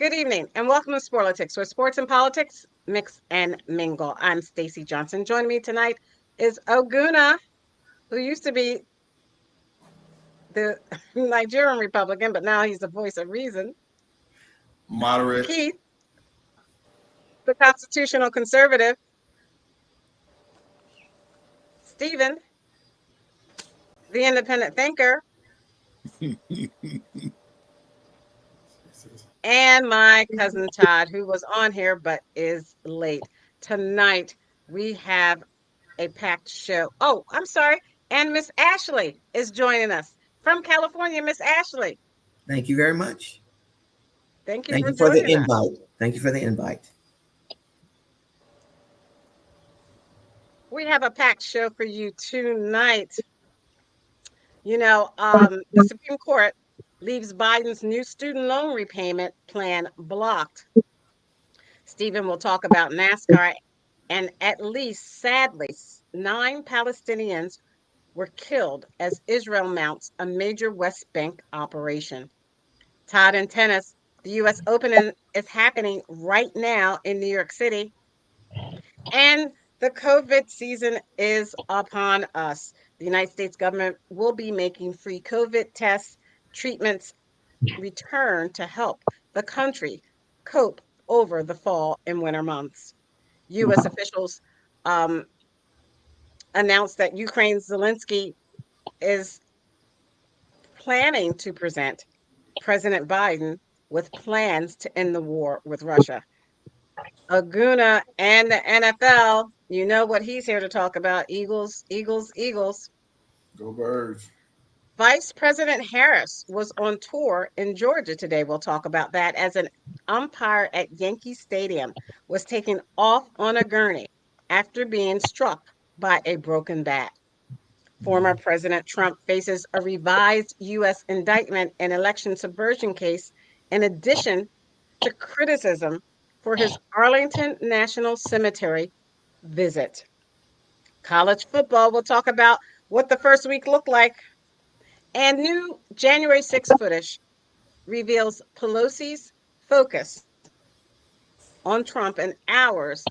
Good evening and welcome to Sporlitics, where sports and politics mix and mingle. I'm Stacey Johnson. Joining me tonight is Oguna, who used to be the Nigerian Republican, but now he's the voice of reason. Moderate. Keith, the constitutional conservative. Stephen, the independent thinker. And my cousin Todd, who was on here but is late. Tonight, we have a packed show. Oh, I'm sorry. And Miss Ashley is joining us from California. Miss Ashley, Thank you very much. thank you Thank for you for the joining us. invite. Thank you for the invite. We have a packed show for you tonight. The Supreme Court leaves Biden's new student loan repayment plan blocked. Stephen will talk about NASCAR, and at least, sadly, 9 Palestinians were killed as Israel mounts a major West Bank operation. Todd and tennis, the U.S. Open is happening right now in New York City, and the COVID season is upon us. The United States government will be making free COVID tests, treatments return to help the country cope over the fall and winter months. U.S. officials um, announced that Ukraine's Zelensky is planning to present President Biden with plans to end the war with Russia. Aguna and the NFL, you know what he's here to talk about. Eagles, Eagles, Eagles. Go Birds. Vice President Harris was on tour in Georgia today. We'll talk about that as an umpire at Yankee Stadium was taken off on a gurney after being struck by a broken bat. Former President Trump faces a revised U.S. indictment and election subversion case, in addition to criticism for his Arlington National Cemetery visit. College football, we'll talk about what the first week looked like. And new January 6th footage reveals Pelosi's focus on Trump in hours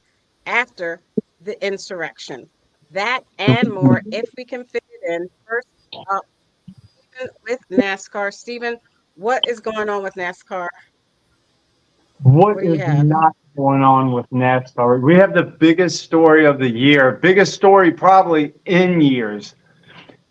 after the insurrection. That and more, if we can fit it in. First up, with NASCAR. Stephen, what is going on with NASCAR? What do you is have? not going on with NASCAR? We have the biggest story of the year, biggest story probably in years.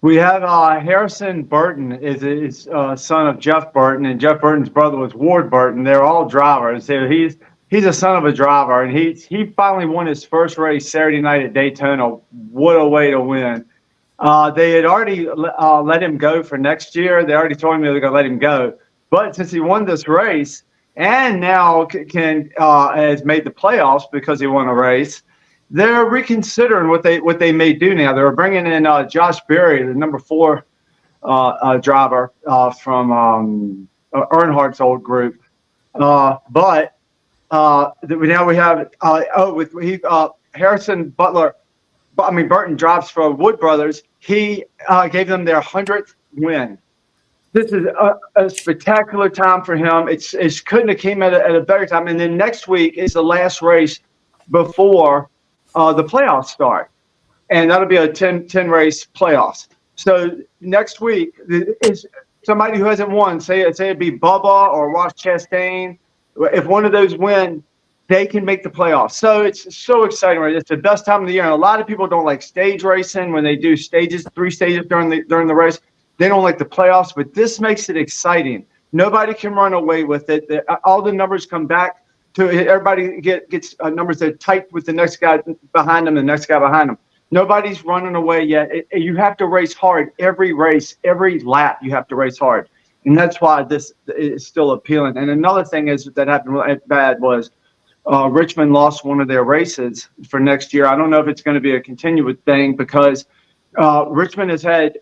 We have Harrison Burton is son of Jeff Burton, and Jeff Burton's brother was Ward Burton. They're all drivers. So he's a son of a driver, and he finally won his first race Saturday night at Daytona. What a way to win! They had already let him go for next year. They already told him they were going to let him go. But since he won this race and now has made the playoffs because he won a race, they're reconsidering what they may do now. They're bringing in Josh Berry, the number 4 driver from Earnhart's old group. But now we have Harrison Burton drives for Wood Brothers. He gave them their 100th win. This is a spectacular time for him. It couldn't have came at a better time. And then next week is the last race before the playoffs start, and that'll be a 10 race playoffs. So next week is somebody who hasn't won. Say it'd be Bubba or Ross Chastain. If one of those win, they can make the playoffs. So it's so exciting, right? It's the best time of the year. And a lot of people don't like stage racing when they do 3 stages during the race. They don't like the playoffs, but this makes it exciting. Nobody can run away with it. All the numbers come back to everybody gets numbers that are tight with the next guy behind them, the next guy behind them. Nobody's running away yet. You have to race hard every race, every lap. You have to race hard, and that's why this is still appealing. And another thing that happened really bad was Richmond lost one of their races for next year. I don't know if it's going to be a continuous thing because Richmond has had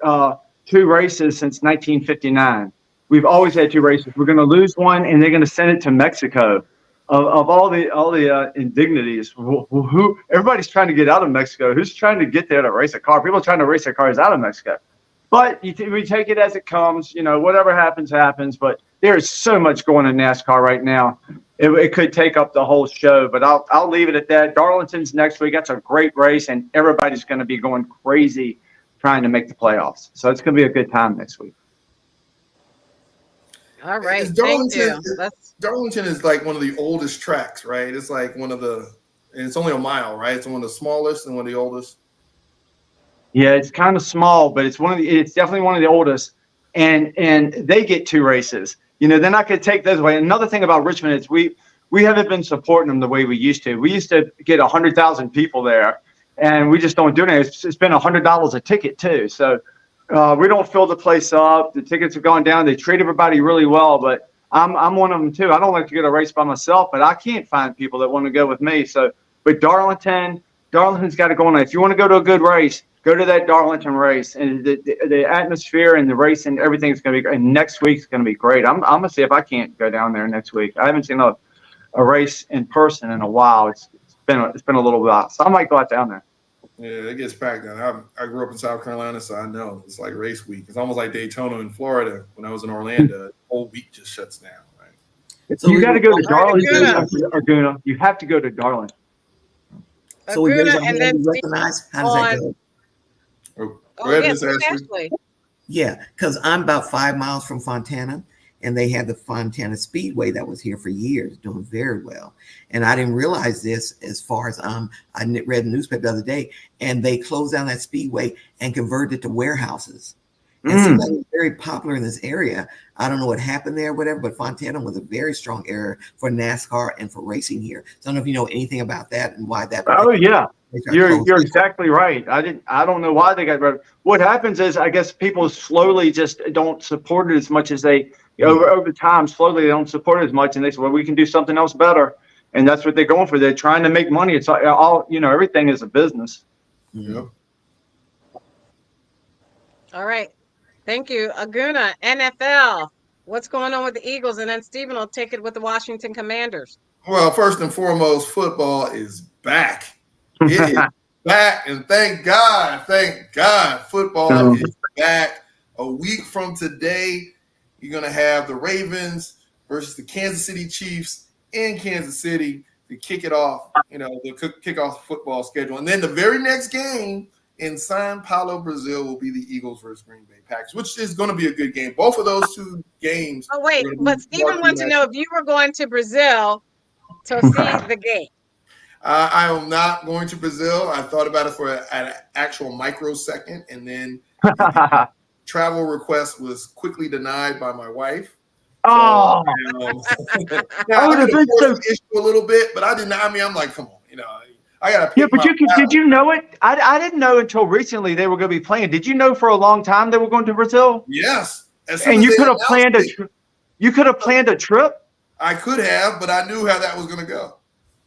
2 races since 1959. We've always had 2 races. We're going to lose one, and they're going to send it to Mexico. Of all the indignities, who everybody's trying to get out of Mexico. Who's trying to get there to race a car? People trying to race their cars out of Mexico. But we take it as it comes. Whatever happens, happens. But there is so much going in NASCAR right now. it could take up the whole show. But I'll leave it at that. Darlington's next week. That's a great race, and everybody's going to be going crazy trying to make the playoffs. So it's going to be a good time next week. All right. Is Thank you. Darlington is like one of the oldest tracks, right? It's like one of the, and it's only a mile, right? It's one of the smallest and one of the oldest. Yeah, it's kind of small, but it's it's definitely one of the oldest, and they get 2 races. They're not going to take those away. Another thing about Richmond is we haven't been supporting them the way we used to. We used to get 100,000 people there, and we just don't do it. It's been $100 a ticket too, so we don't fill the place up. The tickets have gone down. They treat everybody really well, but I'm one of them too. I don't like to go to a race by myself, but I can't find people that want to go with me. So, but Darlington's got to go on. If you want to go to a good race, go to that Darlington race, and the atmosphere and the race and everything's going to be great. And next week's going to be great. I'm going to see if I can't go down there next week. I haven't seen a race in person in a while. It's been a little while, so I might go out down there. Yeah, it gets packed down. I grew up in South Carolina, so I know it's like race week. It's almost like Daytona in Florida. When I was in Orlando, the whole week just shuts down. Right? So you got to go to Darlington, Arguna. You have to go to Darlington. So we raise our and hand then to recognize. How does that go? Go ahead, yes, Miss Ashley. Ashley. Yeah, because I'm about 5 miles from Fontana, and they had the Fontana Speedway that was here for years, doing very well. And I didn't realize this as far as I read the newspaper the other day, and they closed down that speedway and converted it to warehouses. And so that was very popular in this area. I don't know what happened there, or whatever, but Fontana was a very strong area for NASCAR and for racing here. So I don't know if you know anything about that and why that. Oh yeah, you're exactly right. I don't know why they got rid of it. What happens is, I guess people slowly just don't support it as much as they over time. Slowly they don't support it as much, and they say, well, we can do something else better, and that's what they're going for. They're trying to make money. It's all everything is a business. Yep. All right. Thank you. Aguna, NFL. What's going on with the Eagles? And then Stephen will take it with the Washington Commanders. Well, first and foremost, football is back. It is back, and thank God, football is back. A week from today, you're going to have the Ravens versus the Kansas City Chiefs in Kansas City to kick it off, the kick off the football schedule. And then the very next game in São Paulo, Brazil, will be the Eagles versus Green Bay Packers, which is going to be a good game. Both of those 2 games. Oh, wait, but Stephen wants to know if you were going to Brazil to see the game. I am not going to Brazil. I thought about it for an actual microsecond, and then travel request was quickly denied by my wife. Oh, now, I would have issue a little bit, but I didn't. I mean, I'm like, come on, I got to. Yeah, but did you know it? I didn't know until recently they were going to be playing. Did you know for a long time they were going to Brazil? Yes. And you could have planned you could have planned a trip? I could have, but I knew how that was going to go.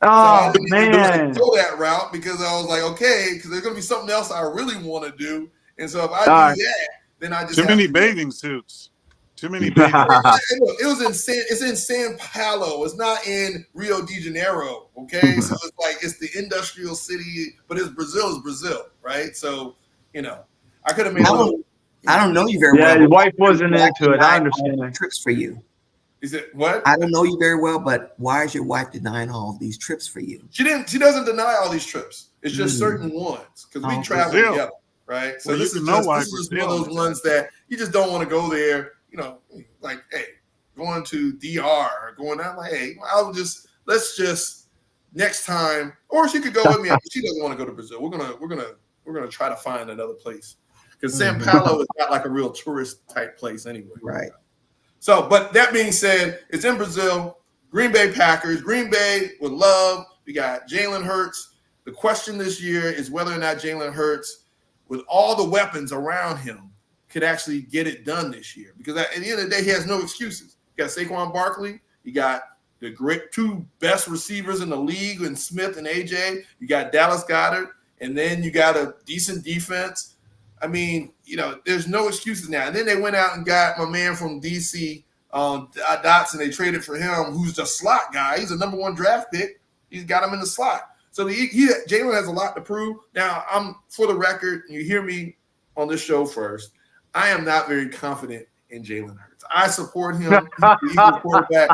Oh, so man. Go that route because I was like, okay, because there's going to be something else I really want to do. And so if I do that, then I just too many bathing suits. Too many bathing suits. It's in São Paulo. It's not in Rio de Janeiro. Okay. So it's like it's the industrial city, but Brazil is Brazil, right? So, I could have made I don't know you very well. Yeah, your wife wasn't into it. I understand. Trips for you. Is it what? I don't know you very well, but why is your wife denying all of these trips for you? She doesn't deny all these trips. It's just certain ones because we travel together, right? So this is one of those ones that you just don't want to go there. Like, hey, going to DR or going down. Like, hey, let's just next time. Or she could go with me. If she doesn't want to go to Brazil, we're gonna try to find another place because São Paulo is not like a real tourist type place anyway. Right. So, but that being said, it's in Brazil. Green Bay Packers. Green Bay with love. We got Jalen Hurts. The question this year is whether or not Jalen Hurts, with all the weapons around him, could actually get it done this year. Because at the end of the day, he has no excuses. You got Saquon Barkley. You got the 2 best receivers in the league in Smith and AJ. You got Dallas Goedert. And then you got a decent defense. I mean, there's no excuses now. And then they went out and got my man from DC, Dotson. They traded for him, who's the slot guy. He's a number 1 draft pick. He's got him in the slot. So Jalen has a lot to prove. Now, for the record, you hear me on this show first, I am not very confident in Jalen Hurts. I support him, the Eagles quarterback.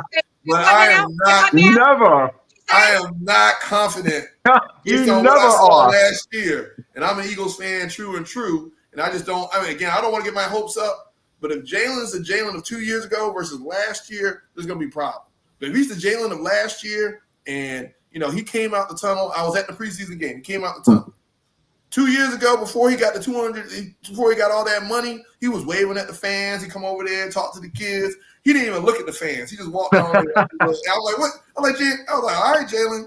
but I am not. Never. I am not confident You based on never what I saw are. last year. And I'm an Eagles fan, true and true. And I just don't. I mean, again, I don't want to get my hopes up. But if Jalen's the Jalen of 2 years ago versus last year, there's going to be problems. But if he's the Jalen of last year, and he came out the tunnel. I was at the preseason game. He came out the tunnel. 2 years ago, before he got the 200, before he got all that money, he was waving at the fans. He come over there and talk to the kids. He didn't even look at the fans. He just walked on there. I was like, what? I was like, all right, Jalen,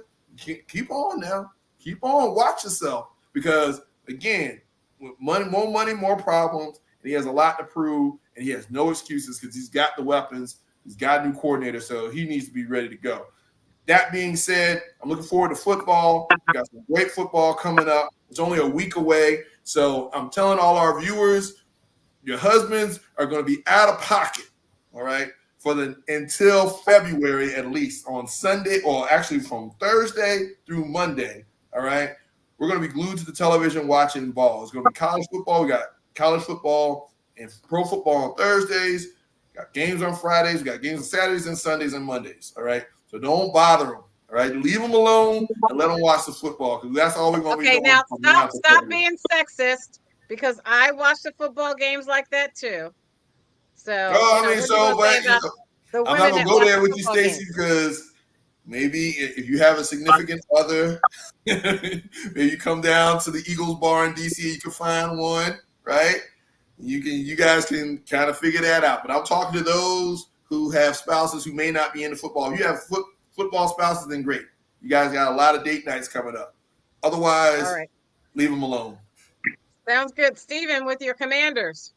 keep on now. Keep on. Watch yourself. Because, again, with more money, more problems, and he has a lot to prove, and he has no excuses because he's got the weapons. He's got a new coordinator, so he needs to be ready to go. That being said, I'm looking forward to football. We got some great football coming up. It's only a week away. So I'm telling all our viewers, your husbands are going to be out of pocket, all right, until February at least, on Sunday, or actually from Thursday through Monday, all right? We're going to be glued to the television watching ball. It's going to be college football. We got college football and pro football on Thursdays. We got games on Fridays. We got games on Saturdays and Sundays and Mondays, all right? So don't bother them. All right, leave them alone and let them watch the football because that's all we're going to be doing. Okay, now stop being sexist because I watch the football games like that too. So, I'm not going to go there with you, Stacey, games? because maybe if you have a significant other, maybe you come down to the Eagles bar in DC, you can find one, right? You guys can kind of figure that out. But I'm talking to those who have spouses who may not be into football. If you have football spouses, then great. You guys got a lot of date nights coming up. Otherwise, all right, leave them alone. Sounds good. Steven, with your Commanders.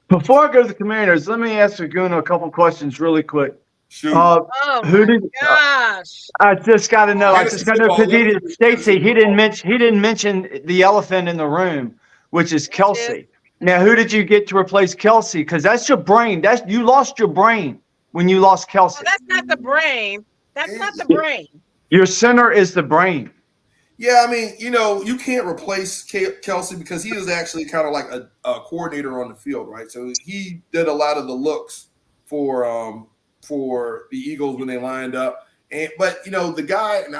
Before I go to the Commanders, let me ask Laguna a couple questions really quick. Shoot. Oh my gosh! I just got to know. Because Stacey, he didn't mention the elephant in the room, which is Kelsey. Now, who did you get to replace Kelsey? Because that's your brain. You lost your brain when you lost Kelsey. Well, that's not the brain. That's not the brain. Your center is the brain. Yeah, I mean, you can't replace Kelsey because he is actually kind of like a coordinator on the field, right? So he did a lot of the looks for the Eagles when they lined up. But the guy, and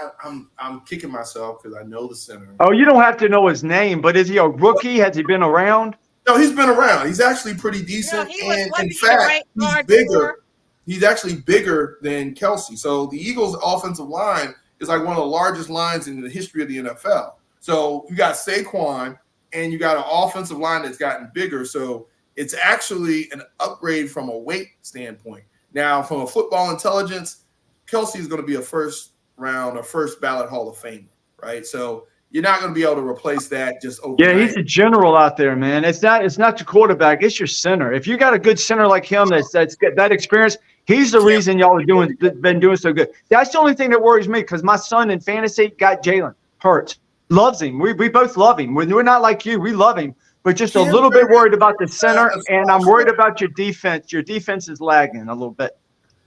I'm kicking myself because I know the center. Oh, you don't have to know his name, but is he a rookie? Has he been around? No, he's been around. He's actually pretty decent, and in fact, he's bigger. He's actually bigger than Kelsey. So the Eagles' offensive line is like one of the largest lines in the history of the NFL. So you got Saquon, and you got an offensive line that's gotten bigger. So it's actually an upgrade from a weight standpoint. Now, from a football intelligence, Kelsey is going to be a first ballot Hall of Famer, right? So you're not going to be able to replace that just overnight. Yeah, he's a general out there, man. It's not your quarterback. It's your center. If you got a good center like him that's got that experience, he's the reason y'all are been doing so good. That's the only thing that worries me because my son in fantasy got Jalen Hurts. Loves him. We both love him. We're not like you. We love him. But just a little bit worried about the center, and I'm worried about your defense. Your defense is lagging a little bit.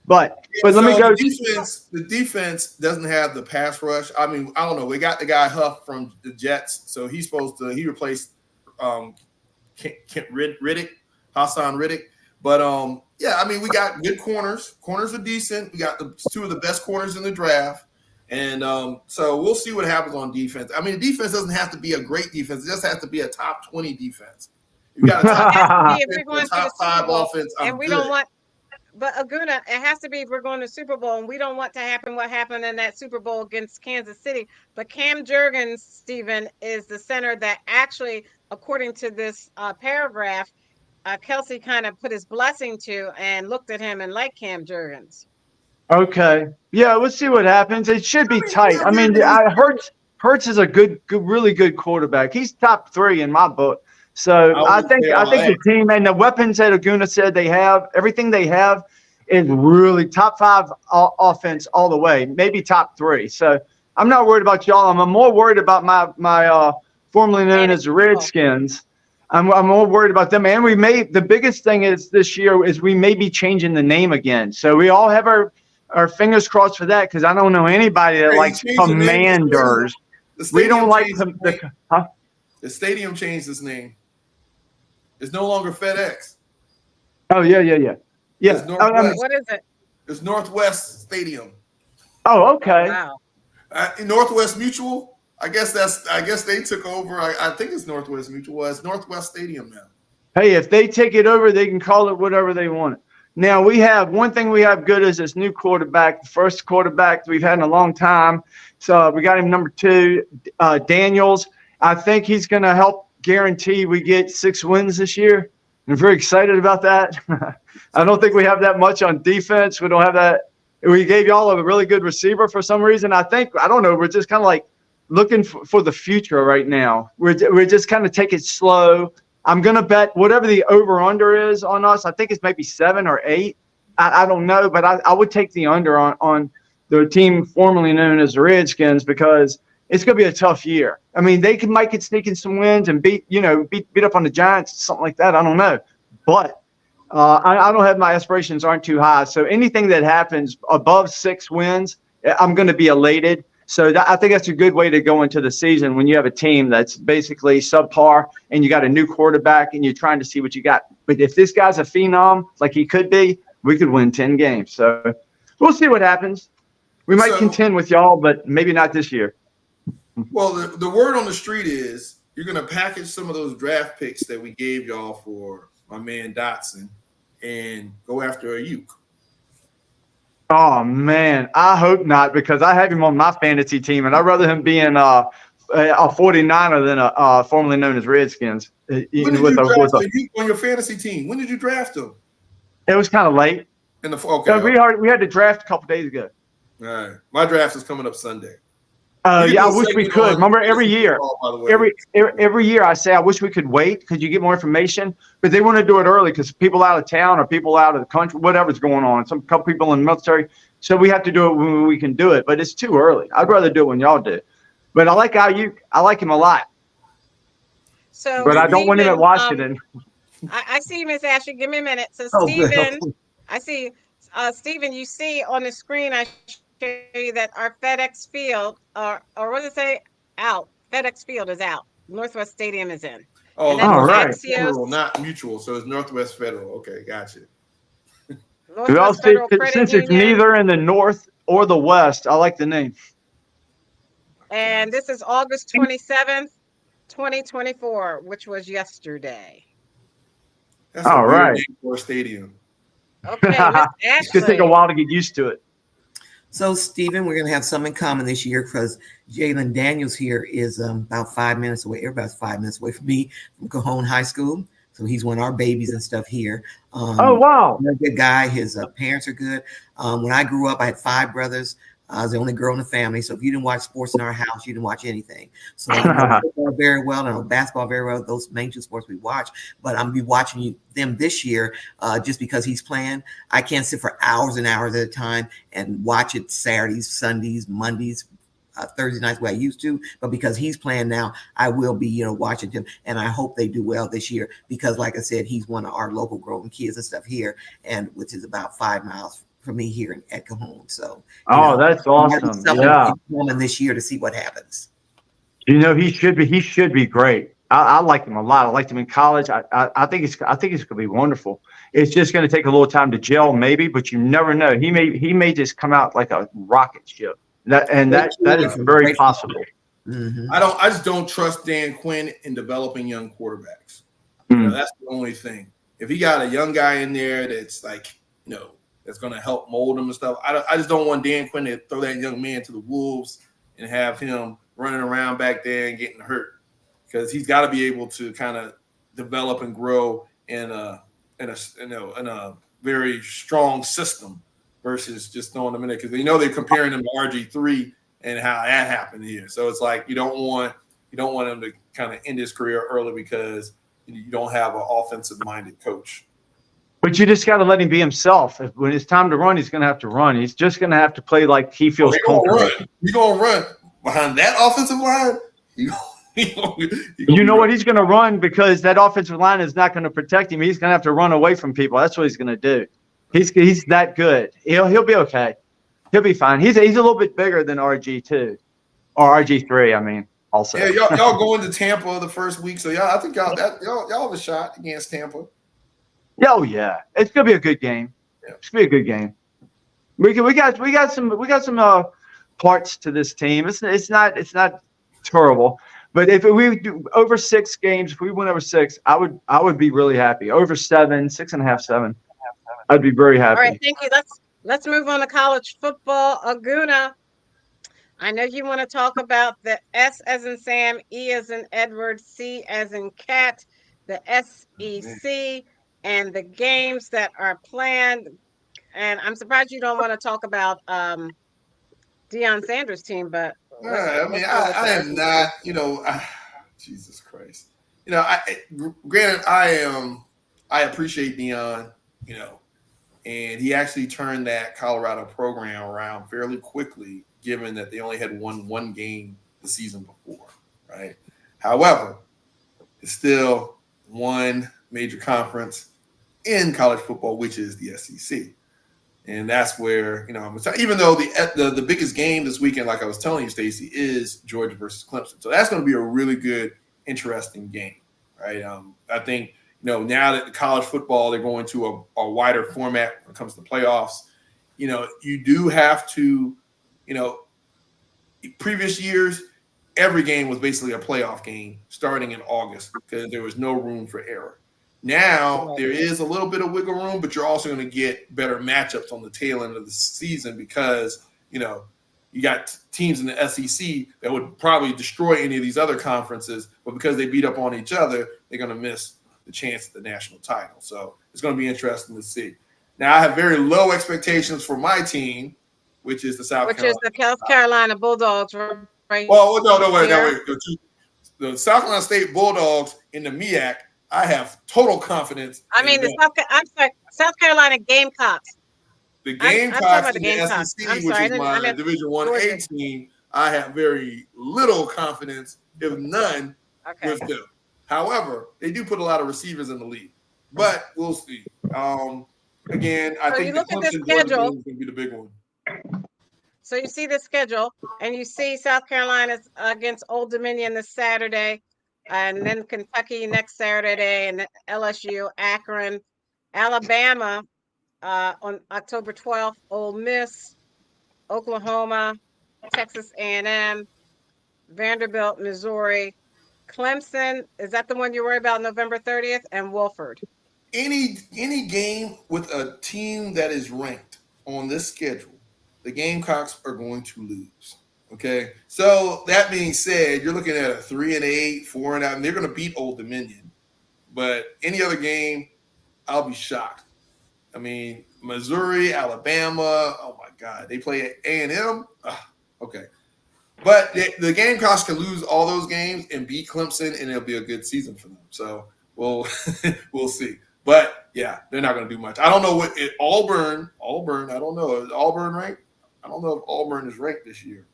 But let me go. The defense doesn't have the pass rush. I mean, I don't know. We got the guy Huff from the Jets, so he replaced Riddick, Hassan Riddick. But yeah, I mean, we got good corners. Corners are decent. We got two of the best corners in the draft, and so we'll see what happens on defense. I mean, the defense doesn't have to be a great defense; it just has to be a top 20 defense. You got a top 5 offense, and we don't want. But Aguna, it has to be if we're going to Super Bowl, and we don't want to happen what happened in that Super Bowl against Kansas City. But Cam Jurgens, Stephen, is the center that actually, according to this paragraph, Kelsey kind of put his blessing to and looked at him and liked Cam Jurgens. Okay. Yeah, we'll see what happens. It should be tight. I mean, Hurts is a really good quarterback. He's top 3 in my book. So I think the team and the weapons that Aguna said they have, everything they have is really top 5 offense all the way, maybe top 3. So I'm not worried about y'all. I'm more worried about my formerly known as the Redskins. I'm more worried about them. And the biggest thing is this year is we may be changing the name again. So we all have our fingers crossed for that because I don't know anybody that likes Commanders. We don't like the stadium changed its name. It's no longer FedEx. Oh, yeah. What is it? It's Northwest Stadium. Oh, okay. Wow. Northwest Mutual. I guess they took over. I think it's Northwest Mutual. Well, it's Northwest Stadium now. Hey, if they take it over, they can call it whatever they want. Now, we have one thing we have good is this new quarterback, the first quarterback we've had in a long time. So we got him number 2, Daniels. I think he's going to help guarantee we get 6 wins this year. I'm very excited about that. I don't think we have that much on defense. We don't have that. We gave y'all a really good receiver for some reason. I don't know. We're just kind of like looking for the future right now. We're just kind of taking it slow. I'm going to bet whatever the over-under is on us. I think it's maybe 7 or 8. I don't know, but I would take the under on the team formerly known as the Redskins because it's going to be a tough year. I mean, they might get sneaking some wins and beat up on the Giants, something like that. I don't know. But I don't have my aspirations aren't too high. So anything that happens above 6 wins, I'm going to be elated. So I think that's a good way to go into the season when you have a team that's basically subpar and you got a new quarterback and you're trying to see what you got. But if this guy's a phenom like he could be, we could win 10 games. So we'll see what happens. We might contend with y'all, but maybe not this year. Well, the word on the street is you're going to package some of those draft picks that we gave y'all for my man Dotson and go after a uke. Oh, man, I hope not because I have him on my fantasy team, and I'd rather him be in a 49er than a formerly known as Redskins. When did you draft a uke on your fantasy team? When did you draft him? It was kind of late. Okay. We had to draft a couple days ago. All right. My draft is coming up Sunday. Yeah, I wish we could. Remember, every year I say I wish we could wait because you get more information, but they want to do it early because people out of town or people out of the country, whatever's going on. Some couple people in the military, so we have to do it when we can do it. But it's too early. I'd rather do it when y'all do. But I like Ayuk. I like him a lot. So, but I don't want him at Washington. I see Miss Ashley. Give me a minute. So, Stephen, I see Stephen. You see on the screen, I show you that our FedEx Field, or what does it say? Out. FedEx Field is out. Northwest Stadium is in. Oh, right. Federal, not mutual. So it's Northwest Federal. Okay, gotcha. Northwest Federal Credit since it's Union. neither in the north or the west, I like the name. And this is August 27th, 2024, which was yesterday. That's a weird name for a stadium. Okay, Miss Ashley. It's going to take a while to get used to it. So, Stephen, we're going to have some in common this year because Jalen Daniels here is about 5 minutes away. Everybody's 5 minutes away from me from Cajon High School. So he's one of our babies and stuff here. Oh, wow. He's a good guy. His parents are good. When I grew up, I had 5 brothers. I was the only girl in the family. So if you didn't watch sports in our house, you didn't watch anything. So I know football very well. I know basketball very well. Those main 2 sports we watch. But I'm going to be watching them this year just because he's playing. I can't sit for hours and hours at a time and watch it Saturdays, Sundays, Mondays, Thursday nights the way I used to. But because he's playing now, I will be, watching him. And I hope they do well this year because, like I said, he's one of our local growing kids and stuff here, and which is about 5 miles for me here at Cajon. So that's awesome. Yeah, coming this year to see what happens. He should be great. I like him a lot. I liked him in college. I think it's going to be wonderful. It's just going to take a little time to gel, maybe, but you never know. He may just come out like a rocket ship. That is very possible. Mm-hmm. I just don't trust Dan Quinn in developing young quarterbacks. That's the only thing. If he got a young guy in there that's like, that's going to help mold him and stuff. I just don't want Dan Quinn to throw that young man to the wolves and have him running around back there and getting hurt, because he's got to be able to kind of develop and grow in a very strong system versus just throwing him in there, because they're comparing him to RG3 and how that happened here. So it's like you don't want him to kind of end his career early because you don't have an offensive minded coach. But you just got to let him be himself. When it's time to run, he's going to have to run. He's just going to have to play like he feels comfortable. You're going to run behind that offensive line? You know what? He's going to run because that offensive line is not going to protect him. He's going to have to run away from people. That's what he's going to do. He's that good. He'll be okay. He'll be fine. He's a little bit bigger than RG2 or RG3. I mean, also. Yeah, y'all going to Tampa the first week, so I think y'all have a shot against Tampa. Oh, yeah. It's going to be a good game. Yeah. It's going to be a good game. We got some parts to this team. It's not terrible. But if we do over 6 games, if we win over 6, I would be really happy. Over 7, 6.5, 7, I'd be very All right, happy. thank you. Let's move on to college football. Aguna, I know you want to talk about the S as in Sam, E as in Edward, C as in cat, the SEC, and the games that are planned. And I'm surprised you don't want to talk about Deion Sanders' team, but I mean, let's start with I the am SEC. not, Jesus Christ. Granted, I appreciate Dion, and he actually turned that Colorado program around fairly quickly, given that they only had won one game the season before, right? However, it's still one major conference in college football, which is the SEC. And that's where, even though the biggest game this weekend, like I was telling you, Stacey, is Georgia versus Clemson. So that's going to be a really good, interesting game, right? I think, now that the college football, they're going to a wider format when it comes to playoffs. You do have to, previous years, every game was basically a playoff game starting in August because there was no room for error. Now Right. there is a little bit of wiggle room, but you're also going to get better matchups on the tail end of the season because you got teams in the SEC that would probably destroy any of these other conferences, but because they beat up on each other, they're going to miss the chance at the national title. So it's going to be interesting to see. Now I have very low expectations for my team, which is the South Which is Carolina. the South Carolina Bulldogs right Well, no, wait, here. no, wait. The South Carolina State Bulldogs in the MEAC, I have total confidence I in mean, them. I'm sorry, South Carolina Gamecocks. The I'm talking Gamecocks about the in the Gamecocks. I'm SEC, which sorry, is I my meant Division 1A Georgia. team, I have very little confidence, if none, Okay. with them. However, they do put a lot of receivers in the league, but we'll see. Again, I So you think the look at this Clemson Georgia schedule. game is going to be the big one. So you see the schedule, and you see South Carolina's against Old Dominion this Saturday, and then Kentucky next Saturday, and then LSU, Akron, Alabama on October 12th, Ole Miss, Oklahoma, Texas A&M, Vanderbilt, Missouri, Clemson. Is that the one you worry about November 30th? And Wolford. Any game with a team that is ranked on this schedule, the Gamecocks are going to lose. Okay, so that being said, you're looking at a 3-8, 4-out, and they're going to beat Old Dominion. But any other game, I'll be shocked. I mean, Missouri, Alabama. Oh my God, they play at A&M. Okay, but the Gamecocks can lose all those games and beat Clemson, and it'll be a good season for them. So we'll see. But yeah, they're not going to do much. I don't know what Auburn. I don't know. Is Auburn ranked? I don't know if Auburn is ranked this year.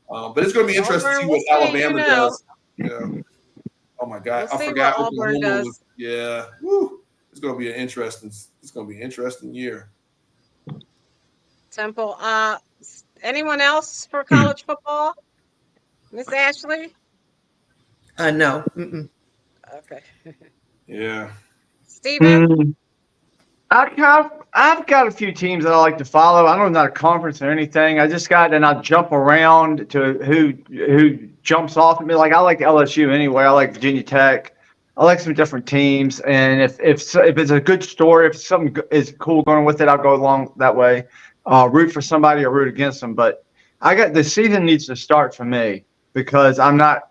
But it's going to be interesting to see Auburn, we'll what see. Alabama does. Yeah. Oh my God, We'll I see what forgot Auburn Oklahoma was. does. Yeah. Woo. It's going to be an interesting. It's going to be an interesting year. Temple. Anyone else for college football? Miss Ashley? No. Mm-mm. Okay. Yeah. Steven? Mm, I've got a few teams that I like to follow. I don't know, not a conference or anything. And I jump around to who jumps off at me. Like I like LSU anyway. I like Virginia Tech. I like some different teams. And if it's a good story, if something is cool going with it, I'll go along that way. Root for somebody or root against them. But the season needs to start for me because I'm not.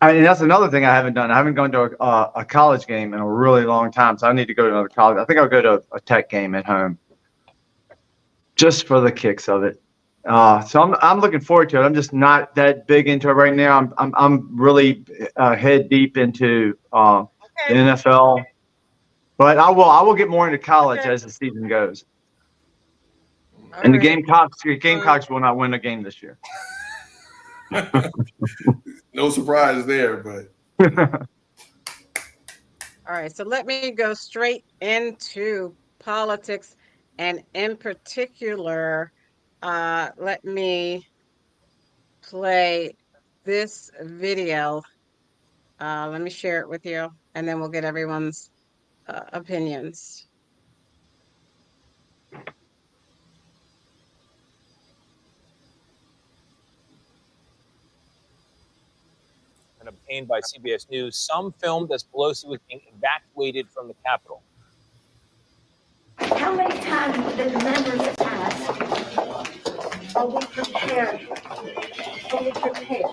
I mean, that's another thing I haven't done. I haven't gone to a college game in a really long time, so I need to go to another college. I think I'll go to a Tech game at home just for the kicks of it. So I'm looking forward to it. I'm just not that big into it right now. I'm really head deep into the Okay. NFL, but I will get more into college Okay. as the season goes. All And the right. Gamecocks will not win a game this year. No surprise there, but All right. So let me go straight into politics, and in particular, let me play this video. Let me share it with you, and then we'll get everyone's opinions. obtained by CBS News, some filmed as Pelosi was being evacuated from the Capitol. How many times did the members ask, are we prepared? Are we prepared?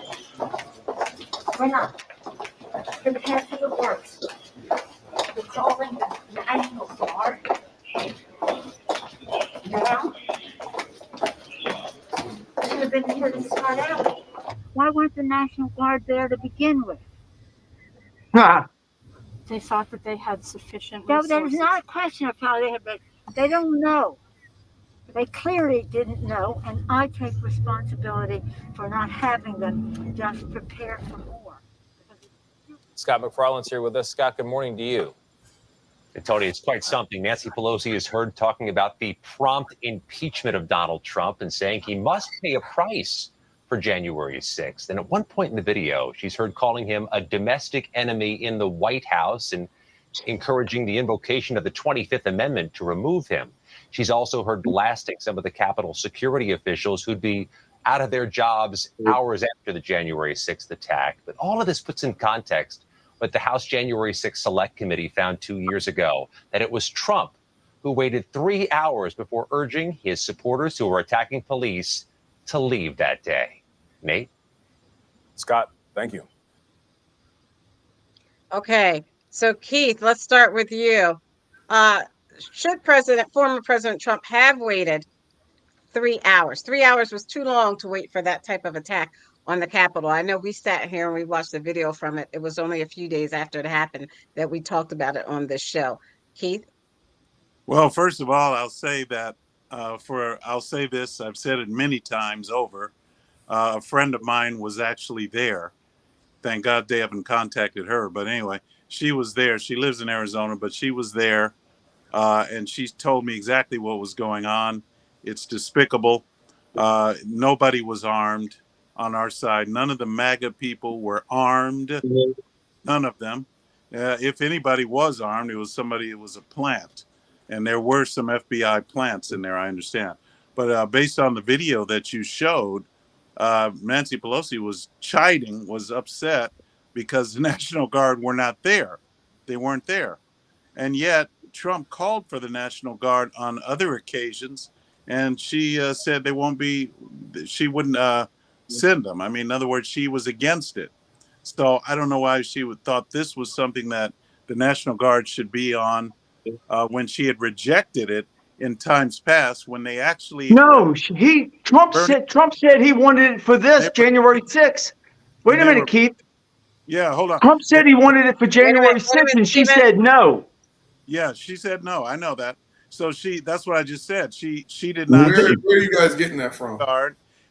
We're not. Prepared for the worst. We're calling the National Guard. Now, we should have been here to start out. Why weren't the National Guard there to begin with? They thought that they had sufficient That resources. is not a question of how they had, but they don't know. They clearly didn't know, and I take responsibility for not having them just prepare for more. Scott McFarland's here with us. Scott, good morning to you. And Tony, it's quite something. Nancy Pelosi is heard talking about the prompt impeachment of Donald Trump and saying he must pay a price for January 6th. And at one point in the video, she's heard calling him a domestic enemy in the White House and encouraging the invocation of the 25th Amendment to remove him. She's also heard blasting some of the Capitol security officials who'd be out of their jobs hours after the January 6th attack. But all of this puts in context what the House January 6th Select Committee found 2 years ago, that it was Trump who waited 3 hours before urging his supporters who were attacking police to leave that day. Nate? Scott, thank you. Okay, so Keith, let's start with you. Should former President Trump have waited 3 hours? 3 hours was too long to wait for that type of attack on the Capitol. I know we sat here and we watched the video from it. It was only a few days after it happened that we talked about it on this show. Keith? Well, first of all, I'll say that I'll say this, I've said it many times over. A friend of mine was actually there. Thank God they haven't contacted her. But anyway, she was there. She lives in Arizona, but she was there. And she told me exactly what was going on. It's despicable. Nobody was armed on our side. None of the MAGA people were armed. None of them. If anybody was armed, it was somebody, it was a plant. And there were some FBI plants in there, I understand. But based on the video that you showed, Nancy Pelosi was chiding, was upset because the National Guard were not there. They weren't there. And yet Trump called for the National Guard on other occasions, and she said she wouldn't send them. I mean, in other words, she was against it. So I don't know why she thought this was something that the National Guard should be on when she had rejected it in times past when they actually Trump said he wanted it for this January 6th. Wait a minute, Keith. Yeah, hold on. Trump said he wanted it for January 6th, and she said no. Yeah, she said no. I know that. So that's what I just said. She did not. Where are you guys getting that from?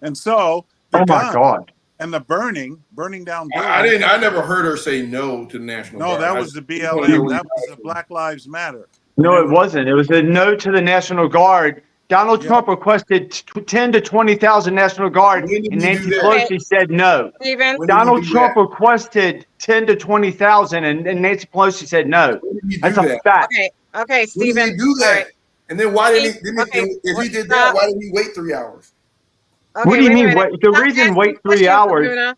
And so oh my God. And the burning down buildings. I never heard her say no to the National Guard. No, that was the BLM. That was the Black Lives Matter. No, it wasn't. It was a no to the National Guard. Donald Trump requested 10 to 20,000 National Guard, and Nancy Pelosi said no. Donald Trump requested 10 to 20,000, and Nancy Pelosi said no. That's a fact. Okay, Stephen. When did he do that? Right. And then why did if he did that, why did he wait 3 hours? Okay, what do you mean? The reason wait 3 hours?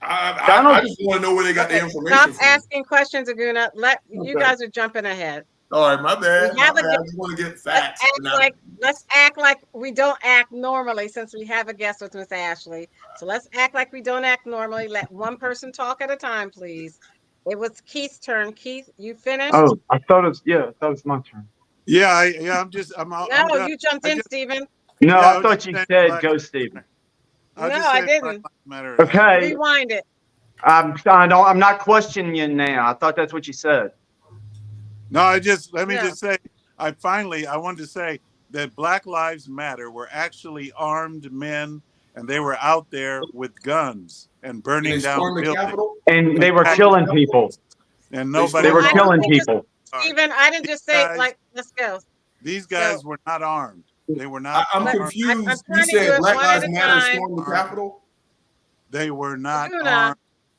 I just want to know where they got the information Stop from. asking questions, Aguna. You guys are jumping ahead. All right, my bad. I just want to get facts. Let's act like we don't act normally since we have a guest with Miss Ashley. So let's act like we don't act normally. Let one person talk at a time, please. It was Keith's turn. Keith, you finished? Oh, I thought it was my turn. Yeah, you jumped in, Stephen. No, I thought you said go, Stephen. No, I didn't. Okay. Rewind it. I'm not questioning you now. I thought that's what you said. No, let me just say, I wanted to say that Black Lives Matter were actually armed men, and they were out there with guns and burning down buildings. And they were killing people. And nobody. They were killing people. Stephen, I didn't just say let's go. These guys were not armed. They were not. I'm confused. You said Black Lives Matter stormed the Capitol? They were not armed.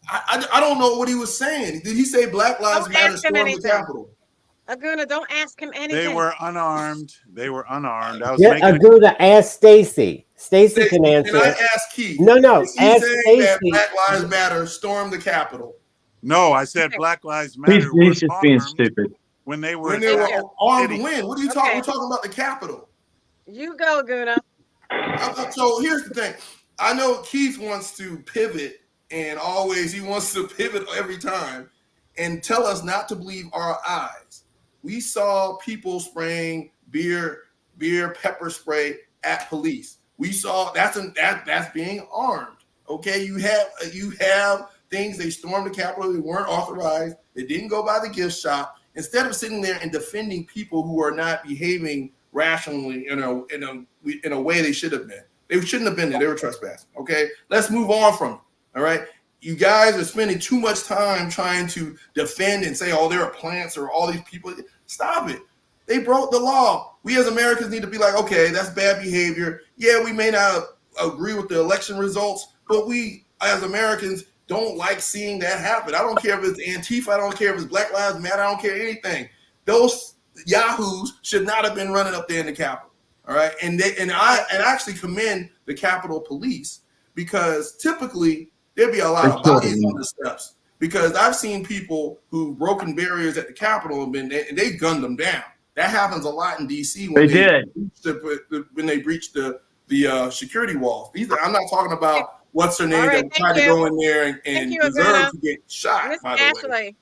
I don't know what he was saying. Did he say Black Lives Matter stormed the Capitol? Aguna, don't ask him anything. They were unarmed. I was Aguna, ask Stacy. Stacy can answer. Can I ask Keith? No. Is he Ask saying that Stacy. Black Lives Matter stormed the Capitol? No, I said Black Lives Matter were He's just being armed stupid. when they were When they were attacking armed, the city. when? What are you talking? We're talking about the Capitol. You go, Guna. So here's the thing. I know Keith wants to pivot, and always he wants to pivot every time and tell us not to believe our eyes. We saw people spraying beer pepper spray at police. We saw that's being armed. Okay, you have things. They stormed the Capitol. They weren't authorized. They didn't go by the gift shop. Instead of sitting there and defending people who are not behaving rationally in a way they should have been. They shouldn't have been there. They were trespassing. Okay, let's move on from it. All right. You guys are spending too much time trying to defend and say, oh, there are plants or all these people. Stop it. They broke the law. We as Americans need to be like, okay, that's bad behavior. Yeah, we may not agree with the election results, but we as Americans don't like seeing that happen. I don't care if it's Antifa. I don't care if it's Black Lives Matter. I don't care anything. Those yahoos should not have been running up there in the Capitol. All right. And I actually commend the Capitol Police, because typically there'd be a lot of bodies on the steps, because I've seen people who've broken barriers at the Capitol and they gunned them down. That happens a lot in DC when they breach the security walls. I'm not talking about what's her name that tried to go in there and deserve to get shot. Miss by the Ashley. way.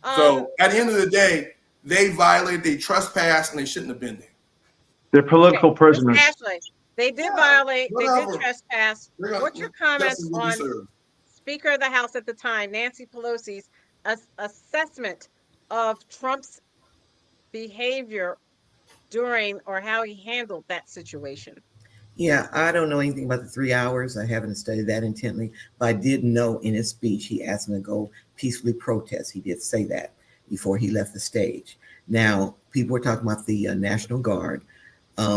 So at the end of the day, they violated, they trespassed, and they shouldn't have been there. They're political prisoners. Miss Ashley, they did violate. whatever. They did trespass. What's your comments on Speaker of the House at the time, Nancy Pelosi's assessment of Trump's behavior during or how he handled that situation? Yeah, I don't know anything about the 3 hours. I haven't studied that intently, but I did know in his speech he asked him to go peacefully protest. He did say that before he left the stage. Now, people were talking about the National Guard.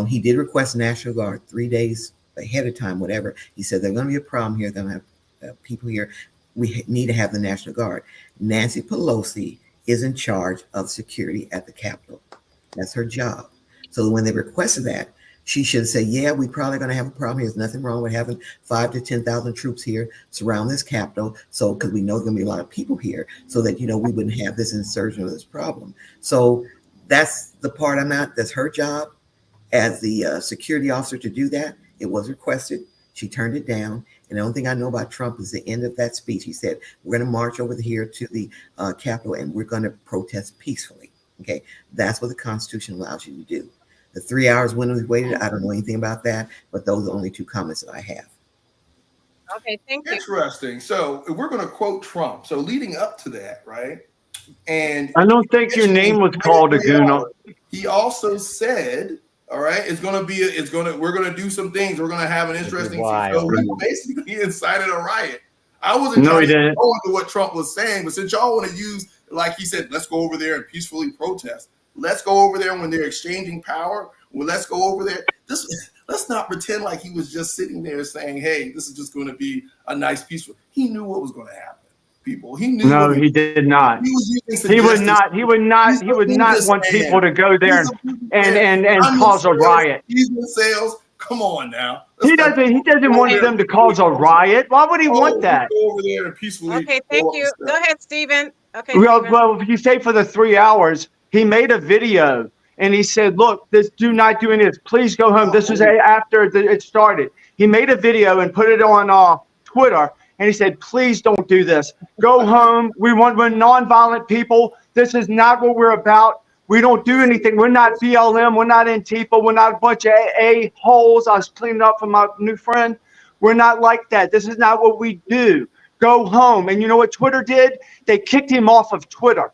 He did request National Guard 3 days ahead of time, whatever. He said there's going to be a problem here. They're going to have people here. We need to have the National Guard. Nancy Pelosi is in charge of security at the Capitol. That's her job. So when they requested that, she should say, yeah, we're probably going to have a problem. There's nothing wrong with having 5,000 to 10,000 troops here surround this Capitol. So, because we know there's going to be a lot of people here, so that, we wouldn't have this insurgent or this problem. So that's the part I'm at. That's her job as the security officer to do that. It was requested. She turned it down. And the only thing I know about Trump is the end of that speech. He said, we're going to march over here to the Capitol and we're going to protest peacefully. Okay. That's what the Constitution allows you to do. The 3 hours when we waited, I don't know anything about that, but those are the only two comments that I have. Okay, thank you. Interesting. So if we're going to quote Trump, so leading up to that, right? And I don't think your name was called Aguna. He also said, all right, we're going to do some things. We're going to have an interesting thing. So he basically incited a riot. I wasn't trying to go into what Trump was saying, but since y'all want to use, like he said, let's go over there and peacefully protest. Let's go over there when they're exchanging power. Well, let's go over there. Let's not pretend like he was just sitting there saying, hey, this is just going to be a nice peaceful. He knew what was going to happen. People, he knew. No, he did not. He would not want people to go there and cause a riot. Sales. Come on now. He doesn't want them to cause a riot. Why would he want that? Go over there and peacefully. Okay, thank you. Go ahead, Stephen. Okay. Well, if you say for the 3 hours, he made a video and he said, look, do not do any of this. Please go home. This was after it started. He made a video and put it on Twitter. And he said, please don't do this. Go home. We're nonviolent people. This is not what we're about. We don't do anything. We're not BLM. We're not Antifa. We're not a bunch of a-holes. I was cleaning up for my new friend. We're not like that. This is not what we do. Go home. And you know what Twitter did? They kicked him off of Twitter.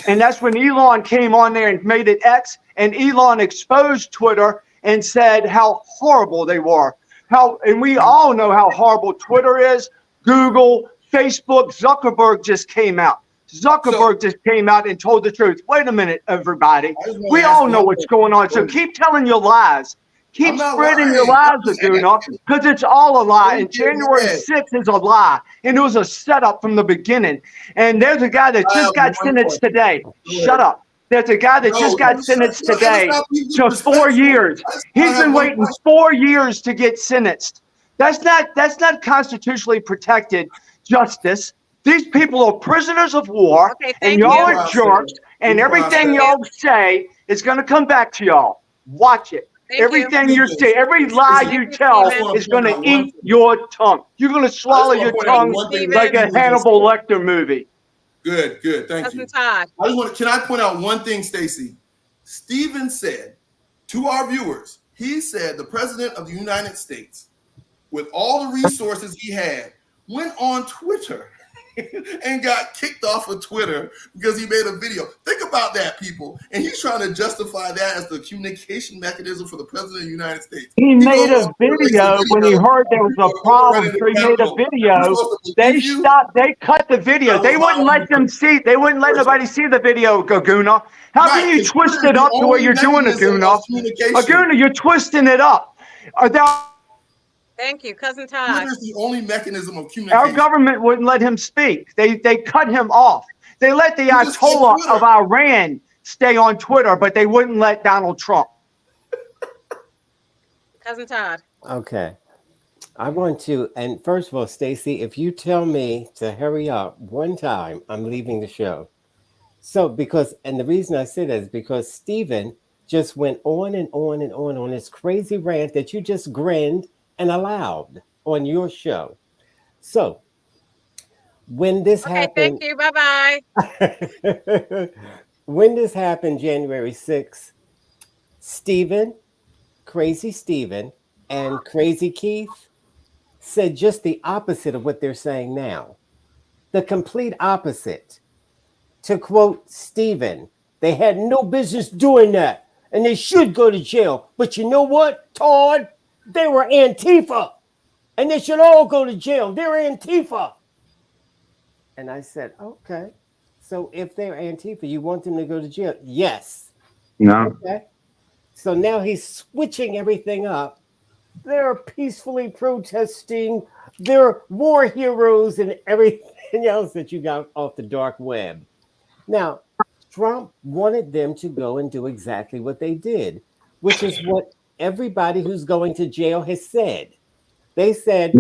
And that's when Elon came on there and made it X. And Elon exposed Twitter and said how horrible they were. And we all know how horrible Twitter is. Google, Facebook, Zuckerberg just came out. Just came out and told the truth. Wait a minute, everybody. We all know what's going on. So keep telling your lies. Keep spreading your lies, Aguna, because it's all a lie. And January 6th is a lie. And it was a setup from the beginning. And there's a guy that just got sentenced today. Shut up. There's a guy that just got sentenced today to 4 years. He's been waiting 4 years to get sentenced. That's not constitutionally protected justice. These people are prisoners of war, Okay, and thank y'all you. are jerks, and everything y'all say is going to come back to y'all. Watch it. Thank you. Everything you say, every lie you you, tell Stephen. is going to eat your tongue. You're going to swallow your tongue like a Hannibal Lecter movie. Good. Thank you. Todd. Can I point out one thing, Stacy? Stephen said to our viewers, he said the president of the United States, with all the resources he had, went on Twitter and got kicked off of Twitter because he made a video. Think about that, people. And he's trying to justify that as the communication mechanism for the president of the United States. He made a video when he heard there was a problem. So he made a video. They stopped. They cut the video. They wouldn't let them see. They wouldn't let nobody see the video, Gaguna. How can you twist it up to what you're doing, Gaguna? Gaguna, you're twisting it up. Thank you, Cousin Todd. Twitter is the only mechanism of communication. Our government wouldn't let him speak. They cut him off. They let the Ayatollah of Iran stay on Twitter, but they wouldn't let Donald Trump. Cousin Todd. Okay. I want to, and first of all, Stacy, if you tell me to hurry up one time, I'm leaving the show. So and the reason I say that is because Stephen just went on and on this crazy rant that you just grinned and allowed on your show. So when this happened, thank you. Bye-bye. When this happened, January 6th, Crazy Stephen and Crazy Keith said just the opposite of what they're saying now. The complete opposite. To quote Stephen, they had no business doing that and they should go to jail. But you know what, Todd? They were Antifa and they should all go to jail. They're Antifa. And I said, okay. So if they're Antifa, you want them to go to jail? Yes. No. Okay. So now he's switching everything up. They're peacefully protesting. They're war heroes and everything else that you got off the dark web. Now, Trump wanted them to go and do exactly what they did, which is what everybody who's going to jail has said. They said,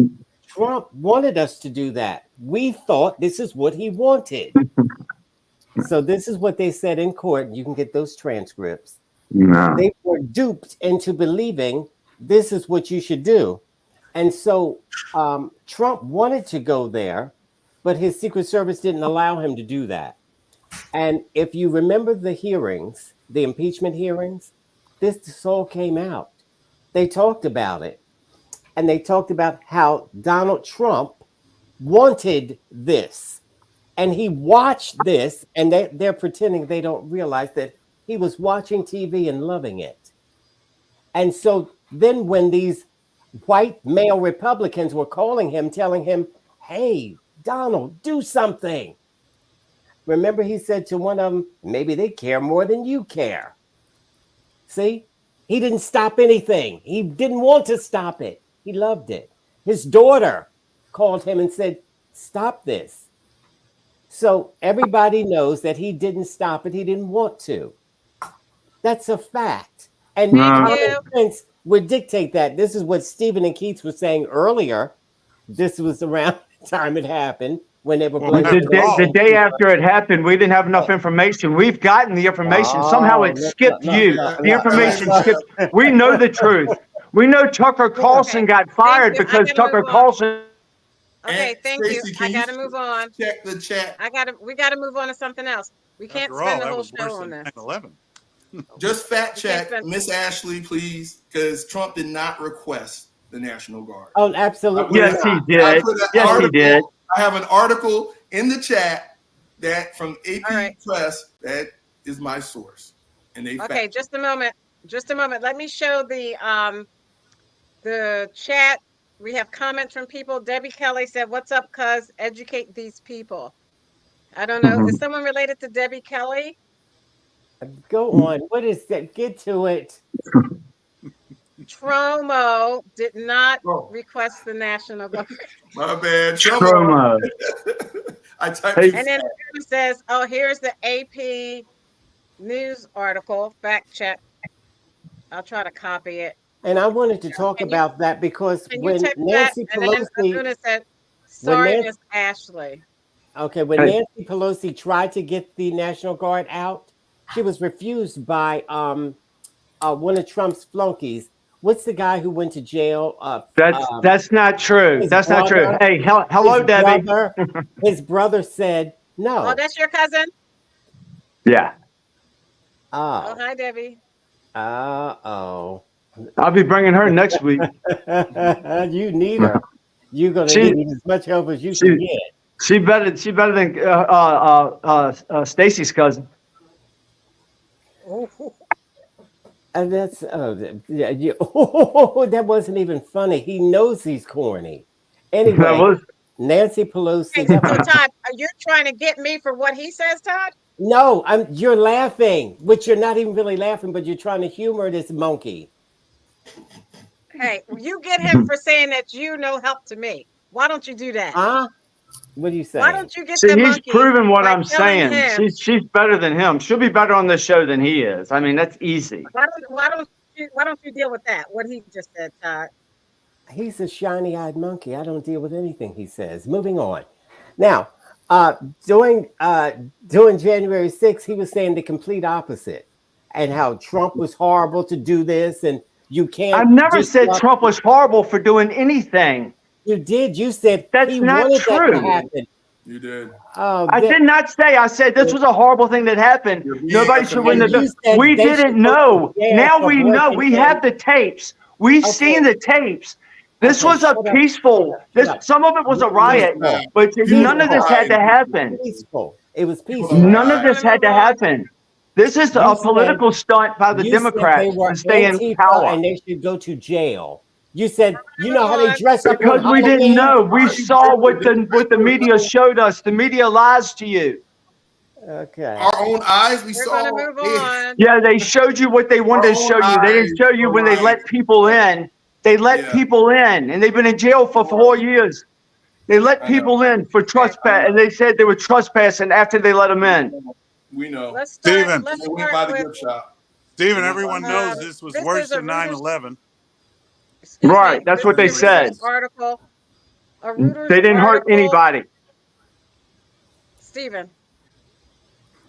Trump wanted us to do that. We thought this is what he wanted. So this is what they said in court. You can get those transcripts. No. They were duped into believing this is what you should do. And so Trump wanted to go there, but his Secret Service didn't allow him to do that. And if you remember the hearings, the impeachment hearings, this all came out. They talked about it. And they talked about how Donald Trump wanted this. And he watched this, and they're pretending they don't realize that he was watching TV and loving it. And so then when these white male Republicans were calling him, telling him, hey, Donald, do something. Remember, he said to one of them, maybe they care more than you care. See, he didn't stop anything. He didn't want to stop it. He loved it. His daughter called him and said, stop this. So everybody knows that he didn't stop it. He didn't want to. That's a fact. And common sense would dictate that. This is what Stephen and Keith were saying earlier. This was around the time it happened when they were the day after it happened. We didn't have enough information. We've gotten the information. Somehow it skipped you. The information skipped. We know the truth. We know Tucker Carlson got fired because Tucker Carlson. Okay, thank you. I gotta move on. Check the chat. We gotta move on to something else. We can't spend the whole show on this. 9/11. Just fact check Miss Ashley, please, because Trump did not request the National Guard. Oh, absolutely. Yes, he did. Yes, he did. I have an article in the chat that from AP Press that is my source, and they. Okay, just a moment. Just a moment. Let me show the chat. We have comments from people. Debbie Kelly said, "What's up, cuz? Educate these people." I don't know. Is someone related to Debbie Kelly? Go on. What is that? Get to it. Tromo did not request the National Guard. My bad. Tromo. I typed and then it says, "Oh, here's the AP news article, fact check. I'll try to copy it. And I wanted to talk Can you about that because can you when text that? Nancy And then Pelosi, Aduna said, when "Sorry, Nancy, Miss Ashley." okay, when Hey. Nancy Pelosi tried to get the National Guard out, she was refused by one of Trump's flunkies. What's the guy who went to jail? That's not true. His That's not true. brother. Hey, His hello, Debbie. brother. His brother said Oh, no. that's your cousin. Yeah, Oh, Oh, hi, Debbie. oh. I'll be bringing her next week. You need her. You're gonna She need as much help as you she can get. she better than Stacy's cousin. Ooh. And that's yeah, oh, that wasn't even funny. He knows he's corny. That Anyway, was Nancy Okay, Pelosi. so That was Todd, you're trying to get me for what he says, Todd? no. You're laughing, which you're not even really laughing, but you're trying to humor this monkey. Hey, you get him for saying that you no help to me. Why don't you do that? Huh? What are you Why saying? don't you get see, the he's monkey proven what by I'm telling saying. him? She's better than him. She'll be better on this show than he is. I mean, that's easy. Why don't you deal with that? What he just said, Todd. He's a shiny-eyed monkey. I don't deal with anything he says. Moving on. Now, during January 6th, he was saying the complete opposite, and how Trump was horrible to do this, and you can't I've never said disrupt. Trump was horrible for doing anything. You did. You said That's he not wanted that to true. happen. You did. Oh, I did not say. I said this was a horrible thing that happened. You're being Nobody should win and the. you said We they didn't should go to know. jail Now for we know. breaking We in. have the tapes. We've Okay. seen the tapes. This Okay, was a shut up. peaceful. Shut up. Some of it was a riot, Peaceful. but none of this had to happen. Peaceful. It was People peaceful. don't None of lie. this had to happen. This is You a said political stunt by the you said they Democrats were to stay in Antifa power. and they should go to jail. You said you know how they On. dress up on Because we didn't Halloween. know. We saw what the media showed us. The media lies to you. Okay. Our own eyes, we We're going to saw move it. on. Yeah, they showed you what they wanted Our to own show you. They eyes didn't show you were when they right. let people in. They let Yeah. people in, and they've been in jail for 4 years. They let I know. people in for I trespass, know. and they said they were trespassing after they let them in. We know. Let's Steven, They went by the with gift shop. Stephen, They went by everyone the gift knows shop. this was this worse is a than Reuters 9/11. excuse Right, me. that's This what is they a Reuters said. article. A They Reuters didn't hurt article. anybody. Stephen,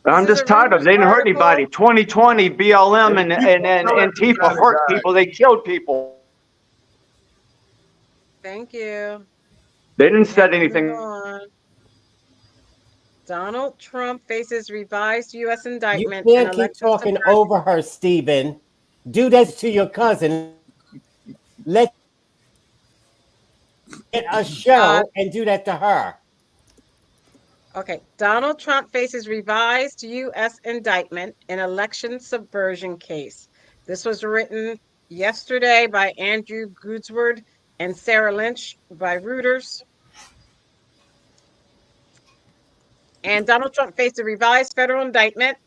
this I'm is a just tired of it. Reuters They didn't hurt article. anybody. 2020, BLM and Tell that Antifa guy hurt to die. people. They killed people. Thank you. They didn't We have set to move anything. on. Donald Trump faces revised U.S. You indictment and can't keep election talking subversion. over her, Stephen. Do that to your cousin. Let get a show and do that to her. Okay, Donald Trump faces revised U.S. indictment in election subversion case. This was written yesterday by Andrew Goodsword and Sarah Lynch by Reuters. And Donald Trump faced a revised federal indictment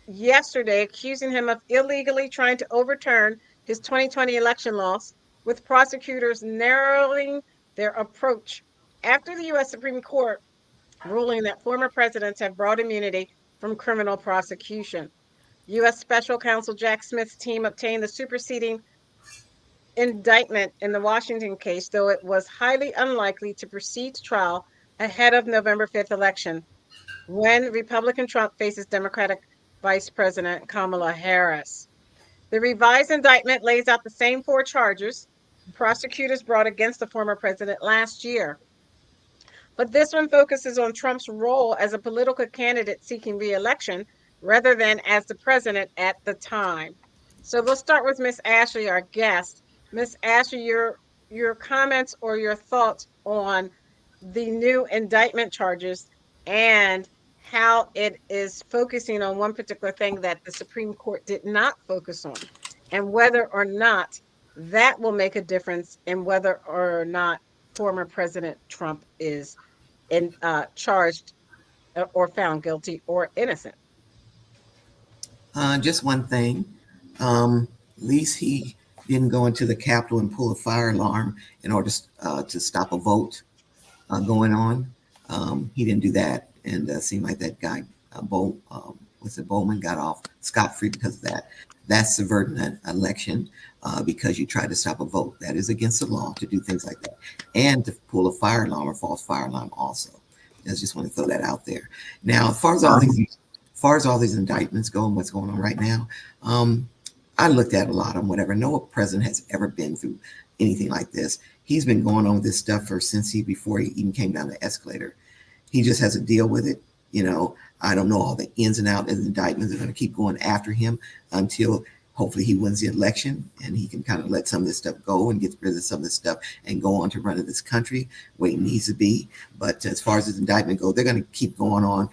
yesterday, accusing him of illegally trying to overturn his 2020 election loss, with prosecutors narrowing their approach after the U.S. Supreme Court ruling that former presidents have broad immunity from criminal prosecution. U.S. Special Counsel Jack Smith's team obtained the superseding indictment in the Washington case, though it was highly unlikely to proceed to trial ahead of November 5th election, when Republican Trump faces Democratic Vice President Kamala Harris. The revised indictment lays out the same 4 charges prosecutors brought against the former president last year. But this one focuses on Trump's role as a political candidate seeking re-election rather than as the president at the time. So we'll start with Miss Ashley, our guest. Miss Ashley, your comments or your thoughts on the new indictment charges and how it is focusing on one particular thing that the Supreme Court did not focus on, and whether or not that will make a difference in whether or not former President Trump is charged or found guilty or innocent. Just one thing. At least he didn't go into the Capitol and pull a fire alarm in order to stop a vote going on. He didn't do that, and it seemed like that guy was Bowman got off scot-free because of that. That's subverting an election because you try to stop a vote. That is against the law to do things like that, and to pull a fire alarm or false fire alarm also. I just want to throw that out there. Now, as far as all these indictments go and what's going on right now, I looked at a lot of them, whatever. No president has ever been through anything like this. He's been going on with this stuff before he even came down the escalator. He just has to deal with it. I don't know all the ins and outs of the indictments. They're going to keep going after him until hopefully he wins the election and he can kind of let some of this stuff go and get rid of some of this stuff and go on to running this country where he needs to be. But as far as his indictment goes, they're going to keep going on.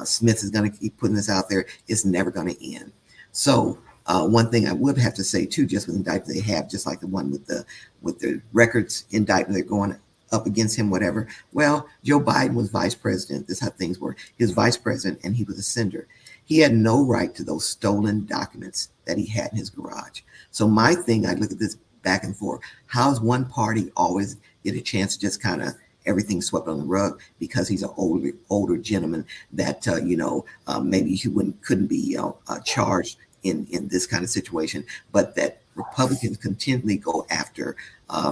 Smith is going to keep putting this out there. It's never going to end. So one thing I would have to say too, just with indictment they have, just like the one with the records indictment, they're going up against him, whatever. Well, Joe Biden was vice president. This is how things work. He was vice president and he was a senator. He had no right to those stolen documents that he had in his garage. So my thing, I look at this back and forth. How's one party always get a chance to just kind of everything swept on the rug because he's an older gentleman that maybe he couldn't be charged in this kind of situation, but that Republicans continually go after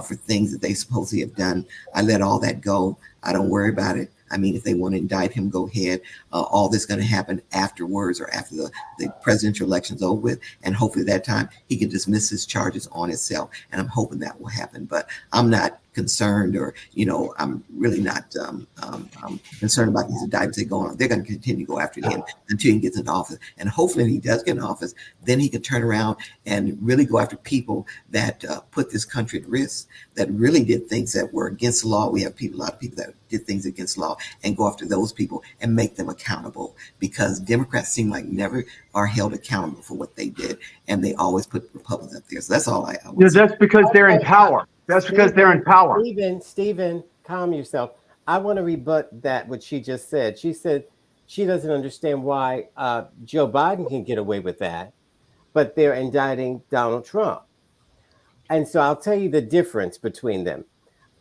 for things that they supposedly have done. I let all that go. I don't worry about it. I mean, if they want to indict him, go ahead. All this going to happen afterwards or after the presidential election's over with. And hopefully at that time, he can dismiss his charges on himself. And I'm hoping that will happen. But I'm not concerned or, I'm really not concerned about these indictments that go on. They're going to continue to go after him until he gets in office. And hopefully when he does get in office, then he can turn around and really go after people that put this country at risk, that really did things that were against the law. We have a lot of people that did things against law and go after those people and make them accountable, because Democrats seem like never are held accountable for what they did. And they always put Republicans up there. So that's all I would say. That's because they're in power. That's because they're in power. Stephen, calm yourself. I want to rebut what she just said. She said she doesn't understand why Joe Biden can get away with that, but they're indicting Donald Trump. And so I'll tell you the difference between them.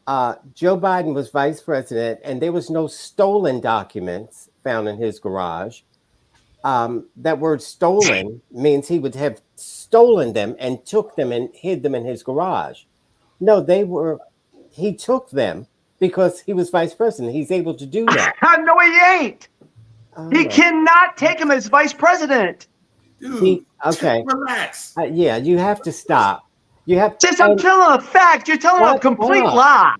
Joe Biden was vice president, and there was no stolen documents found in his garage. That word stolen means he would have stolen them and took them and hid them in his garage. No, he took them because he was vice president. He's able to do that. No, he ain't. He cannot take him as vice president. Dude, okay. Relax. Yeah, you have to stop. I'm telling a fact. You're telling a complete lie.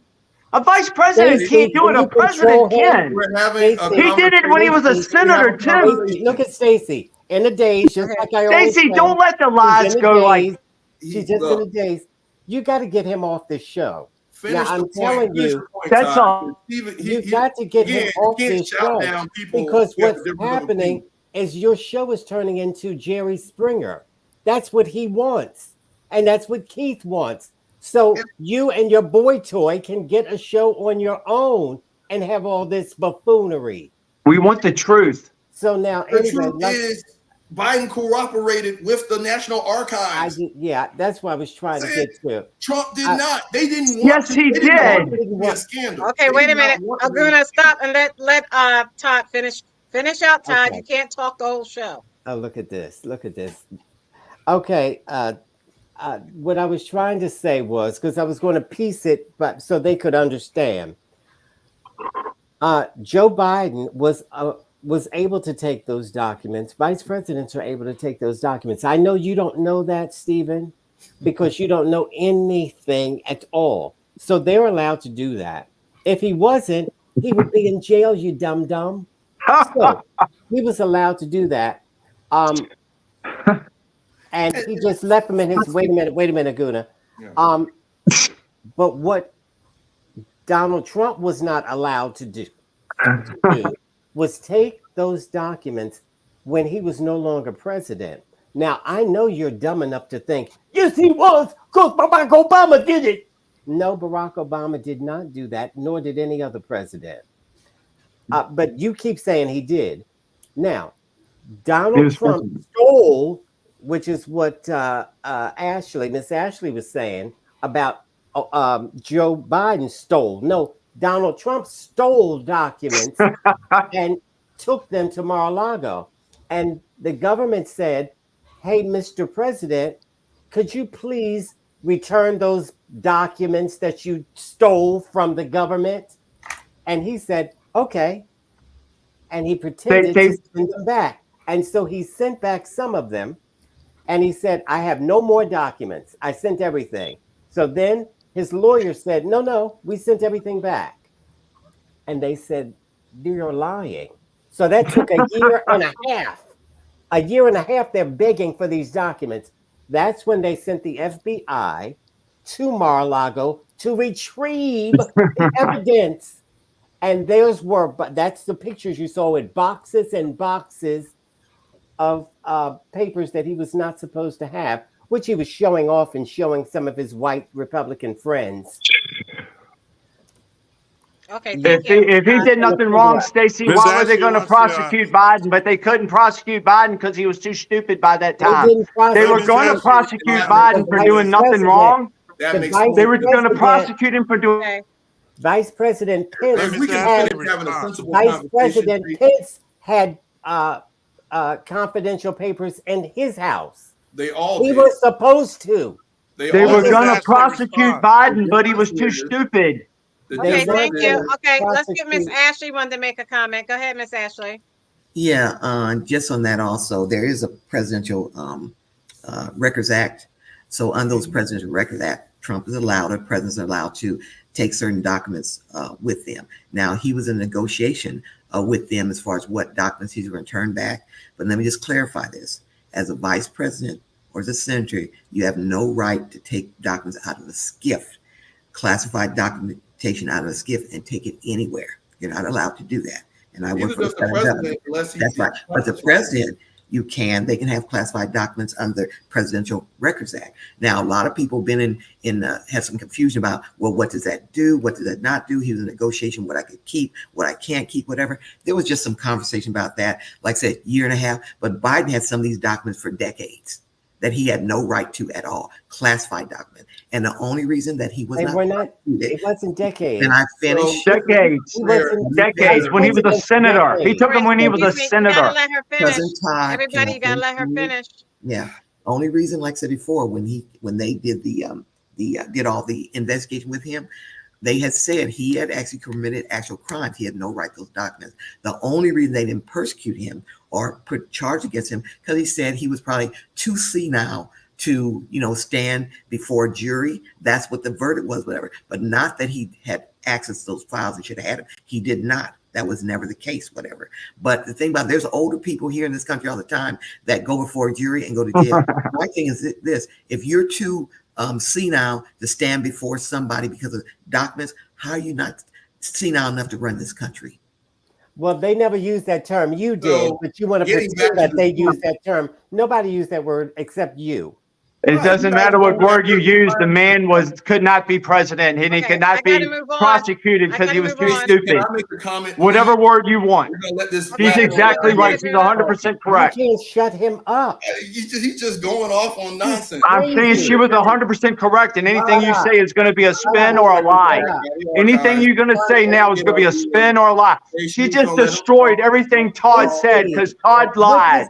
A vice president can't do it. A president can. He did it when he was a senator too. Look at Stacey in a daze, just like I always say. Stacey, don't let the lies go like. She's just in a daze. You got to get him off this show. Now, I'm telling you, that's all. You got to get him off this show, because what's happening is your show is turning into Jerry Springer. That's what he wants, and that's what Keith wants. So you and your boy toy can get a show on your own and have all this buffoonery. We want the truth. So now, the truth is Biden cooperated with the National Archives. That's what I was trying to get to. Trump did not. They didn't want Yes, he did. A scandal. Okay, wait a minute. I'm gonna stop and let Todd finish out. Todd, you can't talk the whole show. Oh, look at this. Okay. What I was trying to say was, because I was going to piece it, but so they could understand. Joe Biden was able to take those documents. Vice presidents are able to take those documents. I know you don't know that, Stephen, because you don't know anything at all. So they're allowed to do that. If he wasn't, he would be in jail, you dum-dum. So he was allowed to do that. And he just left him in his, wait a minute, Guna. But what Donald Trump was not allowed to do was take those documents when he was no longer president. Now, I know you're dumb enough to think, yes, he was, because Barack Obama did it. No, Barack Obama did not do that, nor did any other president. But you keep saying he did. Now, Donald Trump stole, which is what Miss Ashley was saying about Joe Biden stole. No, Donald Trump stole documents and took them to Mar-a-Lago. And the government said, hey, Mr. President, could you please return those documents that you stole from the government? And he said, okay. And he pretended they to send them back. And so he sent back some of them. And he said, I have no more documents. I sent everything. So then his lawyer said, no, we sent everything back. And they said, you're lying. So that took a year and a half. A year and a half, they're begging for these documents. That's when they sent the FBI to Mar-a-Lago to retrieve the evidence. And but that's the pictures you saw with boxes and boxes of papers that he was not supposed to have, which he was showing off and showing some of his white Republican friends. Okay, If thank he, you. if he did nothing wrong, Stacey, Ms. why were they Ashley going to wants to, prosecute Biden? But they couldn't prosecute Biden because he was too stupid by that They time. didn't They were Ms. going to Ashley, prosecute that makes Biden the for vice doing nothing president. wrong. That The makes vice They were going to president, prosecute him for doing. Okay. Vice President if Pence we Ms. can Ashley finish having a respond. sensible Vice conversation. President Pence had confidential papers in his house. They all He did. was supposed to. They They all were Ms. did. going to Ashley prosecute respond. Biden, but he was too stupid. The They Okay, difference weren't thank you. is, Okay, let's get Miss prosecute. Ashley wanted to make a comment. Go ahead, Miss Ashley. Yeah, just on that also, there is a presidential records act. So on those presidential records act, Trump is allowed, or presidents are allowed to take certain documents with them. Now, he was in negotiation with them as far as what documents he's going to turn back. But let me just clarify this. As a vice president or as a senator, you have no right to take documents out of the SCIF, classified documentation out of the SCIF, and take it anywhere. You're not allowed to do that. And I work neither for does the the federal government. president unless he That's right. But the president, they can have classified documents under Presidential Records Act. Now, a lot of people have been had some confusion about, well, what does that do? What does that not do? He was in negotiation, what I could keep, what I can't keep, whatever. There was just some conversation about that, like I said, year and a half. But Biden had some of these documents for decades that he had no right to at all, classified documents. And the only reason that he was It wasn't decades. and I finished. Decades. Decades. When he was a senator. He took them when he was a senator. You gotta let her finish. Cousin Todd, Everybody, you gotta let her finish. Yeah. Only reason, like I said before, when they did did all the investigation with him, they had said he had actually committed actual crimes. He had no right to those documents. The only reason they didn't persecute him or put charge against him, because he said he was probably too senile to, stand before a jury. That's what the verdict was, whatever. But not that he had access to those files and should have had them. He did not. That was never the case, whatever. But the thing about there's older people here in this country all the time that go before a jury and go to jail. My thing is this: if you're too senile to stand before somebody because of documents, how are you not senile enough to run this country? Well, they never used that term. You did, but you want to pretend that they used that term. Nobody used that word except you. It doesn't matter what word you use. The man could not be president, and he could not be prosecuted because he was too stupid. Can I make a comment? Whatever word you want. He's exactly right. He's 100% correct. You can't shut him up. He's just going off on nonsense. I'm saying she was 100% correct, and anything you say is going to be a spin or a lie. Anything you're going to say now is going to be a spin or a lie. She just destroyed everything Todd said because Todd lied.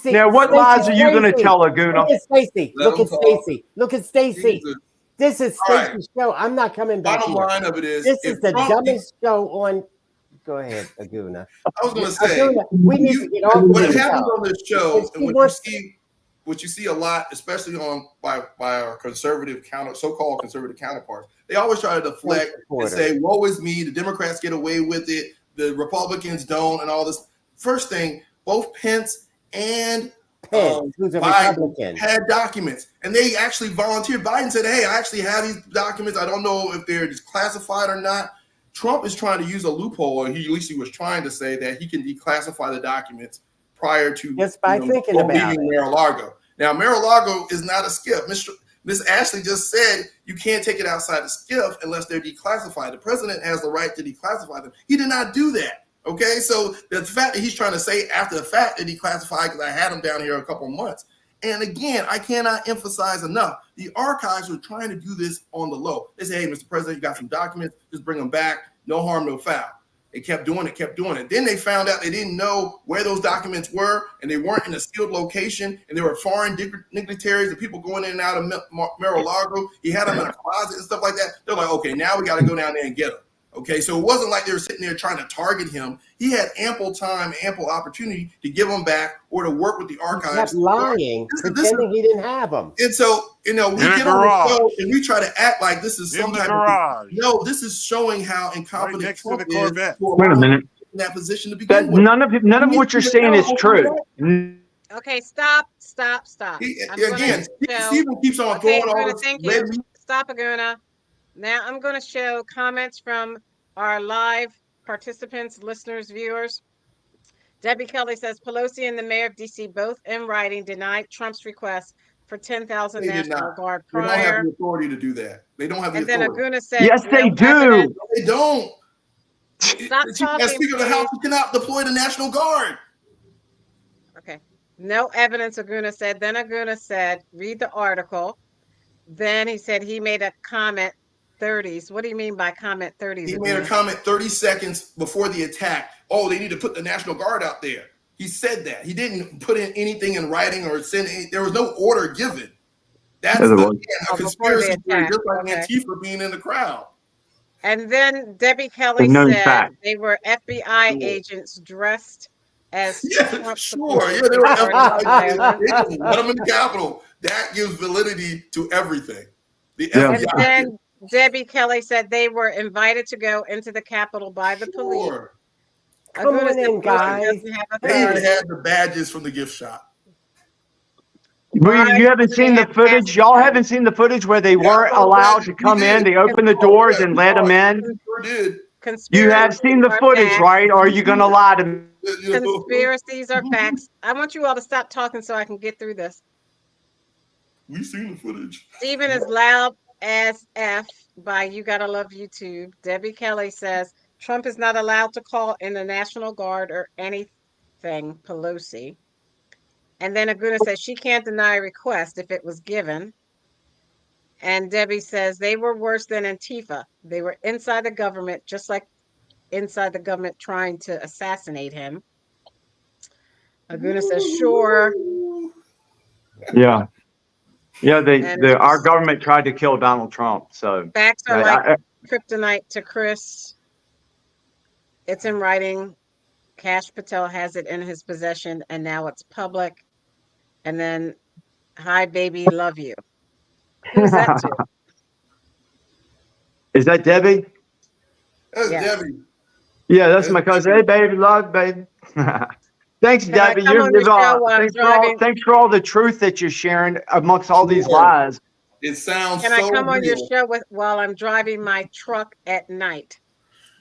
Now, what lies are you going to tell, Laguna? Look at Stacey. Look at Stacey. Look at Stacey. This is Stacey's show. I'm not coming back. Bottom line of it is, this is the dumbest show on. Go ahead, Laguna. I was going to say, we need to get off. What happens on this show, and what you see a lot, especially by our conservative so-called conservative counterparts, they always try to deflect and say, "Woe is me." The Democrats get away with it. The Republicans don't, and all this. First thing, both Pence and who's a Republican, had documents, and they actually volunteered. Biden said, "Hey, I actually have these documents. I don't know if they're classified or not." Trump is trying to use a loophole, or at least he was trying to say that he can declassify the documents prior to just by thinking about it. Mar-a-Lago. Now, Mar-a-Lago is not a SCIF. Miss Ashley just said you can't take it outside the SCIF unless they're declassified. The president has the right to declassify them. He did not do that. Okay, so the fact that he's trying to say after the fact that he classified, because I had him down here a couple of months. And again, I cannot emphasize enough, the archives were trying to do this on the low. They say, "Hey, Mr. President, you got some documents, just bring them back. No harm, no foul." They kept doing it. Then they found out they didn't know where those documents were, and they weren't in a sealed location, and there were foreign dignitaries and people going in and out of Mar-a-Lago. He had them in a closet and stuff like that. They're like, okay, now we got to go down there and get them. Okay, so it wasn't like they were sitting there trying to target him. He had ample time, ample opportunity to give them back or to work with the archives. He kept lying, pretending he didnn't have them. And so, we get on the show and we try to act like this is some type of no. This is showing how incompetent next to Trump the Corvette. is. Wait a minute. In that position to begin with. None of what you're saying is true. Okay, stop. Again, Stephen keeps on throwing all this. Thank you. Stop, Aguna. Now I'm going to show comments from our live participants, listeners, viewers. Debbie Kelly says Pelosi and the mayor of D.C. both in writing denied Trump's request for 10,000 National Guard prior. They don't have the authority to do that. They don't have the authority. And then Aguna said, yes, they do. They don't. Stop talking. As Speaker of the House, you cannot deploy the National Guard. Okay. No evidence, Aguna said. Then Aguna said, read the article. Then he said he made a comment 30s. What do you mean by comment 30s? He made a comment 30 seconds before the attack. Oh, they need to put the National Guard out there. He said that. He didn't put in anything in writing or send any, there was no order given. That's a conspiracy theory, just like Antifa being in the crowd. And then Debbie Kelly said they were FBI agents dressed as Trump sure. Yeah, they were FBI agents. Let them in the Capitol. That gives validity to everything. The FBI. And then Debbie Kelly said they were invited to go into the Capitol by the police. Come on in, guys. They even had the badges from the gift shop. You haven't seen the footage? Y'all haven't seen the footage where they weren't allowed to come in? They opened the doors and let them in? You have seen the footage, right? Or are you going to lie to me? Conspiracies are facts. I want you all to stop talking so I can get through this. We've seen the footage. Stephen is loud as F by You Gotta Love YouTube. Debbie Kelly says Trump is not allowed to call in the National Guard or anything, Pelosi. And then Aguna says she can't deny a request if it was given. And Debbie says they were worse than Antifa. They were inside the government, just like inside the government trying to assassinate him. Aguna says, sure. Yeah. Yeah, our government tried to kill Donald Trump. So facts are like kryptonite to Chris. It's in writing. Kash Patel has it in his possession, and now it's public. And then, hi, baby, love you. Who's that to? Is that Debbie? That's Debbie. Yeah, that's my cousin. Hey, baby, love, baby. Thanks, Debbie. Thanks for all the truth that you're sharing amongst all these lies. It sounds. Can I come on your show while I'm driving my truck at night?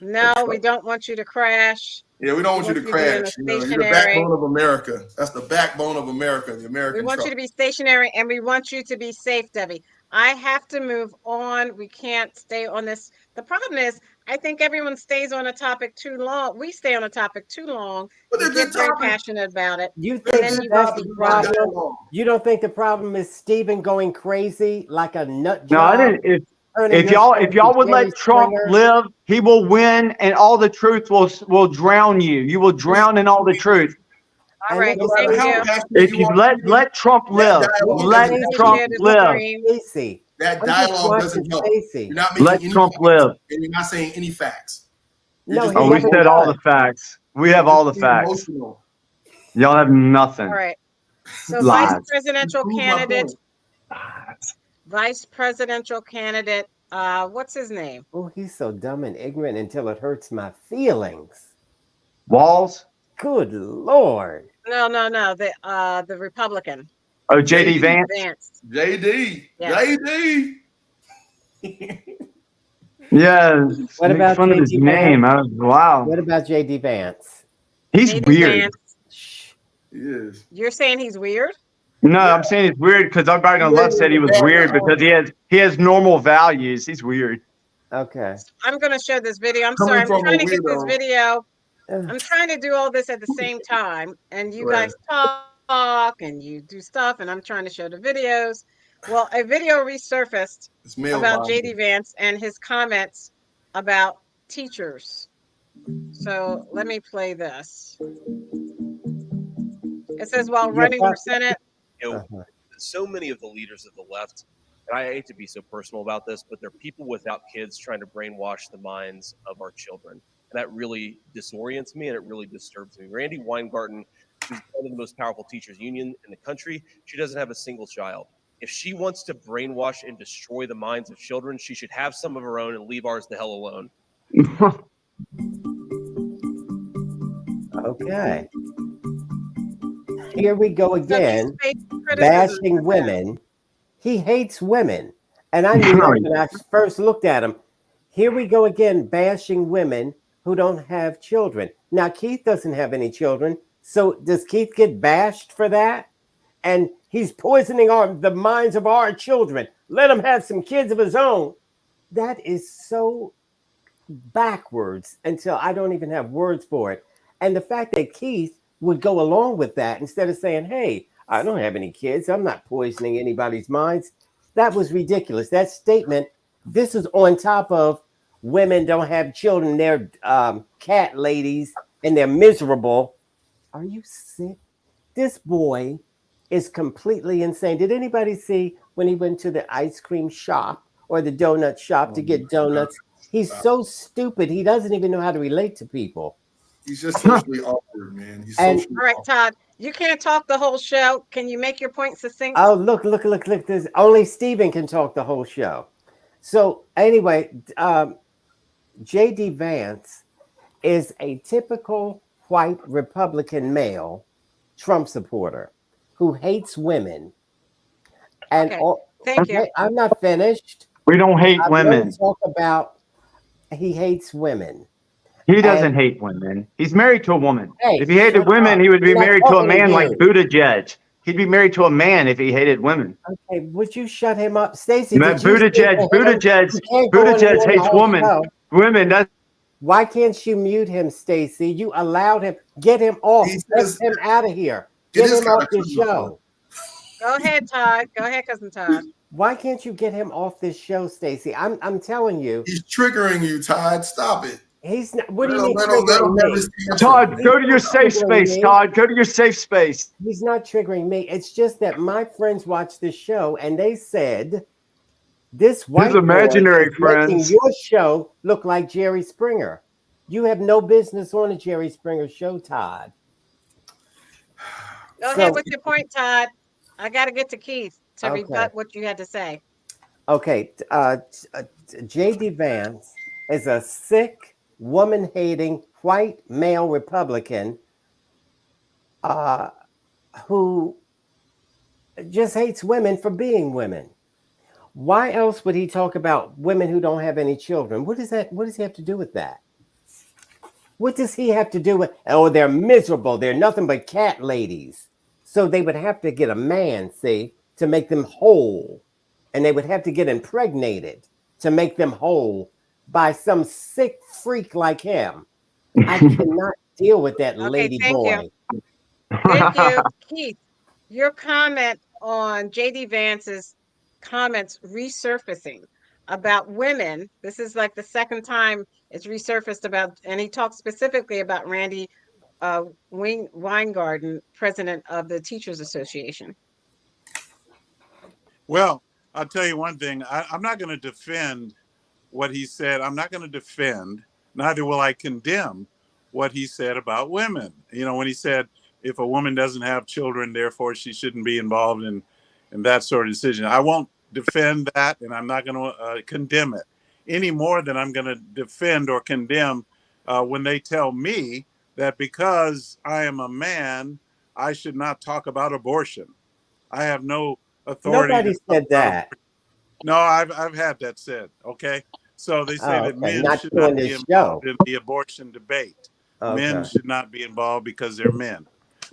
No, we don't want you to crash. Yeah, we don't want you to crash. You're the backbone of America. That's the backbone of America, the American We want truck. you to be stationary, and we want you to be safe, Debbie. I have to move on. We can't stay on this. The problem is, I think everyone stays on a topic too long. We stay on a topic too long. But we get very passionate about it. You think that's the problem? You don't think the problem is Stephen going crazy like a nut job? No, I didn't. If y'all would let Trump live, he will win, and all the truth will drown you. You will drown in all the truth. All right, thank you. If you let Trump live, let Trump live. That dialogue doesn't help. You're not making let any Trump facts, live. and you're not saying any facts. No, we said all the facts. We have all the facts. Y'all have nothing. All right. So Lies. Vice presidential candidate, what's his name? Oh, he's so dumb and ignorant until it hurts my feelings. Walls? Good Lord. No, the Republican. Oh, J.D. Vance? J.D. Yes. J.D. Yeah. What about fun of his name? Wow. What about J.D. Vance? He's weird. Vance. He is. You're saying he's weird? No, I'm saying it's weird because everybody on the left said he was weird because he has normal values. He's weird. Okay. I'm going to show this video. I'm sorry. I'm trying to get this video. I'm trying to do all this at the same time. And you guys talk and you do stuff. And I'm trying to show the videos. Well, a video resurfaced about J.D. Vance and his comments about teachers. So let me play this. It says, while Yeah, running for Senate. You know, uh-huh. so many of the leaders of the left, and I hate to be so personal about this, but they're people without kids trying to brainwash the minds of our children. And that really disorients me and it really disturbs me. Randy Weingarten, who's one of the most powerful teachers union in the country, she doesn't have a single child. If she wants to brainwash and destroy the minds of children, she should have some of her own and leave ours the hell alone. Okay. Here we go So he's again, facing criticism bashing for that. women. He hates women. And I knew that when I first looked at him. Here we go again, bashing women who don't have children. Now, Keith doesn't have any children. So does Keith get bashed for that? And he's poisoning the minds of our children. Let him have some kids of his own. That is so backwards until I don't even have words for it. And the fact that Keith would go along with that instead of saying, hey, I don't have any kids. I'm not poisoning anybody's minds. That was ridiculous. That statement, this is on top of women don't have children. They're cat ladies and they're miserable. Are you sick? This boy is completely insane. Did anybody see when he went to the ice cream shop or the donut shop to get donuts? He's so stupid. He doesn't even know how to relate to people. He's just socially awkward, man. He's And socially All right, awkward. Todd, you can't talk the whole show. Can you make your point succinct? oh, look. This only Steven can talk the whole show. So anyway, J.D. Vance is a typical white Republican male Trump supporter who hates women. And Okay, thank you. okay, I'm not finished. We don't hate I'm going to women. talk about he hates women. He doesn't And hate women. He's married to a woman. hey, If he hated shut women, up. he would be I'm not married to a talking to man like you. Buttigieg. He'd be married to a man if he hated women. Okay, would you shut him up, Stacey? But Did you say to him, Buttigieg hates women. That's Why can't you mute him, Stacey? You allowed him. Get him off. He Get just- him out of here. It Get is him off kinda this cool, show. Go ahead, Todd. Go ahead, cousin Todd. Why can't you get him off this show, Stacey? I'm telling you, He's triggering you, Todd. Stop it. he's not. What do you Let mean him have triggering his me? tantrum. Todd, go to your He's not safe triggering space, me. Todd. Go to your safe space. He's not triggering me. It's just that my friends watched this show and they said this white imaginary boy is making friends. your show look like Jerry Springer. You have no business on a Jerry Springer show, Todd. Go So- ahead with your point, Todd. I got to get to Keith to Okay. rebut what you had to say. Okay, J.D. Vance is a sick, woman-hating, white male Republican who just hates women for being women. Why else would he talk about women who don't have any children? What is that? What does he have to do with that? What does he have to do with? Oh, they're miserable. They're nothing but cat ladies. So they would have to get a man, see, to make them whole. And they would have to get impregnated to make them whole by some sick freak like him. I cannot deal with that Okay, lady thank boy. you. Thank you, Keith. Your comment on J.D. Vance's comments resurfacing about women. This is like the second time it's resurfaced about, and he talked specifically about Randy Weingarten, president of the Teachers Association. Well, I'll tell you one thing. I'm not going to defend what he said. I'm not going to defend, neither will I condemn what he said about women. You know, when he said, if a woman doesn't have children, therefore she shouldn't be involved in that sort of decision. I won't defend that, and I'm not going to condemn it any more than I'm going to defend or condemn when they tell me that because I am a man, I should not talk about abortion. I have no authority. Nobody said that. No, I've had that said. Okay, so they say that men Not should doing not be this involved show. in the abortion debate. Okay. Men should not be involved because they're men.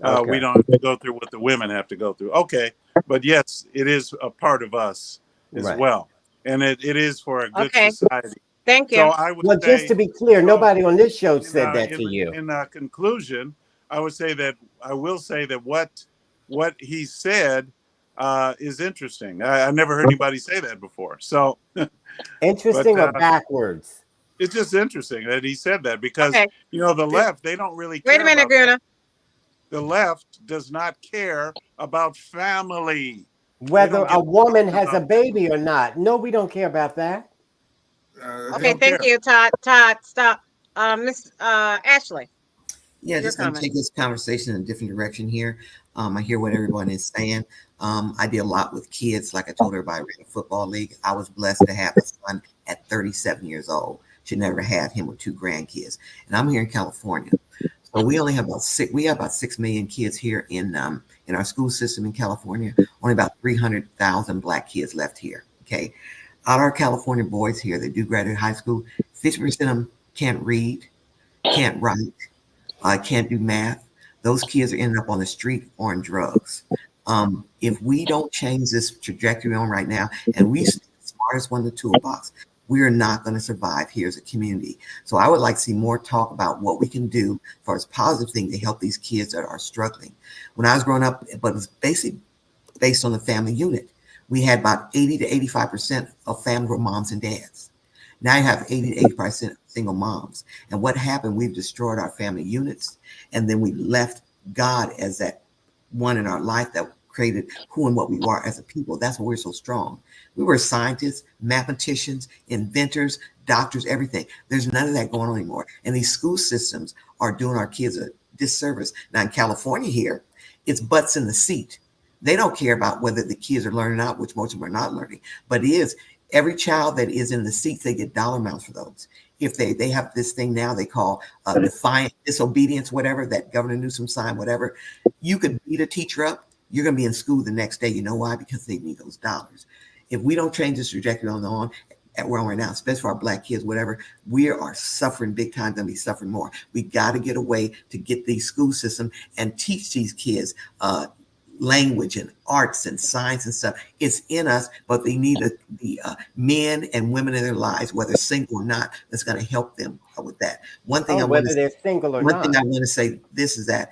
Okay. We don't have to go through what the women have to go through. Okay, but yes, it is a part of us as Right. well, and it is for a good Okay. society. Thank you. So I would Well, say, just to be clear, nobody on this show said that to you. In conclusion, I would say that I will say that what he said is interesting. I never heard anybody say that before. So Interesting but, or backwards? it's just interesting that he said that because Okay. the left, they don't really Wait care a minute, about Guna. the left does not care about family. Whether a woman has a about baby or not. No, we don't care about that. they Okay, don't thank care. you, Todd. Todd, stop. Miss Ashley, Yeah, your just going to comment. take this conversation in a different direction here. I hear what everyone is saying. I did a lot with kids. Like I told everybody, I ran a football league. I was blessed to have a son at 37 years old. Should never had him with 2 grandkids. And I'm here in California. So we only have about 6 million kids here in our school system in California. Only about 300,000 Black kids left here. Okay. Out of our California boys here that do graduate high school, 50% of them can't read, can't write, can't do math. Those kids are ending up on the street or on drugs. If we don't change this trajectory on right now, and we the smartest one in the toolbox, we are not going to survive here as a community. So I would like to see more talk about what we can do for as positive thing to help these kids that are struggling. When I was growing up, but it was basically based on the family unit. We had about 80 to 85% of family were moms and dads. Now you have 80 to 80% single moms. And what happened, we've destroyed our family units. And then we left God as that one in our life that created who and what we are as a people. That's why we're so strong. We were scientists, mathematicians, inventors, doctors, everything. There's none of that going on anymore. And these school systems are doing our kids a disservice. Now in California here, it's butts in the seat. They don't care about whether the kids are learning out, which most of them are not learning, but it is every child that is in the seats, they get dollar amounts for those. If they have this thing now they call defiant disobedience, whatever, that Governor Newsom signed, whatever. You could beat a teacher up, you're going to be in school the next day. You know why? Because they need those dollars. If we don't change this trajectory on at where we're now, especially for our Black kids, whatever, we are suffering big time, going to be suffering more. We got to get a way to get these school systems and teach these kids language and arts and science and stuff. It's in us, but they need the men and women in their lives, whether single or not, that's going to help them with that. One thing Whether they're single or not. One thing I want to say, this is that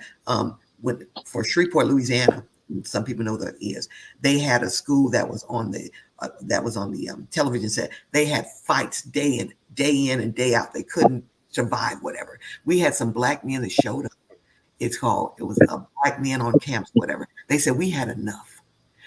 for Shreveport, Louisiana, some people know that is, they had a school that was on the television set. They had fights day in and day out. They couldn't survive, whatever. We had some Black men that showed up. It was a Black men on camps, whatever. They said, we had enough.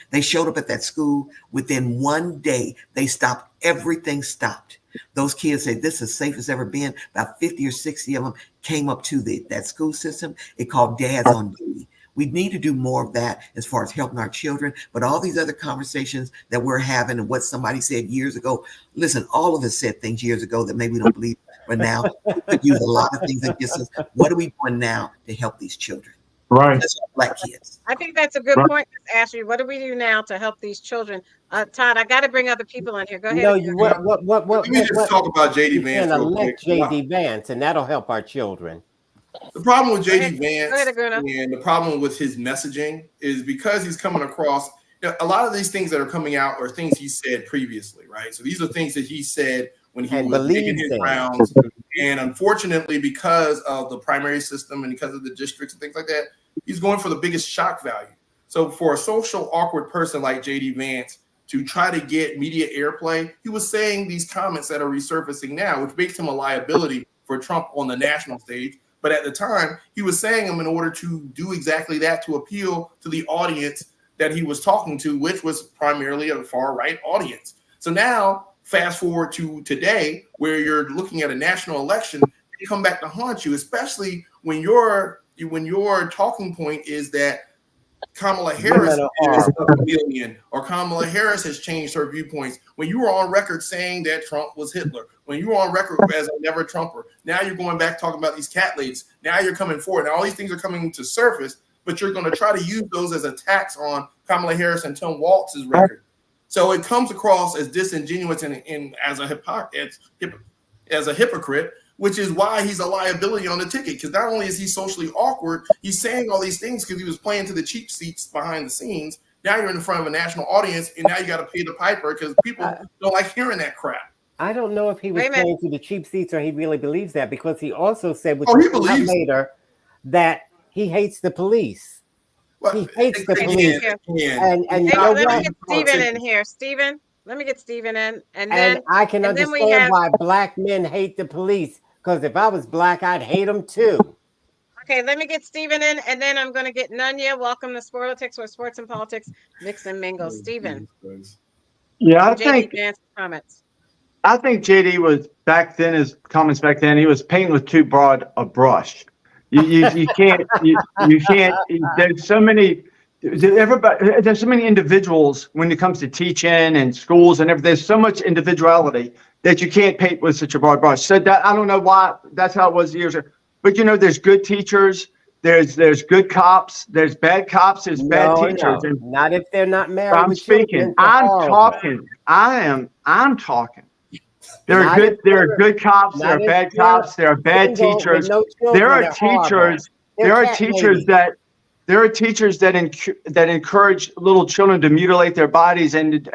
They showed up at that school. Within one day, they stopped. Everything stopped. Those kids said, this is as safe as ever been. About 50 or 60 of them came up to that school system. It called Dads on Duty. We need to do more of that as far as helping our children. But all these other conversations that we're having and what somebody said years ago, listen, all of us said things years ago that maybe we don't believe. But now we could use a lot of things against us. What are we doing now to help these children? Right. That's Black kids. I think that's a good point, Ashley. What do we do now to help these children? Todd, I got to bring other people in here. Go ahead. No, Let me just talk about J.D. You Vance can real quick. elect J.D. Vance, and that'll help our children. The problem with J.D. Vance Aguna. and the problem with his messaging is because he's coming across, a lot of these things that are coming out are things he said previously, right? So these are things that he said when he was making his rounds. And unfortunately, because of the primary system and because of the districts and things like that, he's going for the biggest shock value. So for a social awkward person like J.D. Vance to try to get media airplay, he was saying these comments that are resurfacing now, which makes him a liability for Trump on the national stage. But at the time, he was saying them in order to do exactly that, to appeal to the audience that he was talking to, which was primarily a far-right audience. So now, fast forward to today, where you're looking at a national election, they come back to haunt you, especially when your talking point is that Kamala Harris is a chameleon, or Kamala Harris has changed her viewpoints. When you were on record saying that Trump was Hitler, when you were on record as a never Trumper, now you're going back talking about these cat ladies. Now you're coming forward. Now all these things are coming to surface, but you're going to try to use those as attacks on Kamala Harris and Tim Walz's record. So it comes across as disingenuous and as a hypocrite, which is why he's a liability on the ticket. Because not only is he socially awkward, he's saying all these things because he was playing to the cheap seats behind the scenes. Now you're in front of a national audience, and now you got to pay the piper because people don't like hearing that crap. I don't know if he was playing to the cheap seats or he really believes that, because he also said, which he believes later, that he hates the police. Well, he hates the police. And you know what? Let me get Stephen in here. Stephen, Let me get Stephen in, and And then I can and then we understand have. why black men hate the police. Because if I was black, I'd hate them too. Okay, let me get Stephen in, and then I'm going to get Nunya. Welcome to Politics, where sports and politics mix and mingle. Stephen, Yeah, on JD Vance's comments. I think JD was back then, his comments back then, he was painting with too broad a brush. You can't, you can't, there's so many, there's so many individuals when it comes to teaching and schools and everything. There's so much individuality that you can't paint with such a broad brush. So that, I don't know why that's how it was years ago. But there's good teachers, there's good cops, there's bad cops, there's bad teachers. No, And not if they're not married I'm with speaking, children. They're horrible. I'm talking. There are Not if good cops, there are not if bad they're cops, there are bad single with teachers. no There children. are They're horrible. teachers, They're there are cat teachers ladies. that encourage little children to mutilate their bodies and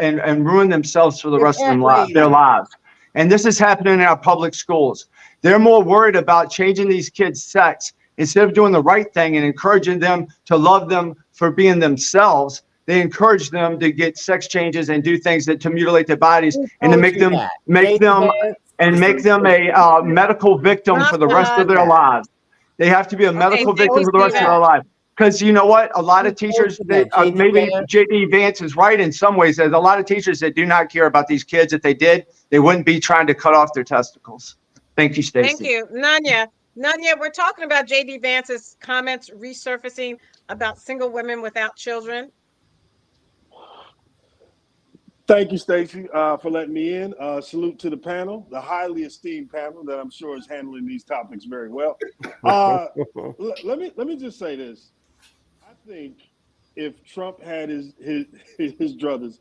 ruin themselves for the They're rest of cat their ladies. lives. And this is happening in our public schools. They're more worried about changing these kids' sex instead of doing the right thing and encouraging them to love them for being themselves. They encourage them to get sex changes and do things to mutilate their bodies Who and to told make you them that? JD Vance? a medical victim for the rest of their lives. They have to be a medical thank victim you, for the rest of Stephen. their life. Because you know what? A lot of teachers, maybe Vance? JD Vance is right in some ways. There's a lot of teachers that do not care about these kids. If they did, they wouldn't be trying to cut off their testicles. Thank you, Stacey. Thank you, Nunya. Nunya, we're talking about JD Vance's comments resurfacing about single women without children. Thank you, Stacey, for letting me in. Salute to the panel, the highly esteemed panel that I'm sure is handling these topics very well. Let me just say this. I think if Trump had his druthers,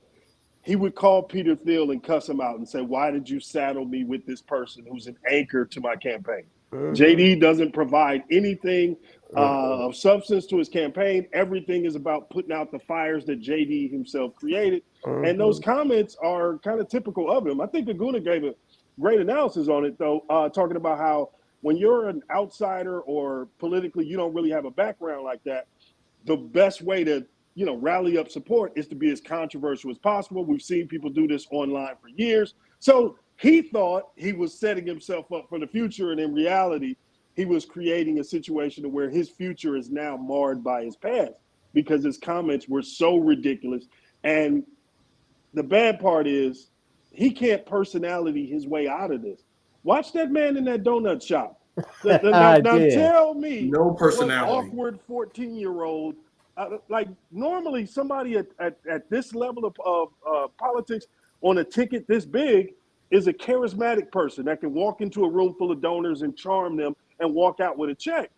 he would call Peter Thiel and cuss him out and say, "Why did you saddle me with this person who's an anchor to my campaign?" JD doesn't provide anything of substance to his campaign. Everything is about putting out the fires that JD himself created. And those comments are kind of typical of him. I think Aguna gave a great analysis on it, though, talking about how when you're an outsider or politically you don't really have a background like that, the best way to rally up support is to be as controversial as possible. We've seen people do this online for years. So he thought he was setting himself up for the future, and in reality, he was creating a situation where his future is now marred by his past because his comments were so ridiculous. And the bad part is he can't personality his way out of this. Watch that man in that donut shop. Now tell me, no personality. What awkward 14-year-old, like normally somebody at this level of politics on a ticket this big is a charismatic person that can walk into a room full of donors and charm them and walk out with a check.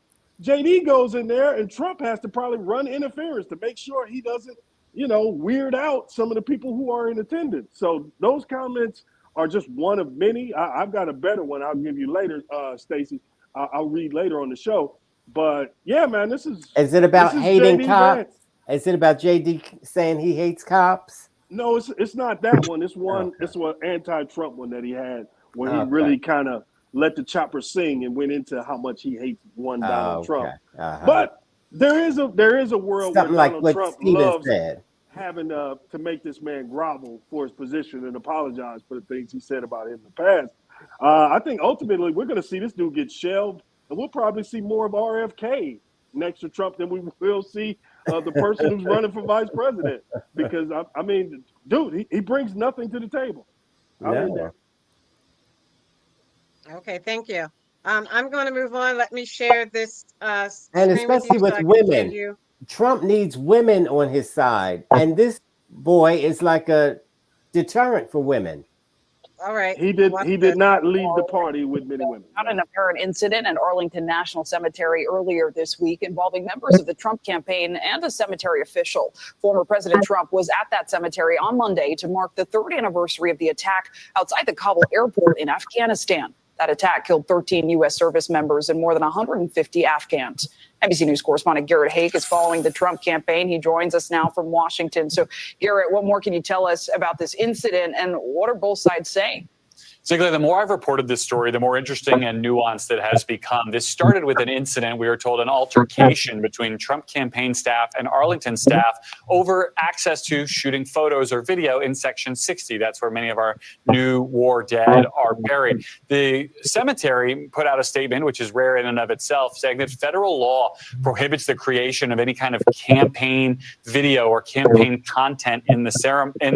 JD goes in there and Trump has to probably run interference to make sure he doesn't, weird out some of the people who are in attendance. So those comments are just one of many. I've got a better one I'll give you later, Stacey. I'll read later on the show. But yeah, man, this is. Is it about hating cops? Vance. Is it about JD saying he hates cops? No, it's not that one. It's one. Okay. It's one anti-Trump one that he had where he really kind of let the chopper sing and went into how much he hates Donald Trump. But there is a world something where like Donald what Trump Steven loves said. Having to make this man grovel for his position and apologize for the things he said about him in the past. I think ultimately we're going to see this dude get shelved, and we'll probably see more of RFK next to Trump than we will see the person who's running for vice president. Because, I mean, dude, he brings nothing to the table. Okay, thank you. I'm going to move on. Let me share this and especially with women. Trump needs women on his side, and this boy is like a deterrent for women. All right. He did not lead the party with many women. Not an apparent incident at Arlington National Cemetery earlier this week involving members of the Trump campaign and a cemetery official. Former President Trump was at that cemetery on Monday to mark the 3rd anniversary of the attack outside the Kabul airport in Afghanistan. That attack killed 13 U.S. service members and more than 150 Afghans. NBC News correspondent Garrett Haake is following the Trump campaign. He joins us now from Washington. So, Garrett, what more can you tell us about this incident, and what are both sides saying? Ziegler, the more I've reported this story, the more interesting and nuanced it has become. This started with an incident, we were told, an altercation between Trump campaign staff and Arlington staff over access to shooting photos or video in Section 60. That's where many of our new war dead are buried. The cemetery put out a statement, which is rare in and of itself, saying that federal law prohibits the creation of any kind of campaign video or campaign content in the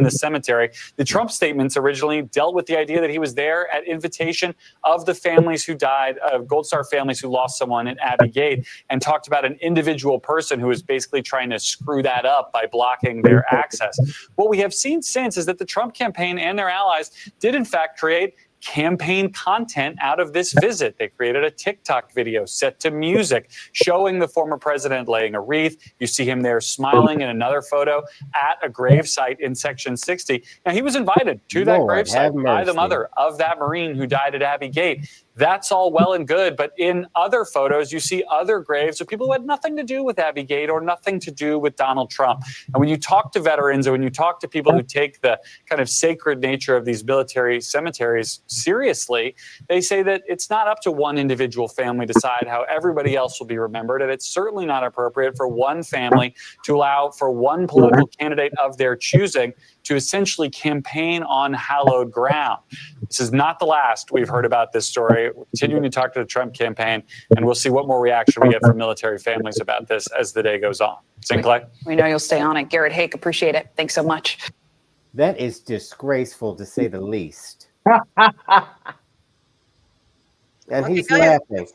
cemetery. The Trump statements originally dealt with the idea that he was there at invitation of the families who died, Gold Star families who lost someone at Abbey Gate, and talked about an individual person who was basically trying to screw that up by blocking their access. What we have seen since is that the Trump campaign and their allies did in fact create campaign content out of this visit. They created a TikTok video set to music showing the former president laying a wreath. You see him there smiling in another photo at a gravesite in Section 60. Now, he was invited to that gravesite by the mother of that Marine who died at Abbey Gate. That's all well and good, but in other photos, you see other graves of people who had nothing to do with Abbey Gate or nothing to do with Donald Trump. And when you talk to veterans or when you talk to people who take the kind of sacred nature of these military cemeteries seriously, they say that it's not up to one individual family to decide how everybody else will be remembered, and it's certainly not appropriate for one family to allow for one political candidate of their choosing to essentially campaign on hallowed ground. This is not the last we've heard about this story. We're continuing to talk to the Trump campaign, and we'll see what more reaction we get from military families about this as the day goes on. Sinclair? We know you'll stay on it. Garrett Hake, appreciate it. Thanks so much. That is disgraceful, to say the least. And he's laughing.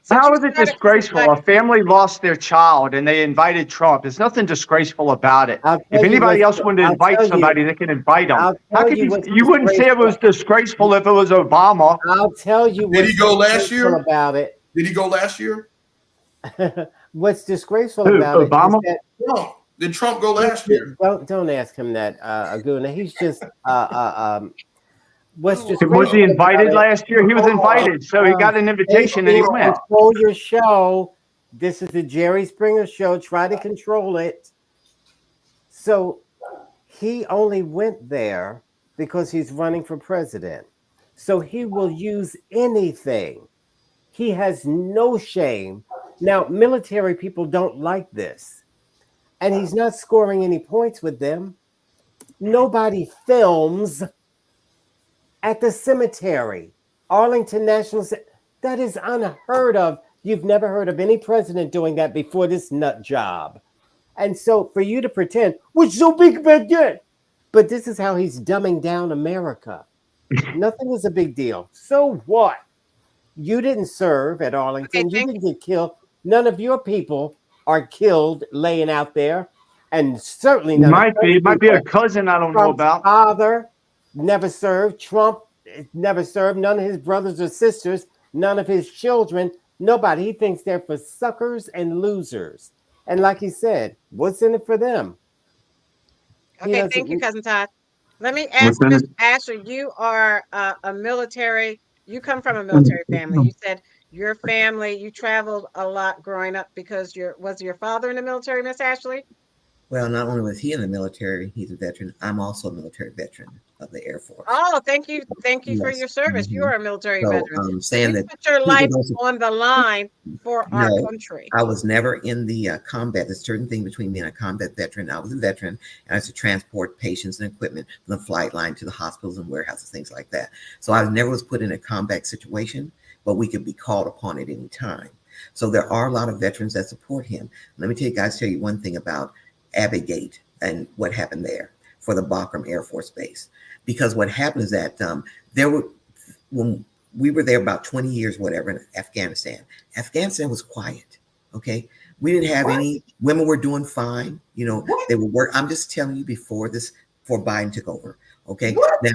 How is it disgraceful? A family lost their child and they invited Trump. There's nothing disgraceful about it. If anybody else wanted to invite somebody, they can invite them. How could you wouldn't say it was disgraceful if it was Obama? I'll tell you. Did he go last year? About it. Did he go last year? What's disgraceful about Obama? it is that no. Did Trump go last year? Don't ask him that, Aguna. He's just was he invited last year? He was invited, so he got an invitation and he went. Control your show. This is the Jerry Springer show. Try to control it. So he only went there because he's running for president. So he will use anything. He has no shame. Now, military people don't like this. And he's not scoring any points with them. Nobody films at the cemetery, Arlington National. That is unheard of. You've never heard of any president doing that before this nut job. And so for you to pretend, what's so big about that? But this is how he's dumbing down America. Nothing is a big deal. So what? You didn't serve at Arlington. You didn't get killed. None of your people are killed laying out there. And certainly none. It might be a cousin I don't know about. Father never served. Trump never served. None of his brothers or sisters, none of his children, nobody. He thinks they're for suckers and losers. And like he said, what's in it for them? Okay, thank you, Cousin Todd. Let me ask Mr. Asher, you are a military, you come from a military family. You said your family, you traveled a lot growing up because was your father in the military, Miss Ashley? Well, not only was he in the military, he's a veteran. I'm also a military veteran of the Air Force. Oh, thank you. Thank you for your service. You are a military veteran. Saying you that put your life on the line for our country. I was never in the combat. There's a certain thing between being a combat veteran. I was a veteran, and I used to transport patients and equipment from the flight line to the hospitals and warehouses, things like that. So I never was put in a combat situation, but we could be called upon at any time. So there are a lot of veterans that support him. Let me tell you one thing about Abbey Gate and what happened there for the Bagram Air Force Base. Because what happened is that when we were there about 20 years, whatever, in Afghanistan was quiet, okay? We didn't have any, women were doing fine, they were work. I'm just telling you before Biden took over, okay? Now,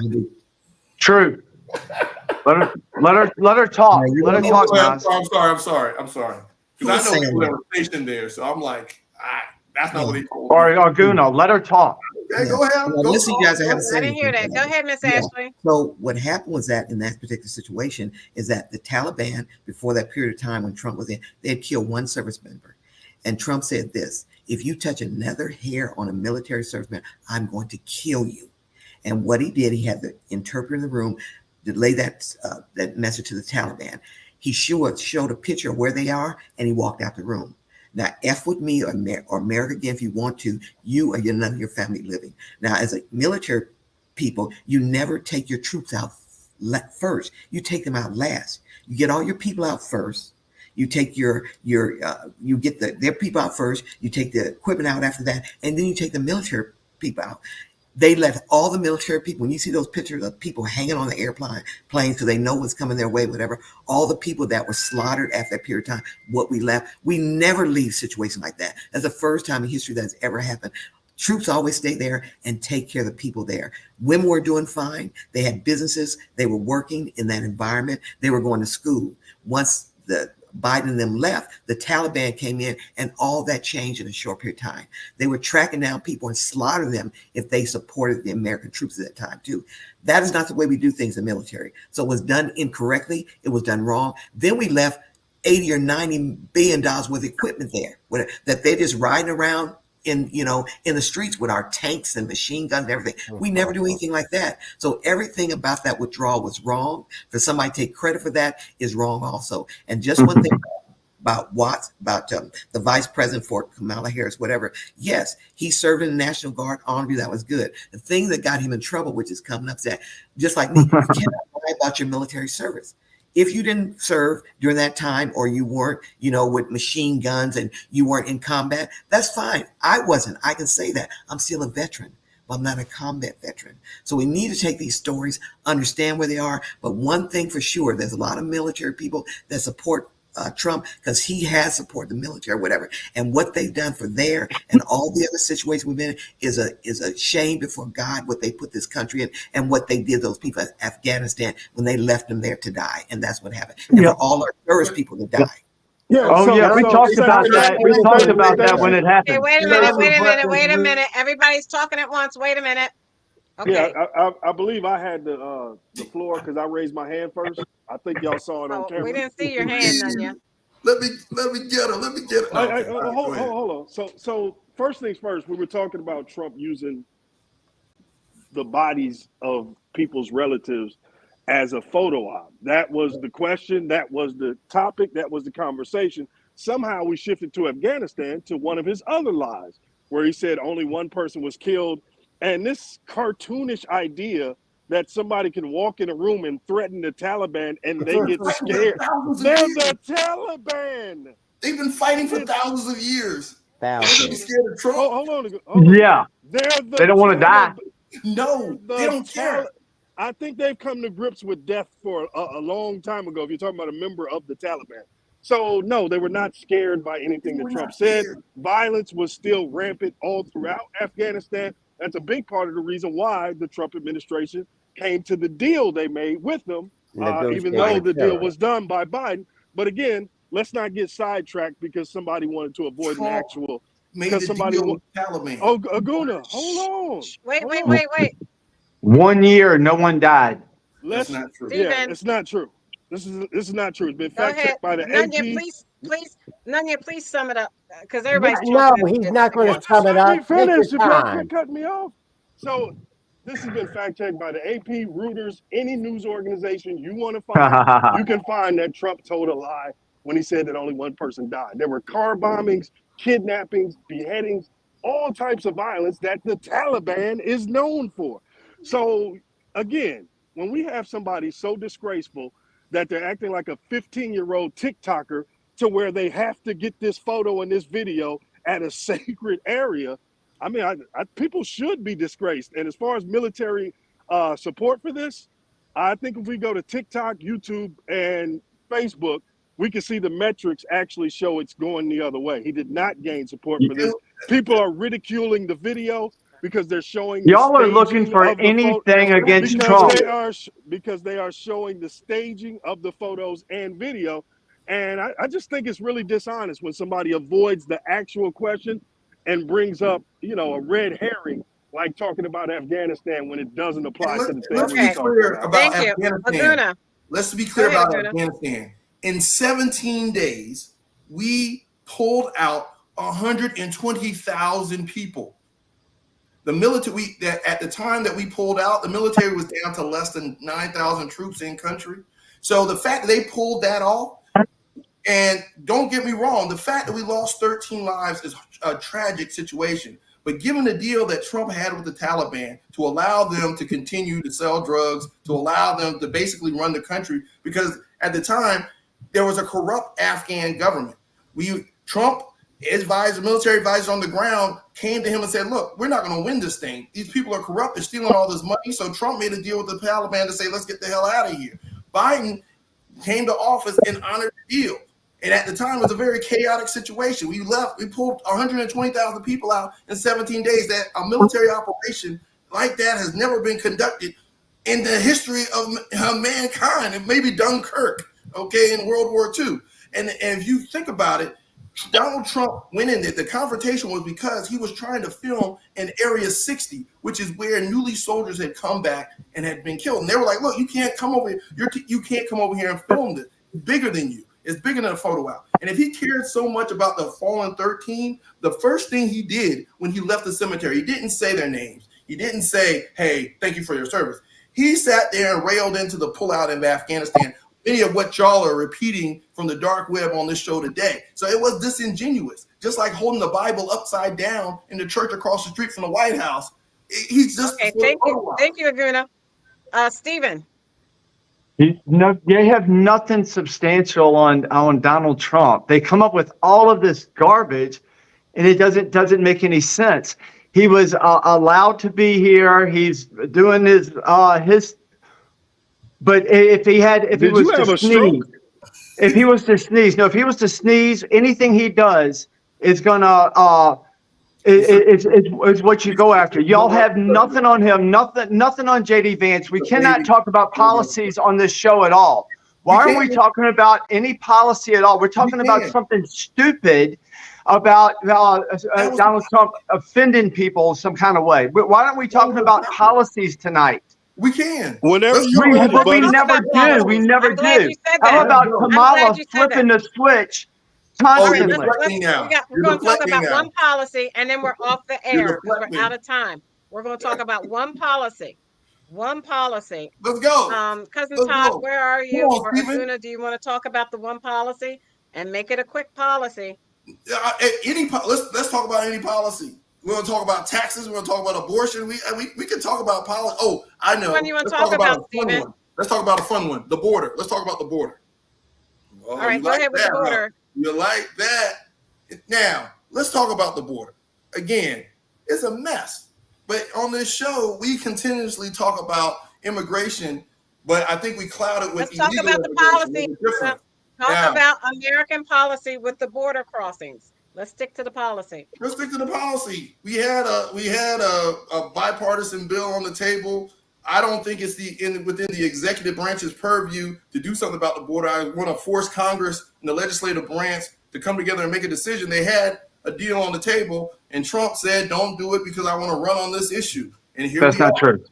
true. Let her talk. Let her talk, guys. I'm sorry. Because I know people that were stationed there, so I'm like, that's not what he told me. Or Arguno, let her talk. Okay, go ahead. Well, listen, you guys, I didn't hear that. Go ahead, Miss Ashley. So what happened was that in that particular situation is that the Taliban, before that period of time when Trump was in, they had killed one service member. And Trump said this: if you touch another hair on a military service member, I'm going to kill you. And what he did, he had the interpreter in the room relay that message to the Taliban. He showed a picture of where they are, and he walked out the room. Now, F with me or America again if you want to. You or none of your family living. Now, as a military people, you never take your troops out first. You take them out last. You get all your people out first. You take you get their people out first. You take the equipment out after that, and then you take the military people out. They left all the military people. When you see those pictures of people hanging on the planes because they know what's coming their way, whatever, all the people that were slaughtered after that period of time, what we left, we never leave situations like that. That's the first time in history that's ever happened. Troops always stay there and take care of the people there. Women were doing fine. They had businesses. They were working in that environment. They were going to school. Once the Biden and them left, the Taliban came in, and all that changed in a short period of time. They were tracking down people and slaughtering them if they supported the American troops at that time too. That is not the way we do things in the military. So it was done incorrectly. It was done wrong. Then we left $80 or $90 billion worth of equipment there that they're just riding around in the streets with our tanks and machine guns and everything. We never do anything like that. So everything about that withdrawal was wrong. For somebody to take credit for that is wrong also. And just one thing about Watts, about the vice president for Kamala Harris, whatever. Yes, he served in the National Guard, honorably. That was good. The thing that got him in trouble, which is coming up, is that just like me, you cannot lie about your military service. If you didn't serve during that time, or you weren't, with machine guns and you weren't in combat, that's fine. I wasn't. I can say that. I'm still a veteran, but I'm not a combat veteran. So we need to take these stories, understand where they are. But one thing for sure, there's a lot of military people that support Trump because he has supported the military or whatever. And what they've done for there and all the other situations we've been in is a shame before God, what they put this country in and what they did those people in Afghanistan when they left them there to die. And that's what happened. And for all our terrorist people to die. Yeah. We talked about that. We talked about that when it happened. Okay, wait a minute. Everybody's talking at once. Wait a minute. Okay. Yeah, I believe I had the floor because I raised my hand first. I think y'all saw it on camera. We didn't see your hand, Nunya. Let me get her. Let me get her. Hold on. So first things first, we were talking about Trump using the bodies of people's relatives as a photo op. That was the question. That was the topic. That was the conversation. Somehow we shifted to Afghanistan, to one of his other lies, where he said only one person was killed. And this cartoonish idea that somebody can walk in a room and threaten the Taliban and they get scared. They're the Taliban. They've been fighting for thousands of years. Thousands. Scared of Trump. Hold on. Yeah. They don't want to die. No, they don't care. I think they've come to grips with death for a long time ago, if you're talking about a member of the Taliban. So, no, they were not scared by anything that Trump said. Violence was still rampant all throughout Afghanistan. That's a big part of the reason why the Trump administration came to the deal they made with them, even though the deal was done by Biden. But again, let's not get sidetracked because somebody wanted to avoid an actual. Because somebody Taliban. Oh, Aguna, hold on. Wait. 1 year, no one died. That's not true. Yeah, it's not true. This is not true. It's been fact checked by the Nunya, please sum it up because everybody's he's not going to sum it up. Let me finish if y'all quit cutting me off. So this has been fact checked by the AP, Reuters, any news organization you want to find. You can find that Trump told a lie when he said that only one person died. There were car bombings, kidnappings, beheadings, all types of violence that the Taliban is known for. So again, when we have somebody so disgraceful that they're acting like a 15-year-old TikToker to where they have to get this photo and this video at a sacred area, I mean, people should be disgraced. And as far as military support for this, I think if we go to TikTok, YouTube, and Facebook, we can see the metrics actually show it's going the other way. He did not gain support for this. People are ridiculing the video because they're showing. Y'all are looking for anything against Trump. Because they are showing the staging of the photos and video. And I just think it's really dishonest when somebody avoids the actual question and brings up, a red herring, like talking about Afghanistan when it doesn't apply to the thing. Let's be clear about Afghanistan. Let's be clear about Afghanistan. In 17 days, we pulled out 120,000 people. The military, that at the time that we pulled out, the military was down to less than 9,000 troops in country. So the fact that they pulled that off, and don't get me wrong, the fact that we lost 13 lives is a tragic situation. But given the deal that Trump had with the Taliban to allow them to continue to sell drugs, to allow them to basically run the country, because at the time there was a corrupt Afghan government. Trump, military advisors on the ground came to him and said, look, we're not going to win this thing. These people are corrupt. They're stealing all this money. So Trump made a deal with the Taliban to say, let's get the hell out of here. Biden came to office and honored the deal. And at the time, it was a very chaotic situation. We pulled 120,000 people out in 17 days. That a military operation like that has never been conducted in the history of mankind, and maybe Dunkirk, okay, in World War II. And if you think about it, Donald Trump went in there. The confrontation was because he was trying to film in Area 60, which is where newly soldiers had come back and had been killed. And they were like, look, you can't come over here. You can't come over here and film this. It's bigger than you. It's bigger than a photo op. And if he cared so much about the fallen 13, the first thing he did when he left the cemetery, he didn't say their names. He didn't say, hey, thank you for your service. He sat there and railed into the pullout in Afghanistan, many of what y'all are repeating from the dark web on this show today. So it was disingenuous, just like holding the Bible upside down in the church across the street from the White House. He's just okay. Thank you, Aguna. Stephen. No, they have nothing substantial on Donald Trump. They come up with all of this garbage, and it doesn't make any sense. He was allowed to be here. He's doing his. But if he was to sneeze, anything he does is gonna it's what you go after. Y'all have nothing on him, nothing on JD Vance. We cannot talk about policies on this show at all. Why aren't we talking about any policy at all? We're talking about something stupid about Donald Trump offending people some kind of way. But why aren't we talking about policies tonight? We can. Whenever we never do. We never do. How about Kamala flipping the switch? Constantly. We're going to talk about one policy, and then we're off the air because we're out of time. We're going to talk about one policy. One policy. Let's go. Cousin Todd, where are you? Or Aguna, do you want to talk about the one policy and make it a quick policy? Let's talk about any policy. We're going to talk about taxes. We're going to talk about abortion. We can talk about policy. Oh, I know. What do you want to talk about, Stephen? Let's talk about a fun one. The border. Let's talk about the border. All right, go ahead with the border. You like that? Now, let's talk about the border. Again, it's a mess. But on this show, we continuously talk about immigration, but I think we cloud it with illegal immigration. Let's talk about the policy. Talk about American policy with the border crossings. Let's stick to the policy. Let's stick to the policy. We had a bipartisan bill on the table. I don't think it's within the executive branch's purview to do something about the border. I want to force Congress and the legislative branch to come together and make a decision. They had a deal on the table, and Trump said, "Don't do it because I want to run on this issue." And here that's not true.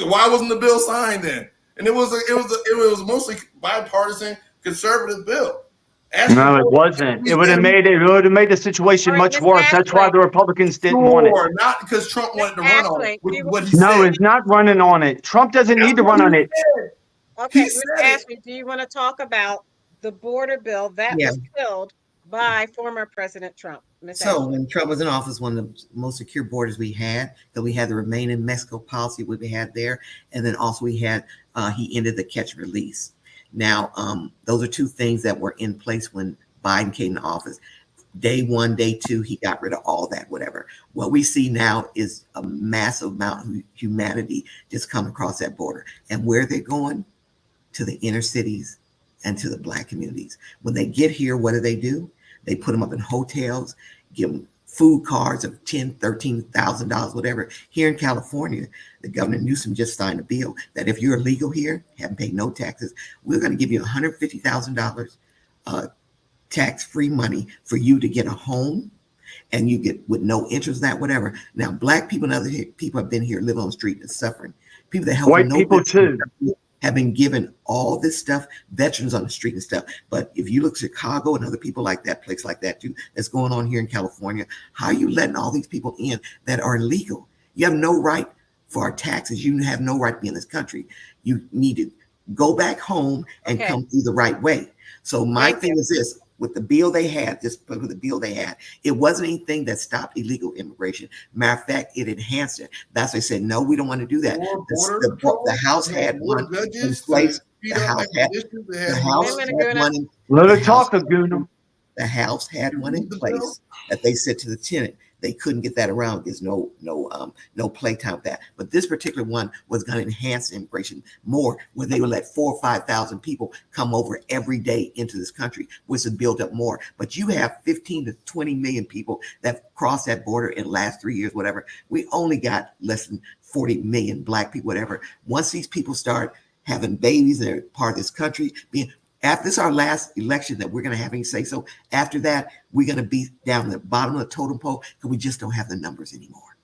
Why wasn't the bill signed then? And it was mostly bipartisan conservative bill. No, it wasn't. It would have made the situation much worse. That's why the Republicans didn't want it. Not because Trump wanted to run on it. No, it's not running on it. Trump doesn't need to run on it. Okay, Ms. Ashley, do you want to talk about the border bill that was killed by former President Trump? So when Trump was in office, one of the most secure borders we had, that we had the Remain in Mexico policy we had there, and then also we had he ended the catch and release. Now, those are two things that were in place when Biden came to office. Day one, day two, he got rid of all that, whatever. What we see now is a massive amount of humanity just coming across that border. And where they're going? To the inner cities and to the Black communities. When they get here, what do? They put them up in hotels, give them food cards of $10,000, $13,000, whatever. Here in California, the Governor Newsom just signed a bill that if you're illegal here, haven't paid no taxes, we're going to give you $150,000 tax-free money for you to get a home, and you get with no interest, that whatever. Now, Black people and other people have been here, living on the street and suffering. People that help white people too. have been given all this stuff, veterans on the street and stuff. But if you look at Chicago and other people like that, place like that too, that's going on here in California, how are you letting all these people in that are illegal? You have no right for our taxes. You have no right to be in this country. You need to go back home and come through the right way. So my thing is this, with the bill they had, it wasn't anything that stopped illegal immigration. Matter of fact, it enhanced it. That's why they said, no, we don't want to do that. The House had one in place. The House had one in Let her talk, Aguna. The House had one in place that they said to the tenant they couldn't get that around. There's no playtime with that. But this particular one was going to enhance immigration more, where they would let 4,000 or 5,000 people come over every day into this country, which would build up more. But you have 15 to 20 million people that crossed that border in the last 3 years, whatever. We only got less than 40 million black people, whatever. Once these people start having babies, they're part of this country, after this is our last election that we're going to have any say so. After that, we're going to be down at the bottom of the totem pole because we just don't have the numbers anymore.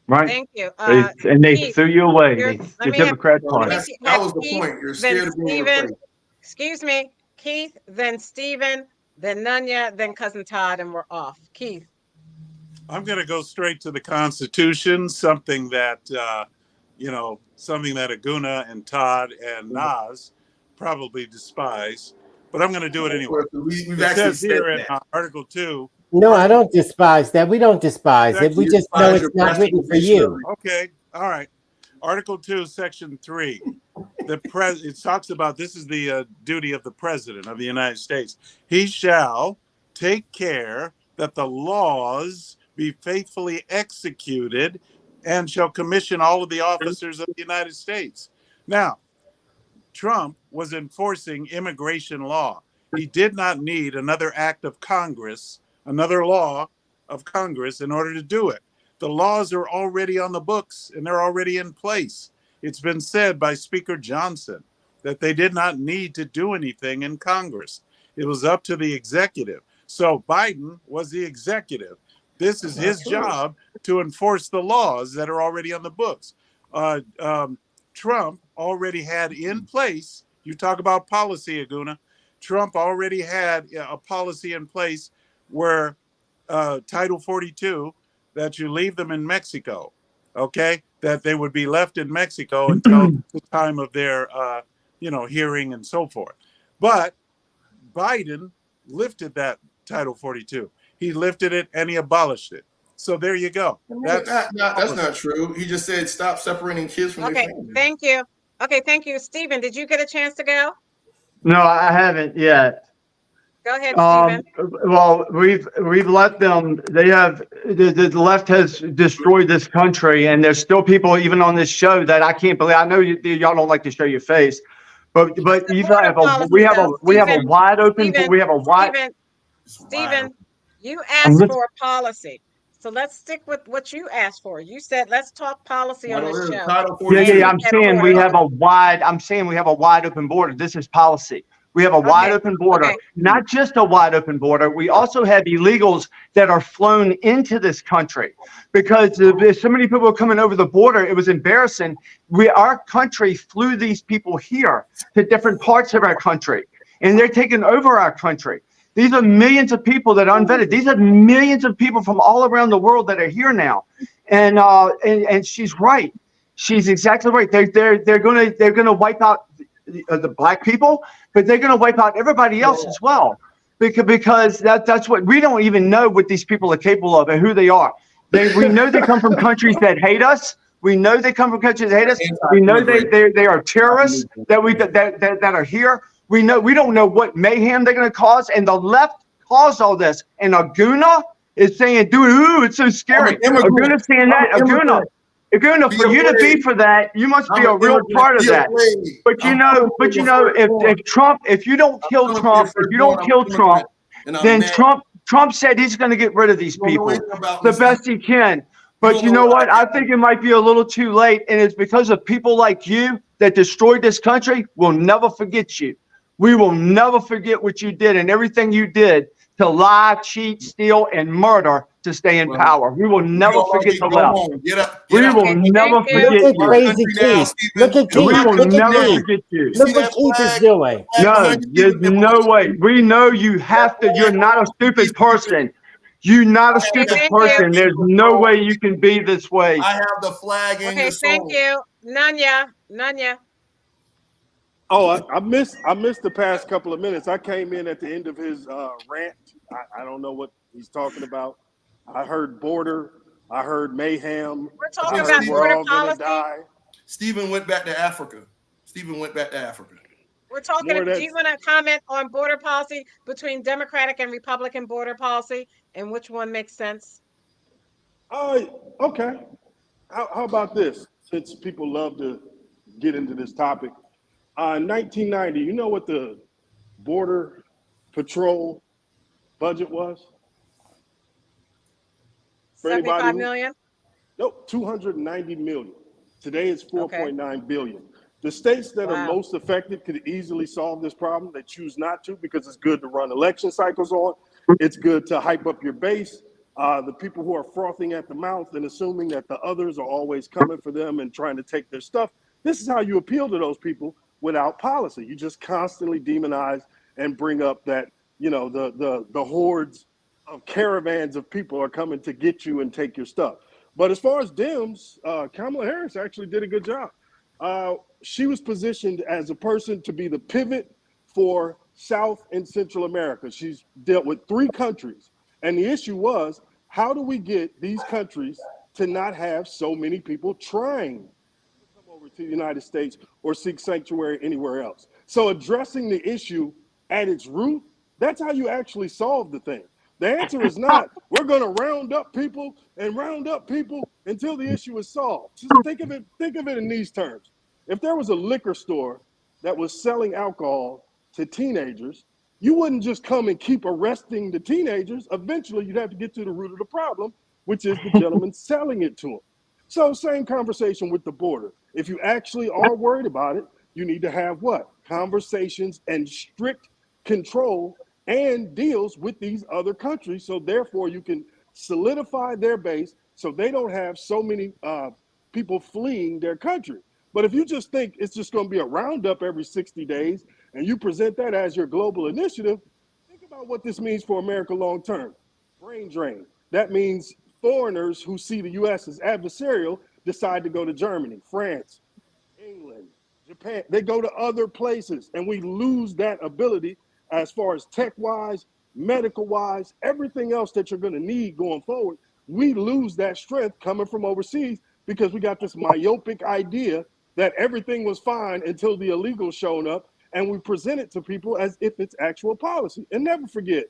Right. Thank you. And they Keith, threw you away. The Democrat Party. That was the point. You're scared of being replaced. Excuse me, Keith, then Stephen, then Nunya, then Cousin Todd, and we're off. Keith. I'm going to go straight to the Constitution, something that, something that Aguna and Todd and Nas probably despise, but I'm going to do it anyway. We've it says said here in that. Article 2. No, I don't despise that. We don't despise it. We just know it's not written for you. Okay, all right. Article 2, Section 3. It talks about, this is the duty of the President of the United States. He shall take care that the laws be faithfully executed and shall commission all of the officers of the United States. Now, Trump was enforcing immigration law. He did not need another act of Congress, another law of Congress in order to do it. The laws are already on the books and they're already in place. It's been said by Speaker Johnson that they did not need to do anything in Congress. It was up to the executive. So Biden was the executive. This is his job to enforce the laws that are already on the books. Trump already had in place, you talk about policy, Aguna, Trump already had a policy in place where Title 42, that you leave them in Mexico, okay? That they would be left in Mexico until the time of their, hearing and so forth. But Biden lifted that Title 42. He lifted it and he abolished it. So there you go. That's not true. He just said stop separating kids from their families. Thank you. Okay, thank you. Stephen, did you get a chance to go? No, I haven't yet. Go ahead, Stephen. Well, we've let them. They have the left has destroyed this country, and there's still people even on this show that I can't believe. I know y'all don't like to show your face, but we have a wide open. Stephen, you asked for a policy. So let's stick with what you asked for. You said let's talk policy on this show. Yeah. I'm saying we have a wide open border. This is policy. We have a wide open border, not just a wide open border. We also have illegals that are flown into this country because there's so many people coming over the border. It was embarrassing. Our country flew these people here to different parts of our country, and they're taking over our country. These are millions of people that are unvetted. These are millions of people from all around the world that are here now, and she's right. She's exactly right. They're gonna wipe out the black people, but they're gonna wipe out everybody else as well, because that's what we don't even know what these people are capable of and who they are. We know they come from countries that hate us. We know they come from countries that hate us. We know they are terrorists that are here. We don't know what mayhem they're going to cause, and the left caused all this. And Aguna is saying, "Dude, it's so scary." Aguna's saying that. Aguna, for you to be for that, you must be a real part of that. But you know, if you don't kill Trump, then Trump said he's going to get rid of these people the best he can. But you know what? I think it might be a little too late, and it's because of people like you that destroyed this country. We'll never forget you. We will never forget what you did and everything you did to lie, cheat, steal, and murder to stay in Well, power. We will never forget the go left. home. Get up. We Get up. will Okay, never thank you. forget Look at you. Crazy Now, Keith. Stephen, Look at and We Keith. will Look at never Keith. forget you. see Look what that Keith is flag doing. No, behind you, there's Stephen, and no Maurice? way. We know you have to. You're not a stupid person. You're not a Okay, stupid thank you. person. There's no way you can be this way. I have the flag in Okay, your thank soul. you. Nanya. Oh, I missed the past couple of minutes. I came in at the end of his rant. I don't know what he's talking about. I heard border. I heard mayhem. We're I talking Okay, about heard we're Stephen. border all gonna policy. die. Stephen went back to Africa. Stephen went back to Africa. We're talking. More Do you want to comment on border policy between Democratic and Republican border policy, and which one makes sense? Okay. How about this? Since people love to get into this topic, in 1990, you know what the border patrol budget was? For anybody 75 who million. nope, 290 million. Today it's Okay. 4.9 billion. The states that are Wow. most affected could easily solve this problem. They choose not to because it's good to run election cycles on. It's good to hype up your base. The people who are frothing at the mouth and assuming that the others are always coming for them and trying to take their stuff. This is how you appeal to those people without policy. You just constantly demonize and bring up that, you know, the hordes of caravans of people are coming to get you and take your stuff. But as far as Dems, Kamala Harris actually did a good job. She was positioned as a person to be the pivot for South and Central America. She's dealt with 3 countries. And the issue was, how do we get these countries to not have so many people trying to come over to the United States or seek sanctuary anywhere else? So addressing the issue at its root, that's how you actually solve the thing. The answer is not, we're going to round up people until the issue is solved. Just think of it in these terms. If there was a liquor store that was selling alcohol to teenagers, you wouldn't just come and keep arresting the teenagers. Eventually, you'd have to get to the root of the problem, which is the gentleman selling it to them. So same conversation with the border. If you actually are worried about it, you need to have what? Conversations and strict control and deals with these other countries. So therefore, you can solidify their base so they don't have so many people fleeing their country. But if you just think it's just going to be a roundup every 60 days and you present that as your global initiative, think about what this means for America long term. Brain drain. That means foreigners who see the U.S. as adversarial decide to go to Germany, France, England, Japan. They go to other places, and we lose that ability as far as tech-wise, medical-wise, everything else that you're going to need going forward. We lose that strength coming from overseas because we got this myopic idea that everything was fine until the illegals showed up, and we present it to people as if it's actual policy. And never forget,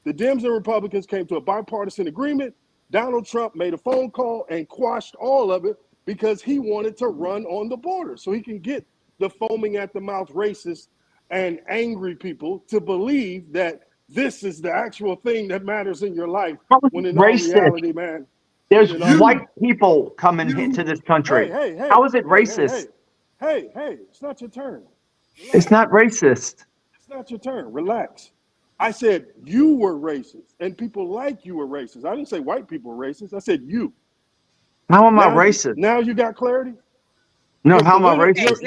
the Dems and Republicans came to a bipartisan agreement. Donald Trump made a phone call and quashed all of it because he wanted to run on the border so he can get the foaming at the mouth racists and angry people to believe that this is the actual thing that matters in your life. When in all reality, man, There's white people coming into this country. Hey, How is it racist? Hey, it's not your turn. Relax. It's not racist. It's not your turn. Relax. I said you were racist and people like you were racist. I didn't say white people were racist. I said you. How am I racist? Now you got clarity? No, how am I racist?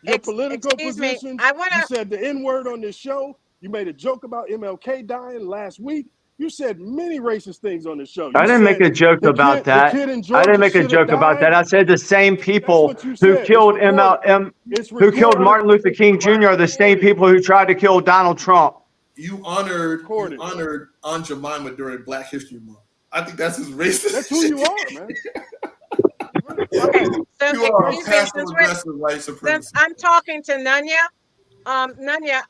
Your political positions. I want You said the N-word on this show. You made a joke about MLK dying last week. You said many racist things on the show. I didn't make a joke about that. I didn't make a joke about that. I said the same people who killed who killed Martin Luther King Jr. are the same people who tried to kill Donald Trump. You honored Aunt Jemima during Black History Month. I think that's as racist. That's who you are, man. Okay, so You are a passive-aggressive white supremacist. Since I'm talking to Nanya, Nanya,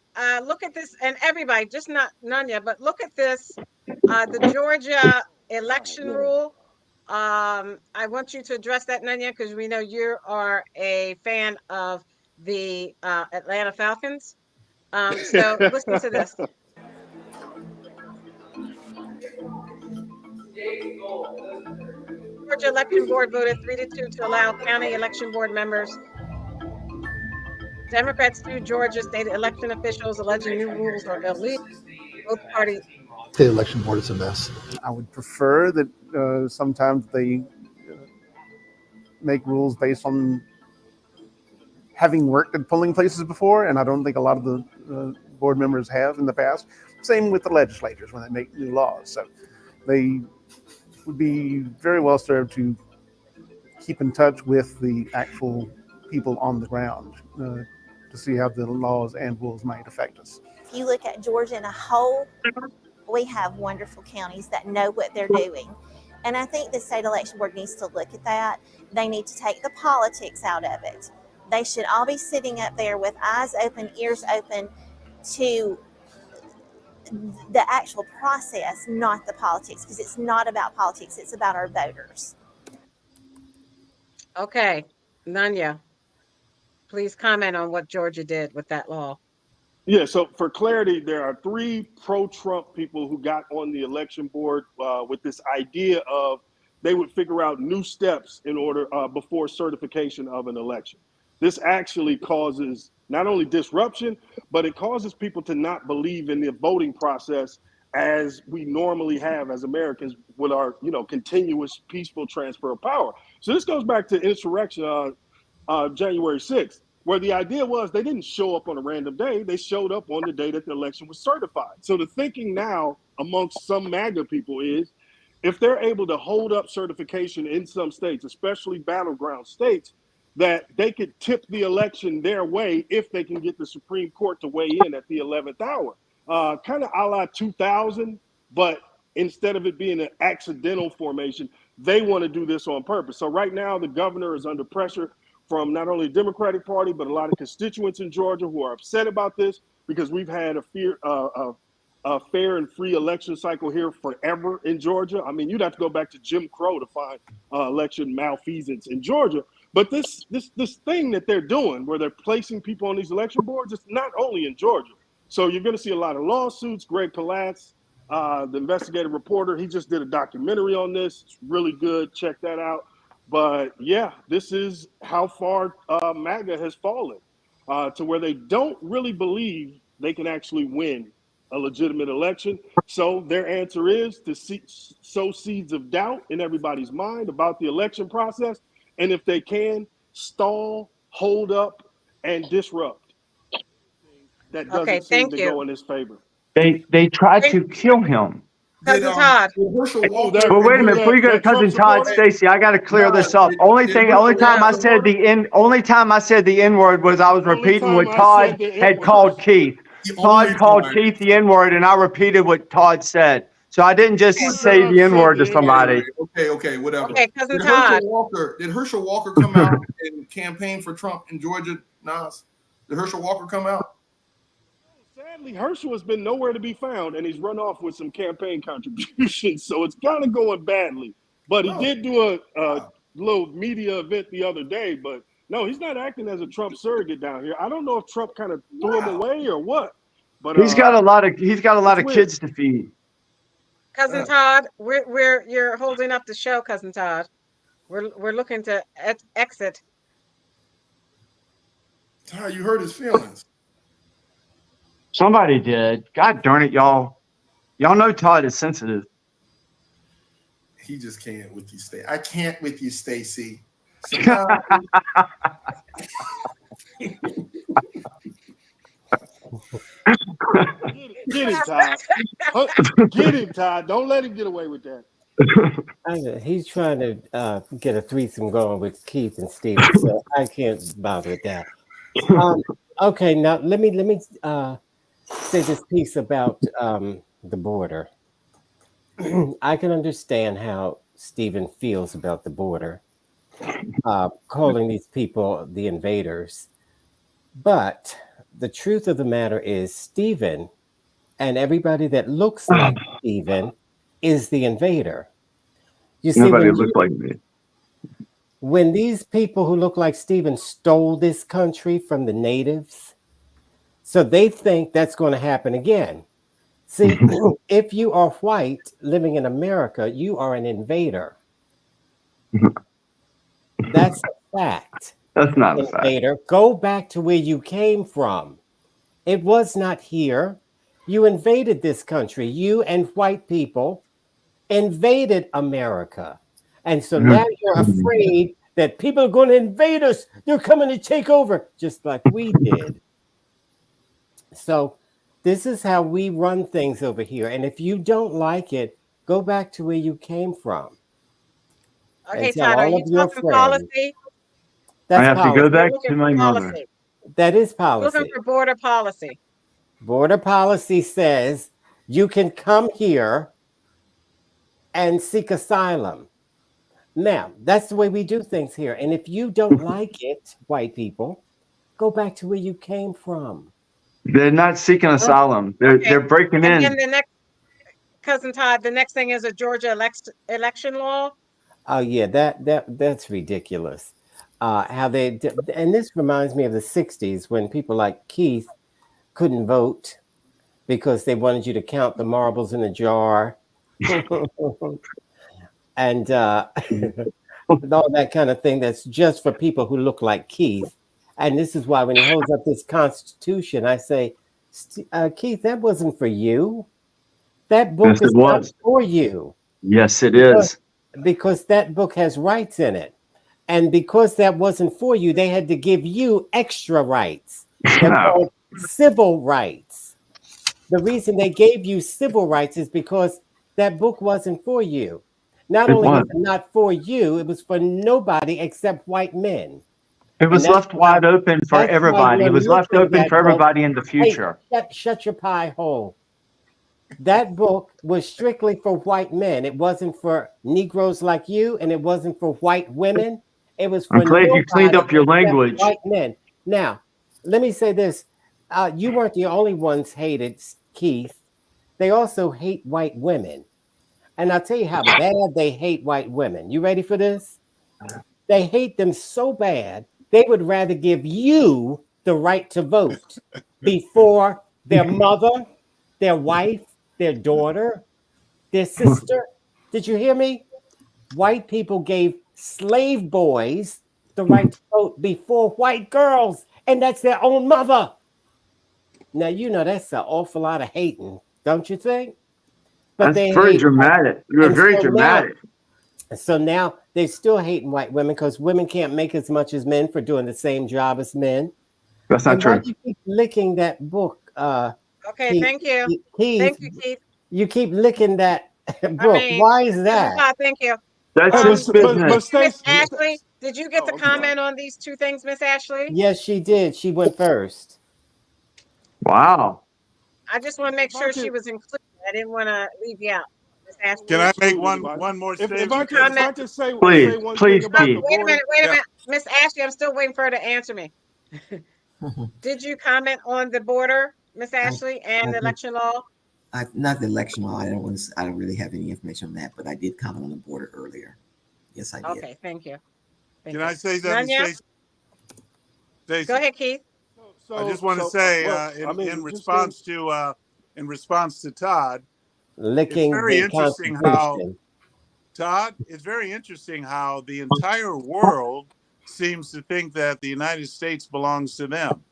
look at this, and everybody, just not Nanya, but look at this, the Georgia election rule. I want you to address that, Nanya, because we know you are a fan of the Atlanta Falcons. So listen to this. Georgia Election Board voted 3-2 to allow county election board members. Democrats sued Georgia state election officials alleging new rules are illegal. Both parties The election board is a mess. I would prefer that sometimes they make rules based on having worked at polling places before, and I don't think a lot of the board members have in the past. Same with the legislators when they make new laws. So they would be very well served to keep in touch with the actual people on the ground to see how the laws and rules might affect us. If you look at Georgia in a whole, we have wonderful counties that know what they're doing. And I think the state election board needs to look at that. They need to take the politics out of it. They should all be sitting up there with eyes open, ears open to the actual process, not the politics, because it's not about politics, it's about our voters. Okay, Nanya, please comment on what Georgia did with that law. Yeah, so for clarity, there are 3 pro-Trump people who got on the election board with this idea of they would figure out new steps in order before certification of an election. This actually causes not only disruption, but it causes people to not believe in the voting process as we normally have as Americans with our, continuous peaceful transfer of power. So this goes back to insurrection January 6th, where the idea was they didn't show up on a random day. They showed up on the day that the election was certified. So the thinking now amongst some MAGA people is if they're able to hold up certification in some states, especially battleground states, that they could tip the election their way if they can get the Supreme Court to weigh in at the 11th hour. Kind of a la 2000, but instead of it being an accidental formation, they want to do this on purpose. So right now, the governor is under pressure from not only the Democratic Party, but a lot of constituents in Georgia who are upset about this because we've had a fair and free election cycle here forever in Georgia. I mean, you'd have to go back to Jim Crow to find election malfeasance in Georgia. But this thing that they're doing where they're placing people on these election boards, it's not only in Georgia. So you're going to see a lot of lawsuits. Greg Palatz, the investigative reporter, he just did a documentary on this. It's really good. Check that out. But yeah, this is how far MAGA has fallen to where they don't really believe they can actually win a legitimate election. So their answer is to sow seeds of doubt in everybody's mind about the election process. And if they can, stall, hold up, and disrupt. That doesn't seem to go in his favor. They tried to kill him. Cousin Todd. Herschel Walker. But wait a minute, before you go to Cousin Todd, Stacey, I got to clear this up. Only time I said the N word was I was repeating what Todd had called Keith. Todd called Keith the N word, and I repeated what Todd said. So I didn't just say the N word to somebody. Okay, whatever. Okay, Cousin Todd. Did Herschel Walker come out and campaign for Trump in Georgia, Nas? Did Herschel Walker come out? Sadly, Herschel has been nowhere to be found, and he's run off with some campaign contributions, so it's kind of going badly. But he did do a little media event the other day, but no, he's not acting as a Trump surrogate down here. I don't know if Trump kind of threw him away or what. But he's got a lot of kids to feed. Cousin Todd, you're holding up the show, Cousin Todd. We're looking to exit. Todd, you hurt his feelings. Somebody did. God darn it, y'all. Y'all know Todd is sensitive. He just can't with you, Stacey. I can't with you, Stacey. Get him, Todd. Get him, Todd. Don't let him get away with that. He's trying to get a threesome going with Keith and Steve, so I can't bother with that. Okay, now let me say this piece about the border. I can understand how Stephen feels about the border, calling these people the invaders. But the truth of the matter is Stephen and everybody that looks like Stephen is the invader. You see, nobody looks like me. When these people who look like Stephen stole this country from the natives, so they think that's going to happen again. See, if you are white living in America, you are an invader. That's a fact. That's not a fact. Go back to where you came from. It was not here. You invaded this country. You and white people invaded America. And so now you're afraid that people are going to invade us. They're coming to take over, just like we did. So this is how we run things over here. And if you don't like it, go back to where you came from Okay, and tell Todd, are all you of your talking friends. policy? I That's have to go policy. You're back looking to for my mother. policy. That is You're looking policy. for border policy. Border policy says you can come here and seek asylum. Now, that's the way we do things here. And if you don't like it, white people, go back to where you came from. They're not seeking Oh, asylum. okay. They're breaking And then in. the next, cousin Todd, the next thing is a Georgia election law. Oh yeah, that's ridiculous. How and this reminds me of the '60s when people like Keith couldn't vote because they wanted you to count the marbles in a jar, and all that kind of thing. That's just for people who look like Keith. And this is why when he holds up this Constitution, I say, Keith, that wasn't for you. That book Yes, it is not was. for you Yes, it because is. because that book has rights in it. And because that wasn't for you, they had to give you extra rights. They're called civil rights. The reason they gave you civil rights is because that book wasn't for you. Not It only was was. it not for you, it was for nobody except white men. It And was left wide open for that's why everybody. It you're was left looking open at for book. everybody in the Hey, future. shut your pie hole. That book was strictly for white men. It wasn't for Negroes like you, and it wasn't for white women. It was I'm for glad you cleaned nobody up your except language. white men. Now, let me say this. You weren't the only ones hated, Keith. They also hate white women. And I'll tell you how bad they hate white women. You ready for this? They hate them so bad, they would rather give you the right to vote before their mother, their wife, their daughter, their sister. Did you hear me? White people gave slave boys the right to vote before white girls, and that's their own mother. Now, you know that's an awful lot of hating, don't you think? But That's they very hate, dramatic. You were and very now dramatic. So now they still hating white women because women can't make as much as men for doing the same job as men. That's not And why true. do you keep licking that book, Okay, Keith? thank you. Keith, Thank you, Keith. you keep licking that I book. mean, Why is cousin that? Todd, thank you. That's his But business. Miss Stacy, Ashley, did you get oh, to I'm sorry. comment on these two things, Miss Ashley? Yes, she did. She went first. Wow. I just want to make If I sure she could, was included. I didn't want to leave you out, Miss Ashley. Can I make exclude anybody. one more If Did I you statement? could, if comment? I could say Please, one thing please, about the Keith. Wait a border. minute, wait a Yeah. minute. Miss Ashley, I'm still waiting for her to answer me. Did you comment on the border, Miss Ashley, and I the did, election law? not the election law. I don't really have any information on that, but I did comment on the border earlier. Yes, I did. Okay, thank you. Thank Can you. I say something, Nanya, Stacey? go Stacey, ahead, Keith. I just want to say, in response to Todd, it's Licking very the interesting how Constitution. Todd. It's very interesting how the entire world seems to think that the United States belongs to them,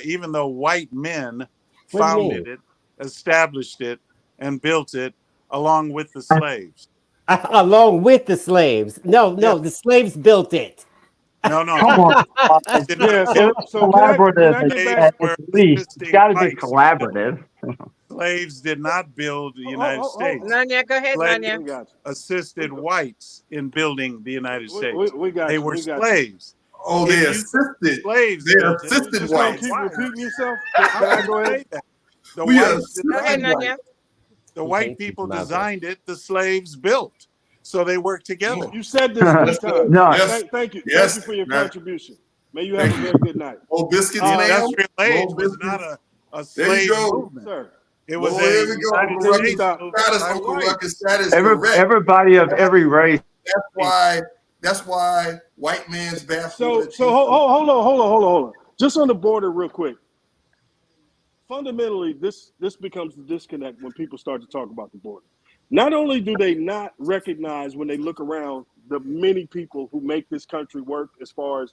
even though white men What do you founded mean? it, established it, and built it along with the slaves. Along with the slaves. No, Yeah, the slaves built it. no, Come on. it did Yeah. not build. So can Collaborative I get Slaves back? at were least. It's assisting got to be whites. collaborative. Slaves did not build the United States. Nanya, go ahead, Slaves Nanya. We got you. assisted whites in building the United States. We got They you. were We got you. slaves. Oh, they If you say the assisted. slaves They built it, assisted You just gonna whites. keep repeating whites. yourself? How Can I can go you ahead? say that? The We whites Go ahead, assisted designed it. whites. Nanya. The He white hates his people mother. designed it. The slaves built. So they work together. Oh, You said this three that's good. times. No, Yes, Thank you. Thank yes. you for your Matt, contribution. May you have thank a you. very good night. More biscuits, The ma'am. industrial age More was not biscuits. a There you slave go. movement. Sir, It was Well, a there we go. United Uncle can you Ruckus. States stop? movement Status, by Uncle Ruckus. whites. That is correct. everybody of every race. That's why white man's bathwater So tastes hold on. Just on the border, real quick. Fundamentally, this becomes the disconnect when people start to talk about the border. Not only do they not recognize when they look around the many people who make this country work, as far as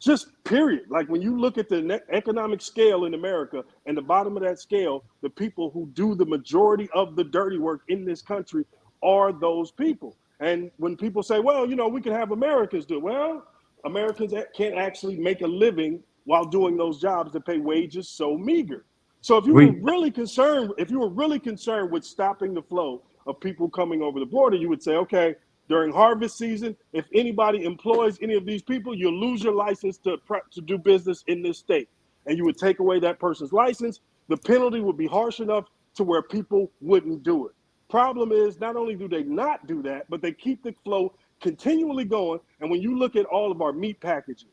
Just period. Like when you look at the economic scale in America, and the bottom of that scale, the people who do the majority of the dirty work in this country are those people. And when people say, well, you know, we can have Americans do it. Well, Americans can't actually make a living while doing those jobs that pay wages so meager. So if you were really concerned, with stopping the flow of people coming over the border, you would say, okay, during harvest season, if anybody employs any of these people, you'll lose your license to do business in this state. And you would take away that person's license. The penalty would be harsh enough to where people wouldn't do it. Problem is, not only do they not do that, but they keep the flow continually going. And when you look at all of our meat packaging,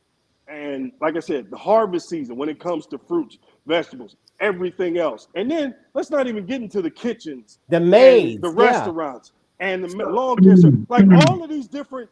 and like I said, the harvest season, when it comes to fruits, vegetables, everything else. And then let's not even get into the kitchens, the and maids, the restaurants, and the lawn care service. Like all of these different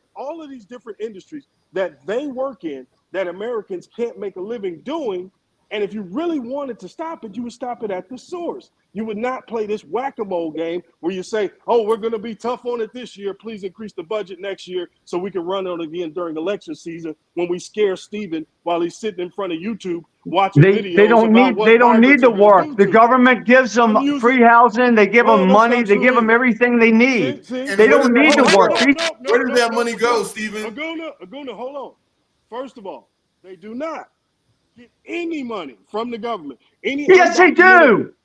industries that they work in that Americans can't make a living doing. And if you really wanted to stop it, you would stop it at the source. You would not play this whack-a-mole game where you say, oh, we're going to be tough on it this year. Please increase the budget next year so we can run on it again during election season, when we scare Steven while he's sitting in front of YouTube watching videos They don't about need what they don't need migrants to are going to work. do The to them. government gives them free housing. They give them That's money. not They true give them either. everything they need. See, And They where does don't that need to money work. go? Where does that money go, Stephen? Aguna, hold on. First of all, they do not get any money from the government. Yes, they do.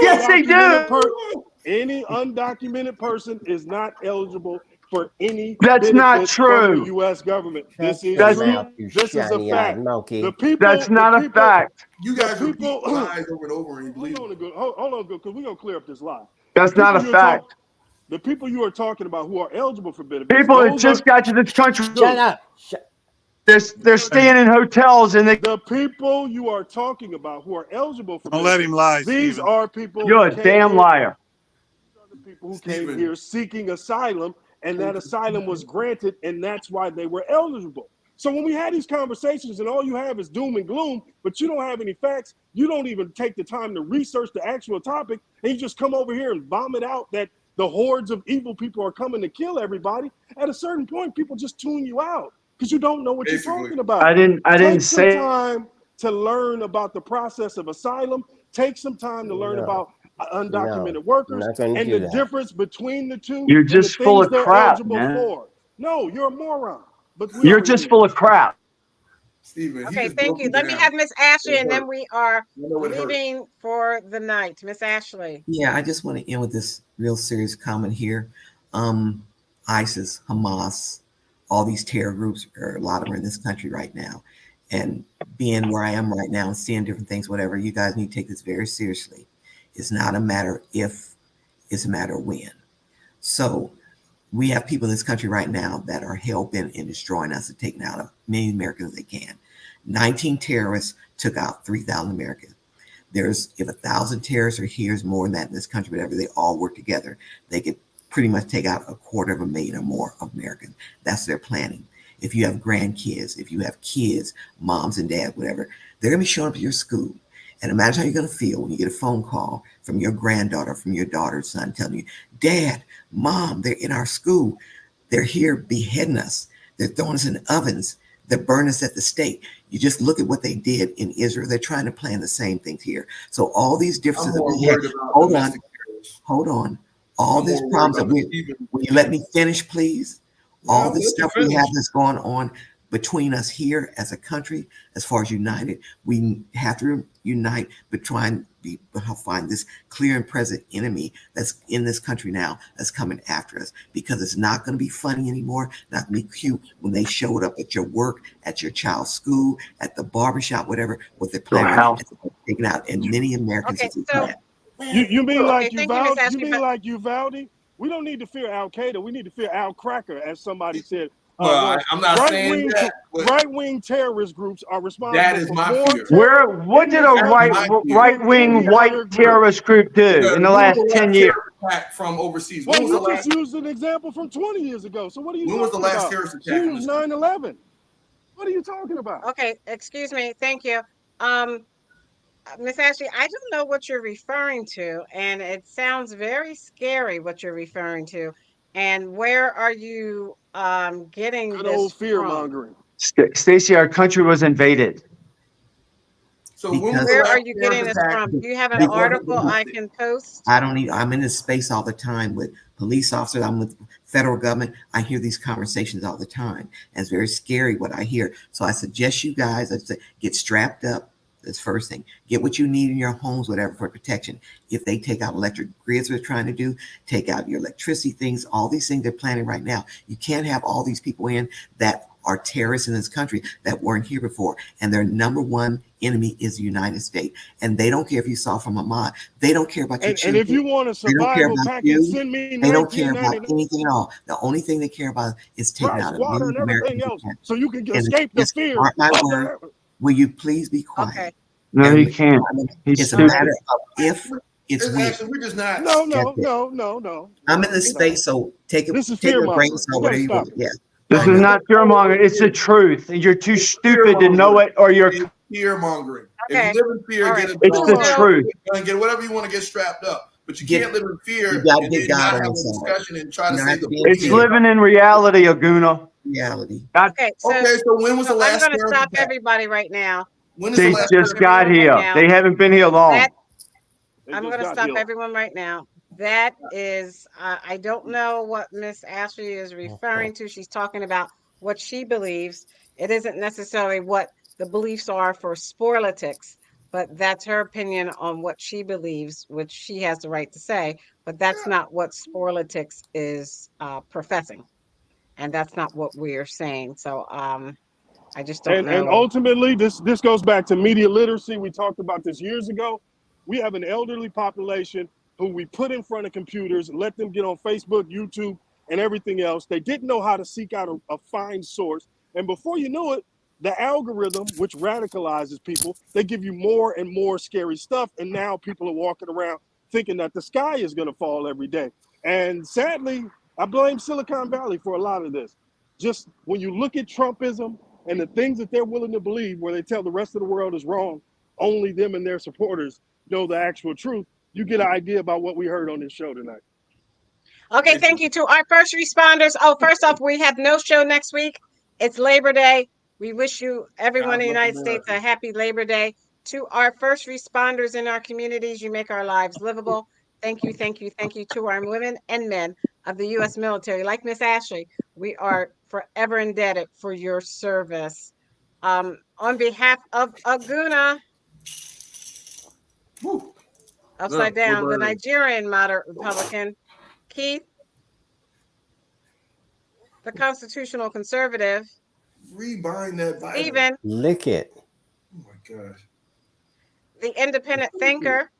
Yes, they do. Any undocumented person is not eligible for any That's not benefits from the true. U.S. government. This Shut is your true. mouth, you This is a shiny-eyed fact. monkey. The people. That's not a fact. You guys repeat lies over and over, and you believe Hold on, because we're gonna clear up this lie. That's not a fact. The people you are talking about who are eligible for benefits. People that just got to this country. Shut up. They're staying in hotels, and the people you are talking about who are eligible for Don't benefits, let him lie, these Stephen. are people. You're a damn liar. These are the people who came here seeking asylum, and that asylum was granted, and that's why they were eligible. So when we had these conversations, and all you have is doom and gloom, but you don't have any facts, you don't even take the time to research the actual topic, and you just come over here and vomit out that the hordes of evil people are coming to kill everybody. At a certain point, people just tune you out because you don't know what you're talking about. I didn't Take say. some time to learn about the process of asylum. Take some time to learn about undocumented workers and the difference between the two. You're and just the full things of they're crap, eligible man. for. No, you're a moron. But You're just full of crap. Stephen, Okay, thank you. Let me have Miss Ashley, and then we are leaving for the night. Miss Ashley. Yeah, I just want to end with this real serious comment here. ISIS, Hamas, all these terror groups, a lot of them are in this country right now. And being where I am right now and seeing different things, whatever, you guys need to take this very seriously. It's not a matter if, it's a matter of when. So we have people in this country right now that are hell-bent in destroying us and taking out as many Americans as they can. 19 terrorists took out 3,000 Americans. If 1,000 terrorists are here, is more than that in this country, whatever, they all work together, they could pretty much take out 250,000 or more of Americans. That's their planning. If you have grandkids, if you have kids, moms and dads, whatever, they're going to be showing up at your school. And imagine how you're going to feel when you get a phone call from your granddaughter, from your daughter's son, telling you, Dad, Mom, they're in our school. They're here beheading us. They're throwing us in ovens. They're burning us at the stake. You just look at what they did in Israel. They're trying to plan the same things here. So all these differences that we have, hold on. All these problems that will you let me finish, please? All this stuff we have that's going on between us here as a country, as far as united, we have to unite, but try and find this clear and present enemy that's in this country now that's coming after us, because it's not going to be funny anymore, not going to be cute when they showed up at your work, at your child's school, at the barbershop, whatever, what they're planning, taking out, and many Americans. Okay, so you mean like thank you, Miss Uvalde? Ashley, You mean like Uvalde? We don't need to fear Al Qaeda. We need to fear Al Cracker, as somebody said. Well, I'm not saying that. Right-wing terrorist groups are responsible. That is my fear. What did a right-wing white terrorist group do in the last 10 years? From overseas. Well, you just used an example from 20 years ago. So what are you talking about? When was the last terrorist attack? You used 9/11. What are you talking about? Okay, excuse me. Thank you. Miss Ashley, I don't know what you're referring to, and it sounds very scary what you're referring to. And where are you getting Good this old fear from? mongering. Stacey, our country was invaded. So when was the Where last are you getting terrorist this attack? from? Do you have an Because- article I can post? I don't need, I'm in this space all the time with police officers. I'm with federal government. I hear these conversations all the time. And it's very scary what I hear. So I suggest you guys, I say, get strapped up. That's first thing. Get what you need in your homes, whatever, for protection. If they take out electric grids, they're trying to do, take out your electricity things, all these things they're planning right now. You can't have all these people in that are terrorists in this country that weren't here before. And their number one enemy is the United States. And they don't care if you saw from Ahmad. They don't care about your And if you want a They don't care survival about package, you. send me They don't care about 1999 anything at all. The only thing they care about is taking rice, out as water, many and everything Americans else, as so you can they can. escape the Just fear. mark my word. Will you please be quiet? Okay. No, he can't. He's It's a stupid. matter of if it's It's when. actually, we're just not. No. I'm in this space, so take it. This is Take fear a grain mongering. of salt, You gotta whatever you stop want. it. Yeah. This is not fear mongering. It's the truth. And you're too stupid to know it, or you're. Fear mongering. Okay. If you live in fear, All get right. it. It's the done. truth. And get whatever you want to get strapped up. But you Get- can't live in fear you gotta and get then God not on have your a side. discussion and try to You don't say have to the be in It's fear. living in reality, Aguna. Reality. Okay. So, Okay, so when was the I'm last going to terrorist stop attack? everybody right now. When is the They last just terrorist got Everyone right here. now. They haven't been here long. That They I'm just going to got stop here. everyone right now. That is, I don't know what Miss Ashley is referring to. She's talking about what she believes. It isn't necessarily what the beliefs are for Sporlitics, but that's her opinion on what she believes, which she has the right to say. But that's not what Sporlitics is professing, and that's not what we're saying. So, I just don't And know. ultimately, this goes back to media literacy. We talked about this years ago. We have an elderly population who we put in front of computers, let them get on Facebook, YouTube, and everything else. They didn't know how to seek out a fine source. And before you know it, the algorithm, which radicalizes people, they give you more and more scary stuff. And now people are walking around thinking that the sky is going to fall every day. And sadly, I blame Silicon Valley for a lot of this. Just when you look at Trumpism and the things that they're willing to believe, where they tell the rest of the world is wrong, only them and their supporters know the actual truth, you get an idea about what we heard on this show tonight. Okay, thank you to our first responders. Oh, first off, we have no show next week. It's Labor Day. We wish you, everyone in the United States, a happy Labor Day. To our first responders in our communities, you make our lives livable. Thank you, thank you, thank you to our women and men of the U.S. military. Like Miss Ashley, we are forever indebted for your service. On behalf of Aguna, upside down, the Nigerian moderate Republican, Keith, the constitutional conservative, Rebind that Bible. Stephen, Lick it. Oh my gosh. the independent thinker,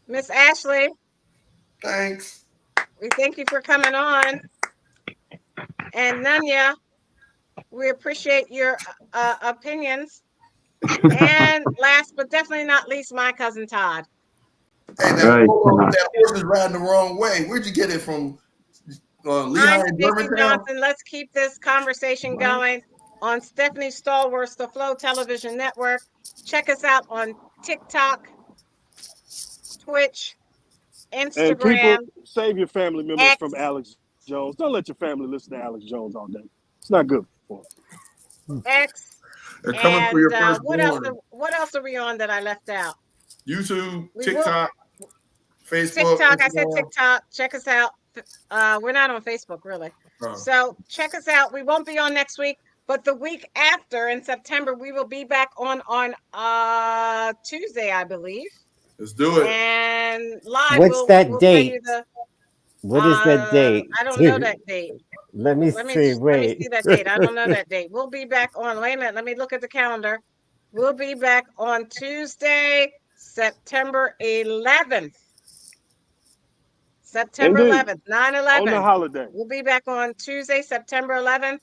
Miss Ashley. Thanks. We thank you for coming on. And Nanya, we appreciate your opinions. And last but definitely not least, my cousin Todd. Hey, that horse is riding the wrong way. Where'd you get it from? Lehigh I'm and Stacey Birmingham? Johnson. Let's keep this conversation going on Stephanie Stallworth's The Flow Television Network. Check us out on TikTok, Twitch, Instagram. And people, save your family members X. from Alex Jones. Don't let your family listen to Alex Jones all day. It's not good for them. X. They're coming for your first What else are we on that I left out? YouTube, TikTok, Facebook. TikTok. I said Instagram. TikTok. Check us out. We're not on Facebook, really. Oh. So check us out. We won't be on next week, but the week after in September, we will be back on Tuesday, I believe. Let's do it. And live. What's that date? What is that date? I don't know that date. Let me see. Let me Wait. see that date. I don't know that date. We'll be back on. Wait a minute. Let me look at the calendar. We'll be back on Tuesday, September 11th. September Indeed. 11th, 9/11. On the holiday. We'll be back on Tuesday, September 11th,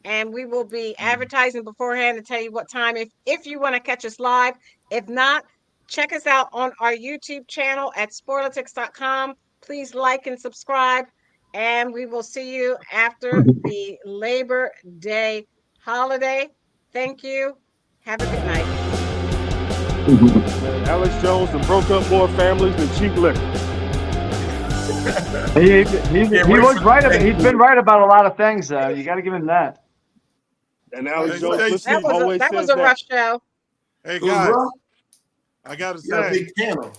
and we will be advertising beforehand to tell you what time if you want to catch us live. If not, check us out on our YouTube channel at sporlitics.com. Please like and subscribe, and we will see you after the Labor Day holiday. Thank you. Have a good night. Alex Jones broke up more families than cheap liquor. He was right about. He's been right about a lot of things, though. You got to give him that. And Alex Hey, Jones Stacey. Felicity always That says was a rough show. Hey It was guys, rough. I gotta You got a say, big panel.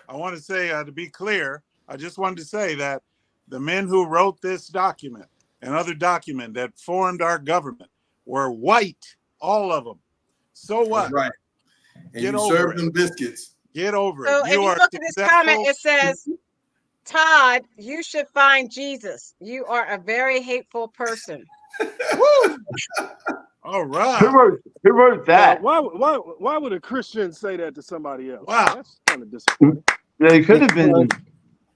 I want to say to be clear, I just wanted to say that the men who wrote this document and other document that formed our government were white, all of them. So what? That's right. And Get you over serve it. them biscuits. Get over So it. if You you are look at this comment, successful. it says, Todd, you should find Jesus. You are a very hateful person. Woo! All right. Who wrote that? Why would a Christian say that to somebody else? Wow. That's kind of disappointing. They could have been.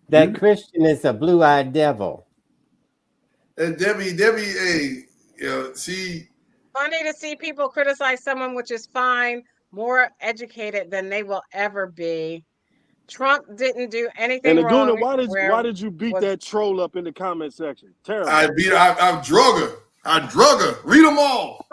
That Christian is a blue-eyed devil. And Debbie, hey, she. Funny to see people criticize someone, which is fine, more educated than they will ever be. Trump didn't do anything And wrong. Aguna, why did you beat that troll up in the comment section? Terrible. I drug her. I drug her. Read them all.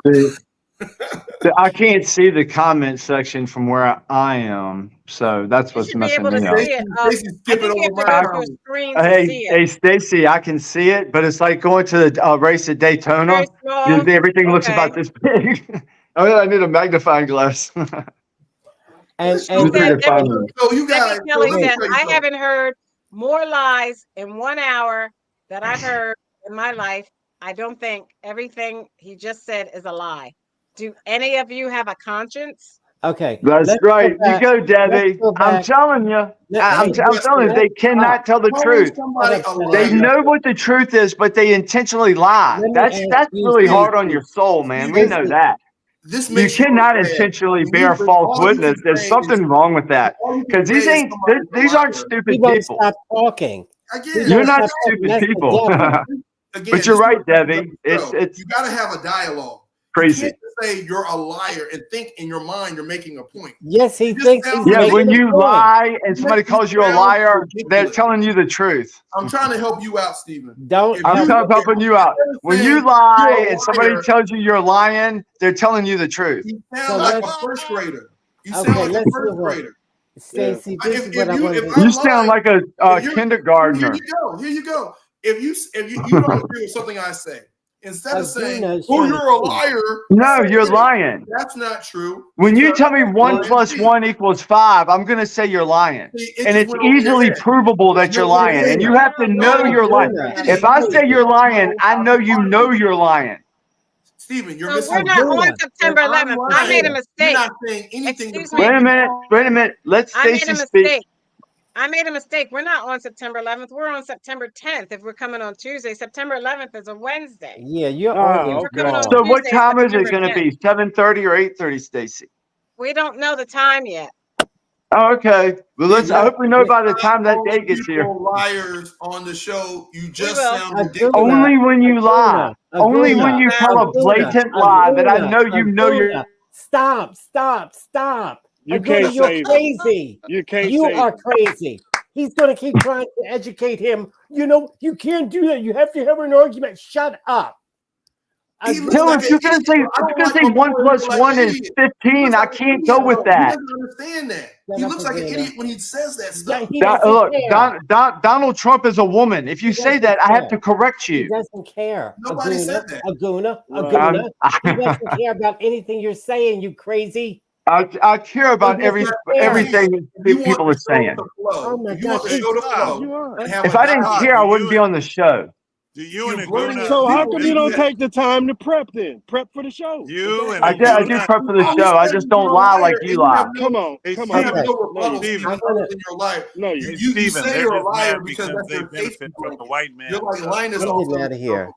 I can't see the comment section from where I am, so that's what's messing me up. See it. I think you have to go to a screen to see it. Hey, Stacy, I can see it, but it's like going to the race at Daytona. Very small. Everything looks Okay. about this big. I need a magnifying glass. And Kelly said, I haven't heard more lies in 1 hour that I've heard in my life. I don't think everything he just said is a lie. Do any of you have a conscience? Okay. That's right. You go, Debbie. I'm telling you. I'm telling you, they cannot tell the truth. They know what the truth is, but they intentionally lie. That's really hard on your soul, man. We know that. You cannot intentionally bear false witness. There's something wrong with that, because these aren't stupid people. Stop talking. You're not stupid people. But you're right, Debbie. It's you got to have a dialogue. Crazy. You can't say you're a liar and think in your mind you're making a point. Yes, he thinks he's yeah. making When a you point. lie and somebody calls you a liar, they're telling you the truth. I'm trying to help you out, Stephen. I'm helping you out. When you lie and somebody tells you you're lying, they're telling you the truth. You sound like a first grader. You sound like a first grader. Stacey, this is what I want to You sound like a kindergartner. Here you go. If you don't agree with something I say, instead of saying, "Oh, you're a liar," no, you're lying. That's not true. When you tell me 1 + 1 = 5, I'm going to say you're lying, and it's easily provable that you're lying. And you have to know you're lying. If I say you're lying, I know you're lying. Stephen, you're missing. We're not on September 11th. I made a mistake. You're not saying anything. Wait a minute. Let Stacey speak. I made a mistake. We're not on September 11th. We're on September 10th. If we're coming on Tuesday, September 11th is a Wednesday. Yeah, you're on. So what time is it going to be? 7:30 or 8:30, Stacey? We don't know the time yet. Oh, okay. Well, I hope we know by the time that day gets here. Liars on the show. You just sound ridiculous. Only when you lie. Only when you tell a blatant lie that I know you're. Stop. You can't you're crazy. You are crazy. He's going to keep trying to educate him. You can't do that. You have to have an argument. Shut up. Dylan, if you're going to say 1 + 1 is 15, I can't go with that. He doesn't understand that. He looks like an idiot when he says that stuff. Look, Donald Trump is a woman. If you say that, I have to correct you. He doesn't care. Nobody said that. Aguna. He doesn't care about anything you're saying, you crazy. I care about everything people are saying. Oh my God! If I didn't care, I wouldn't be on the show. Do you and Aguna? So how come you don't take the time to prep then? Prep for the show. I do prep for the show. I just don't lie like you lie. Come on. Stephen, no, you say you're a liar because that's your benefit from the white man. You're like lying I'm getting out of here.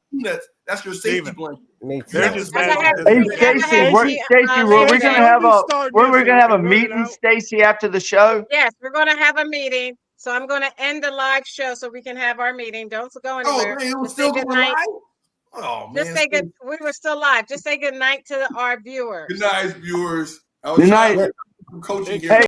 That's your safety blanket. They're just Hey, Stacey, we're gonna have a meeting, Stacey, after the show. Yes, we're going to have a meeting. So I'm going to end the live show so we can have our meeting. Don't go anywhere. Oh, man, it was still going live? Oh, man. Just say good. We were still live. Just say good night to our viewers. Good night, viewers. Good night. Coaching. Hey.